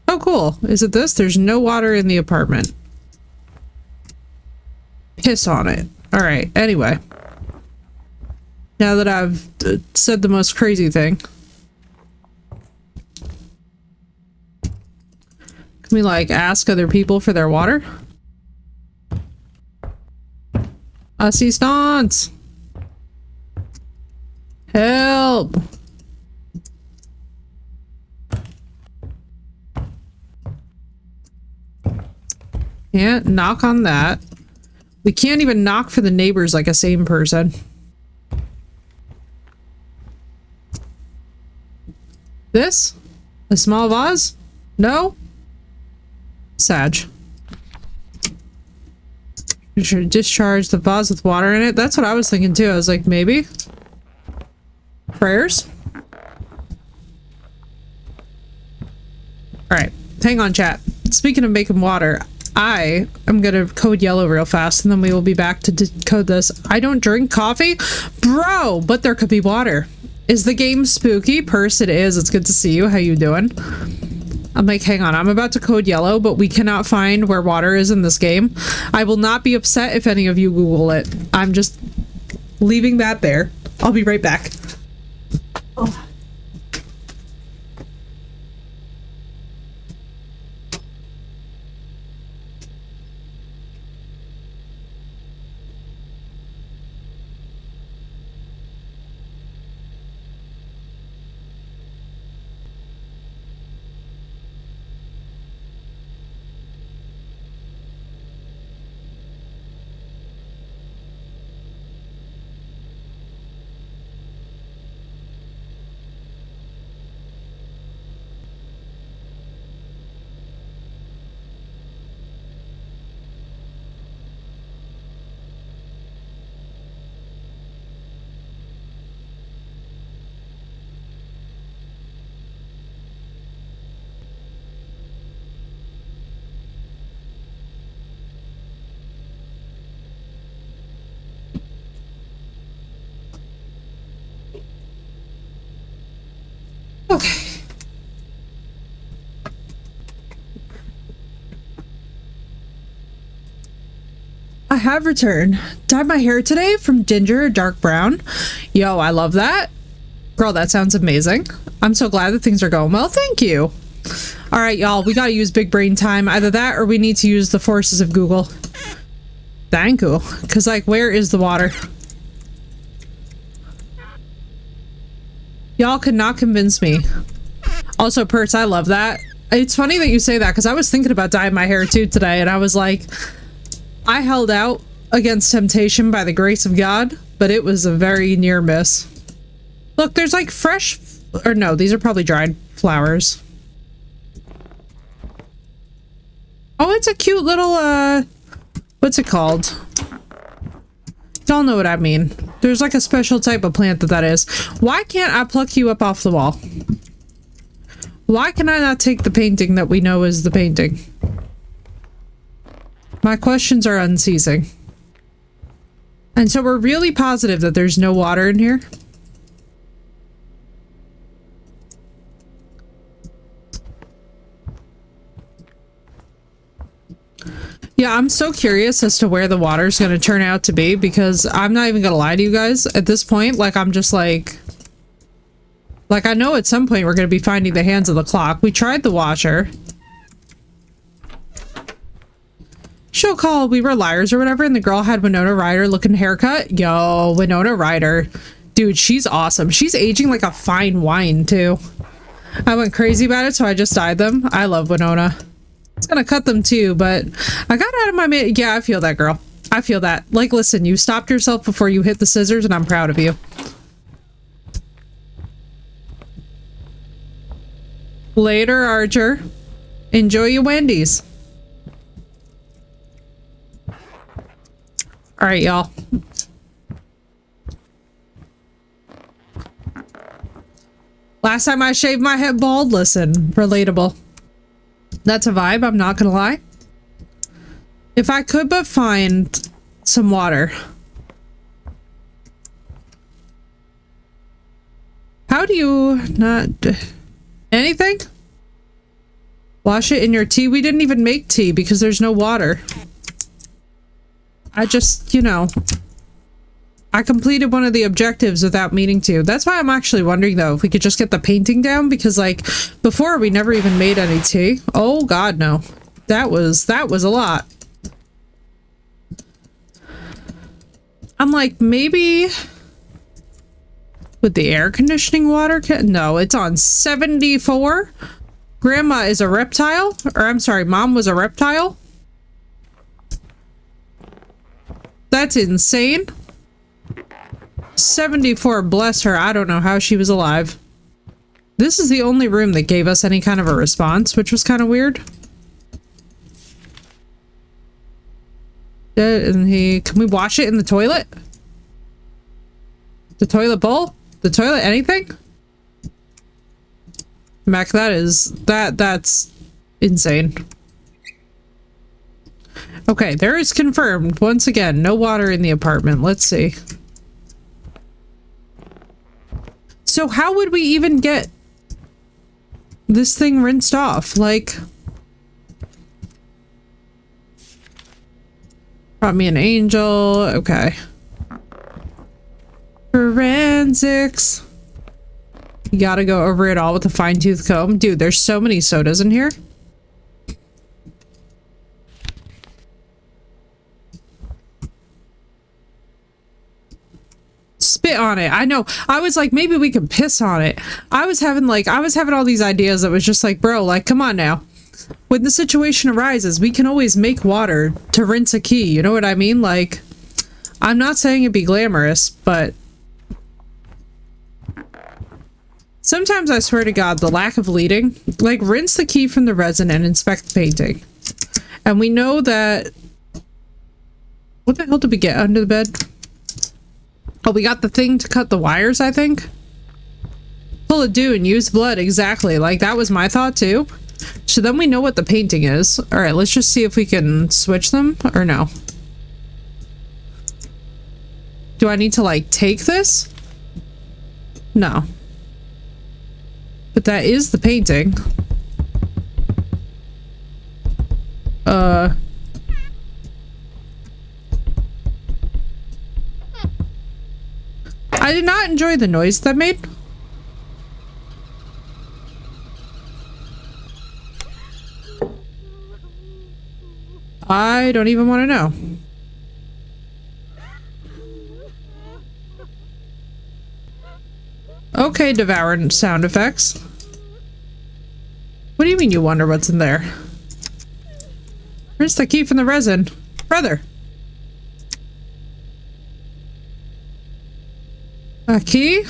Oh, cool. Is it this? There's no water in the apartment. Piss on it. Alright, anyway. Now that I've said the most crazy thing. Can we, like, ask other people for their water? Assistance! Help! Can't knock on that. We can't even knock for the neighbors like a sane person. This? A small vase? No? Sag. You should discharge the vase with water in it. That's what I was thinking too. I was like, maybe? Prayers? Alright. Hang on, chat. Speaking of making water, I am gonna code yellow real fast and then we will be back to decode this. I don't drink coffee? Bro! But there could be water. Is the game spooky? Purse, it is. It's good to see you. How you doing? I'm like, hang on. I'm about to code yellow, but we cannot find where water is in this game. I will not be upset if any of you Google it. I'm just leaving that there. I'll be right back. Oh. Okay. I have returned. Dyed my hair today from ginger to dark brown. Yo, I love that. Girl, that sounds amazing. I'm so glad that things are going well. Thank you. All right, y'all, we gotta use big brain time. Either that or we need to use the forces of Google. Thank you. Because, like, where is the water? Y'all could not convince me. Also, Perts, I love that. It's funny that you say that because I was thinking about dyeing my hair too today and I was like, I held out against temptation by the grace of God, but it was a very near miss. Look, there's like fresh, or no, these are probably dried flowers. Oh, it's a cute little, what's it called? Y'all know what I mean. There's like a special type of plant that is. Why can't I pluck you up off the wall? Why can I not take the painting that we know is the painting? My questions are unceasing. And so we're really positive that there's no water in here. Yeah, I'm so curious as to where the water's gonna turn out to be, because I'm not even gonna lie to you guys at this point. Like, I'm just like I know at some point we're gonna be finding the hands of the clock. We tried the washer. She'll call we were liars or whatever, and the girl had Winona Ryder looking haircut. Yo, Winona Ryder. Dude, she's awesome. She's aging like a fine wine, too. I went crazy about it, so I just dyed them. I love Winona. It's gonna cut them too, but I got out of my yeah, I feel that, girl. I feel that. Like, listen, you stopped yourself before you hit the scissors, and I'm proud of you. Later, Archer. Enjoy your Wendy's. Alright, y'all. Last time I shaved my head bald, listen, relatable. That's a vibe, I'm not gonna lie. If I could but find some water. How do you not... anything? Wash it in your tea? We didn't even make tea because there's no water. I just, you know... I completed one of the objectives without meaning to. That's why I'm actually wondering, though, if we could just get the painting down, because, like, before we never even made any tea. Oh, God, no. That was a lot. I'm like, maybe... with the air conditioning water? No, it's on 74. Grandma is a reptile? Or, I'm sorry, Mom was a reptile? That's insane. 74, bless her. I don't know how she was alive. This is the only room that gave us any kind of a response, which was kind of weird. And can we wash it in the toilet? The toilet bowl? The toilet anything? Mac, that's insane. Okay, there is confirmed. Once again, no water in the apartment. Let's see. So how would we even get this thing rinsed off? Like, brought me an angel. Okay. Forensics. You gotta go over it all with a fine-tooth comb. Dude, there's so many sodas in here. Spit on it. I know. I was like, maybe we could piss on it. I was having all these ideas that was just like, bro, like, come on now. When the situation arises, we can always make water to rinse a key. You know what I mean? Like, I'm not saying it'd be glamorous, but sometimes I swear to God, the lack of leading, like, rinse the key from the resin and inspect the painting. And we know that... what the hell did we get under the bed? Oh, we got the thing to cut the wires, I think. Pull a Dune, use blood, exactly. Like, that was my thought, too. So then we know what the painting is. Alright, let's just see if we can switch them, or no. Do I need to, like, take this? No. But that is the painting. I did not enjoy the noise that made. I don't even want to know. Okay, devouring sound effects. What do you mean you wonder what's in there? Where's the key from the resin? Brother. A key?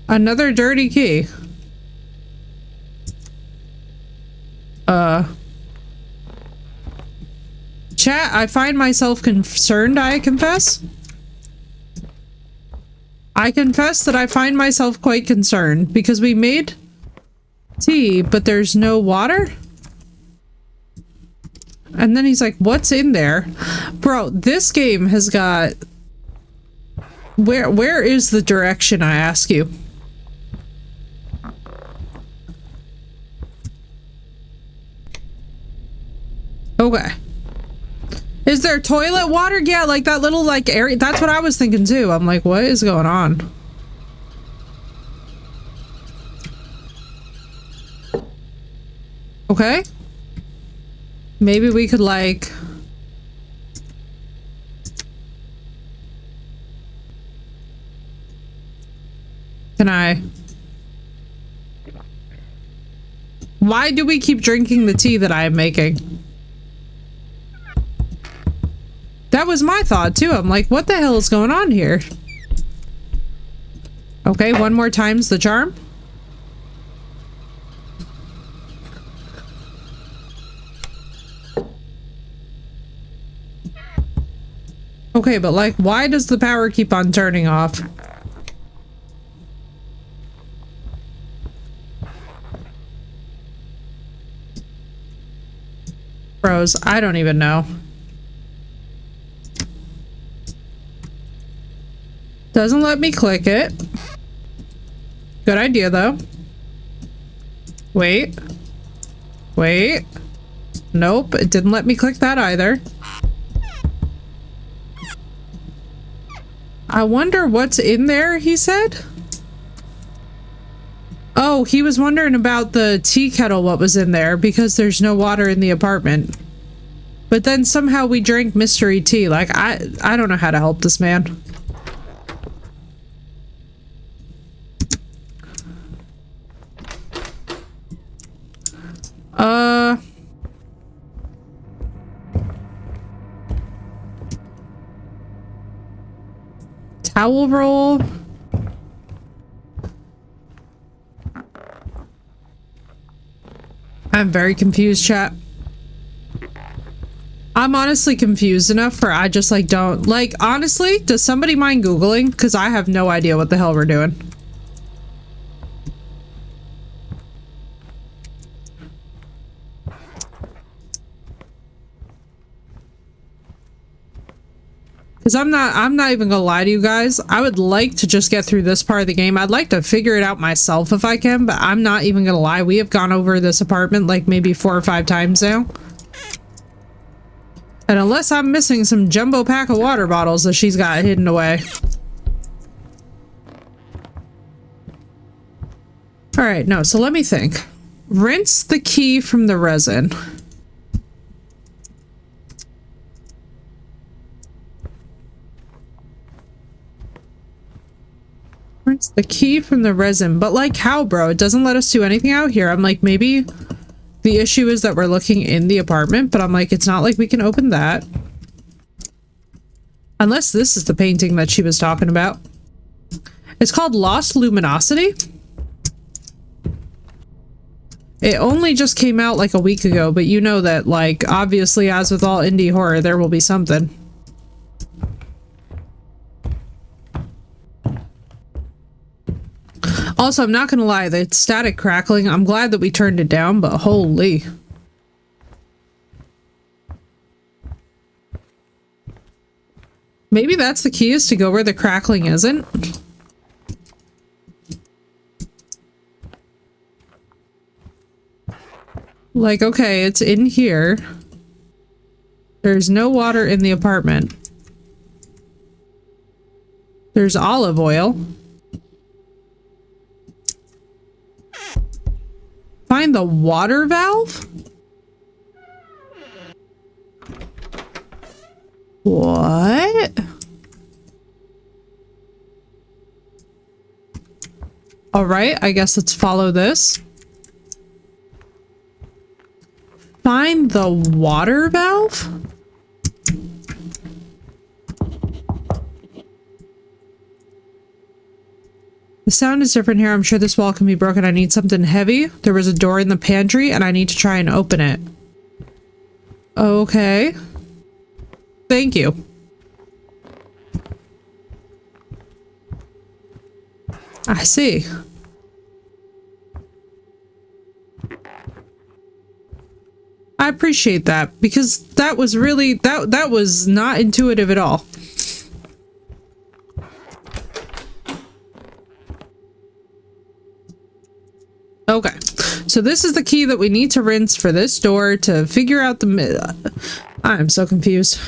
Another dirty key. Chat, I find myself concerned, I confess. I confess that I find myself quite concerned because we made tea, but there's no water. And then he's like, what's in there? Bro, this game has got... Where is the direction, I ask you? Okay. Is there toilet water? Yeah, like that little like area. That's what I was thinking too. I'm like, what is going on? Okay. Maybe we could like... Can I... Why do we keep drinking the tea that I am making? That was my thought too. I'm like, what the hell is going on here? Okay, one more time's the charm. Okay, but like, why does the power keep on turning off? Bros, I don't even know. Doesn't let me click it. Good idea, though. Wait. Wait. Nope, it didn't let me click that either. I wonder what's in there, he said? Oh, he was wondering about the tea kettle, what was in there, because there's no water in the apartment. But then somehow we drank mystery tea. Like, I don't know how to help this man. Towel roll. I'm very confused, chat. I'm honestly confused enough for I just like don't like honestly, does somebody mind Googling? Because I have no idea what the hell we're doing. Because I'm not even gonna lie to you guys. I would like to just get through this part of the game. I'd like to figure it out myself if I can, but I'm not even gonna lie. We have gone over this apartment like maybe 4 or 5 times now. And unless I'm missing some jumbo pack of water bottles that she's got hidden away. Alright, no, so let me think. Rinse the key from the resin. Rinse the key from the resin. But like how, bro? It doesn't let us do anything out here. I'm like, maybe the issue is that we're looking in the apartment, but I'm like, it's not like we can open that. Unless this is the painting that she was talking about. It's called Lost Luminosity. It only just came out like a week ago, but you know that, like, obviously, as with all indie horror, there will be something. Also, I'm not gonna lie, the static crackling, I'm glad that we turned it down, but holy. Maybe that's the key, is to go where the crackling isn't. Like, okay, it's in here. There's no water in the apartment. There's olive oil. Find the water valve? What? All right, I guess let's follow this. Find the water valve? The sound is different here. I'm sure this wall can be broken. I need something heavy. There was a door in the pantry and I need to try and open it. Okay. Thank you. I see. I appreciate that because that was really that was not intuitive at all. Okay, so this is the key that we need to rinse for this door to figure out the... I'm so confused.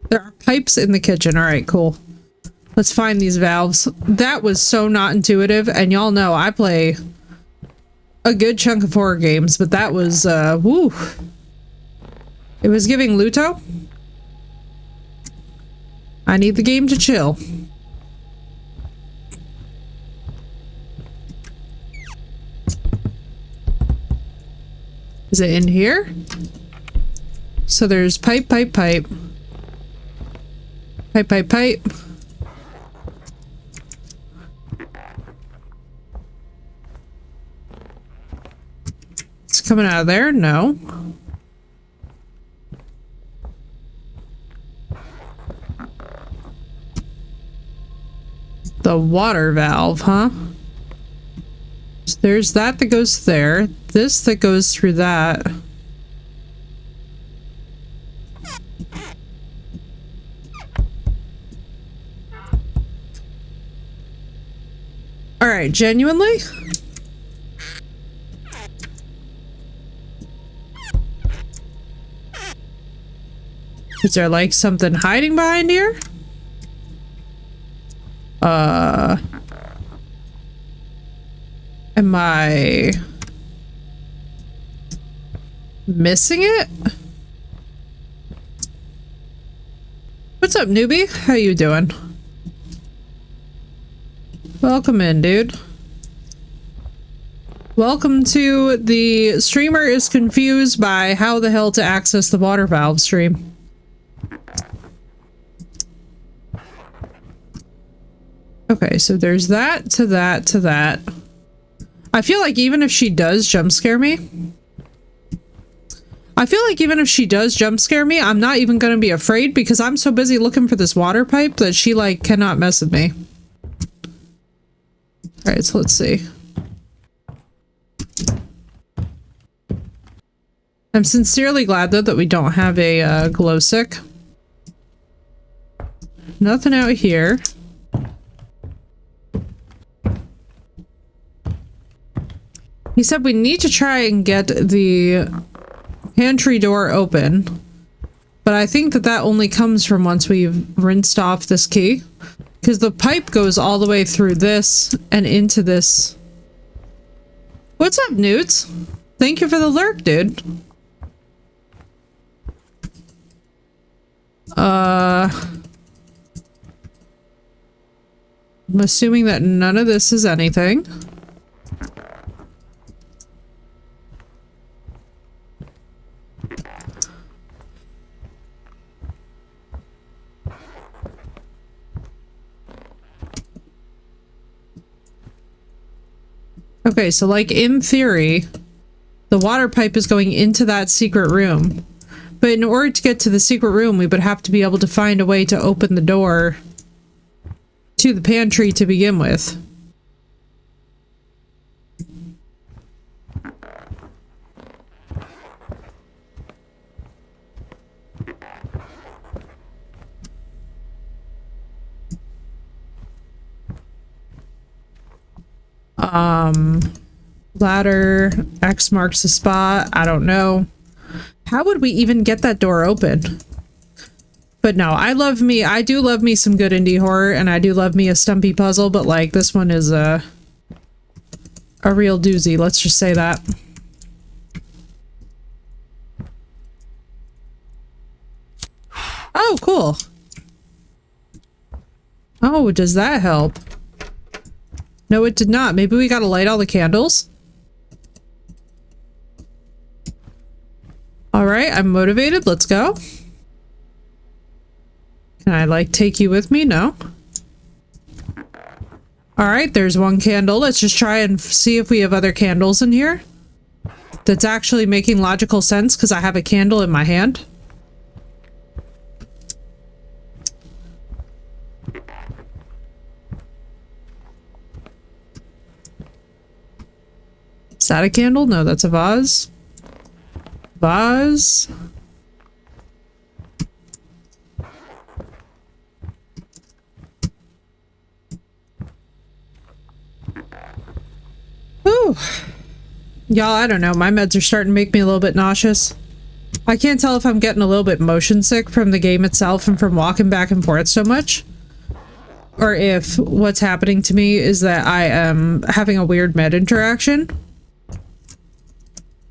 There are pipes in the kitchen. All right, cool. Let's find these valves. That was so not intuitive, and y'all know I play a good chunk of horror games, but that was, woo. It was giving Luto. I need the game to chill. Is it in here? So there's pipe, pipe, pipe. Pipe, pipe, pipe. It's coming out of there? No. The water valve, huh? So there's that goes there. This that goes through that. Alright, genuinely? Is there like something hiding behind here? Am I missing it? What's up, newbie? How you doing? Welcome in, dude. Welcome to the streamer is confused by how the hell to access the water valve stream. Okay, so there's that to that to that. I feel like even if she does jump scare me, I'm not even gonna be afraid because I'm so busy looking for this water pipe that she like cannot mess with me. Alright, so let's see. I'm sincerely glad though that we don't have a glow stick. Nothing out here. He said we need to try and get the pantry door open, but I think that that only comes from once we've rinsed off this key, because the pipe goes all the way through this and into this. What's up, Newts? Thank you for the lurk, dude. I'm assuming that none of this is anything. Okay, so like in theory, the water pipe is going into that secret room. But in order to get to the secret room, we would have to be able to find a way to open the door to the pantry to begin with. Ladder, X marks the spot. I don't know. How would we even get that door open? But no, I do love me some good indie horror, and I do love me a stumpy puzzle, but like this one is a real doozy, let's just say that. Oh, cool. Oh, does that help? No, it did not. Maybe we gotta light all the candles? Alright, I'm motivated. Let's go. Can I, like, take you with me? No. Alright, there's one candle. Let's just try and see if we have other candles in here. That's actually making logical sense because I have a candle in my hand. that a candle? No, that's a vase. Vase. Whew. Y'all, I don't know. My meds are starting to make me a little bit nauseous. I can't tell if I'm getting a little bit motion sick from the game itself and from walking back and forth so much, or if what's happening to me is that I am having a weird med interaction.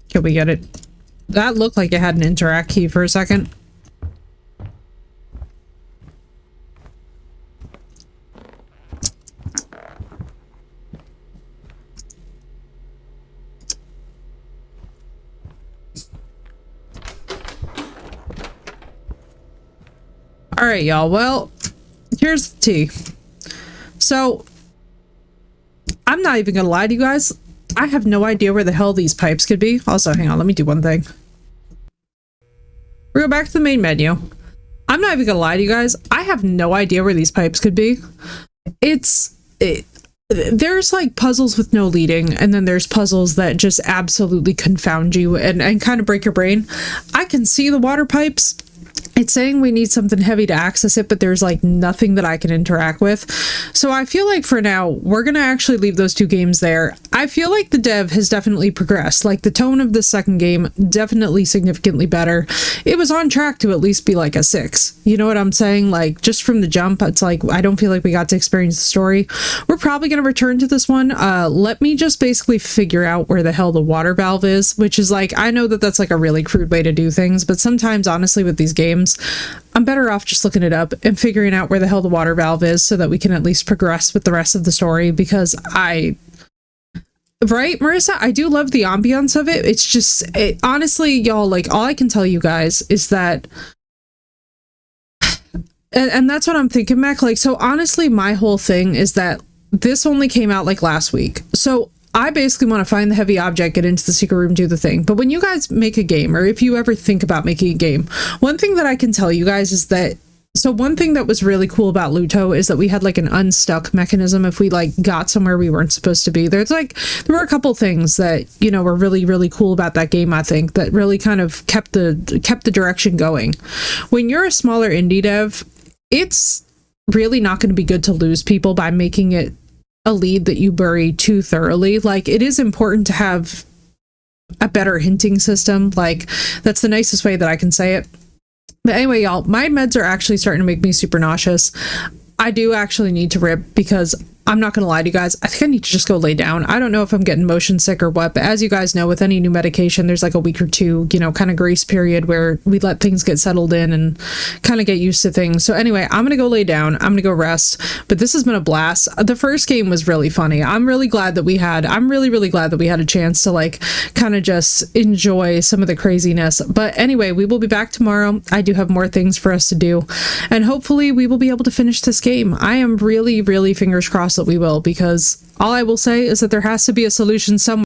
Can we get it? That looked like it had an interact key for a second. All right, y'all. Well, here's the tea. So, I'm not even gonna lie to you guys. I have no idea where the hell these pipes could be. Also, hang on, let me do one thing. We'll go back to the main menu. I'm not even gonna lie to you guys. I have no idea where these pipes could be. There's like puzzles with no leading, and then there's puzzles that just absolutely confound you and kind of break your brain. I can see the water pipes. It's saying we need something heavy to access it, but there's like nothing that I can interact with. So I feel like for now, we're going to actually leave those two games there. I feel like the dev has definitely progressed. Like the tone of the second game, definitely significantly better. It was on track to at least be like a 6. You know what I'm saying? Like just from the jump, it's like, I don't feel like we got to experience the story. We're probably going to return to this one. Let me just basically figure out where the hell the water valve is, which is like, I know that that's like a really crude way to do things, but sometimes honestly with these games, I'm better off just looking it up and figuring out where the hell the water valve is so that we can at least progress with the rest of the story, because right, Marissa, I do love the ambiance of it. It's just, honestly, y'all, like, all I can tell you guys is that, and that's what I'm thinking, Mac, like, so honestly, my whole thing is that this only came out like last week. So I basically want to find the heavy object, get into the secret room, do the thing. But when you guys make a game, or if you ever think about making a game, one thing that I can tell you guys is that, so one thing that was really cool about Luto is that we had like an unstuck mechanism if we like got somewhere we weren't supposed to be. There were a couple things that, you know, were really, really cool about that game, I think, that really kind of kept the direction going. When you're a smaller indie dev, it's really not going to be good to lose people by making it a lead that you bury too thoroughly. Like, it is important to have a better hinting system. Like, that's the nicest way that I can say it. But anyway, y'all, my meds are actually starting to make me super nauseous. I do actually need to rip, because I'm not going to lie to you guys, I think I need to just go lay down. I don't know if I'm getting motion sick or what, but as you guys know, with any new medication, there's like a week or two, you know, kind of grace period where we let things get settled in and kind of get used to things. So anyway, I'm going to go lay down. I'm going to go rest, but this has been a blast. The first game was really funny. I'm really glad that we had a chance to like kind of just enjoy some of the craziness. But anyway, we will be back tomorrow. I do have more things for us to do, and hopefully we will be able to finish this game. I am really, really fingers crossed that we will, because all I will say is that there has to be a solution somewhere.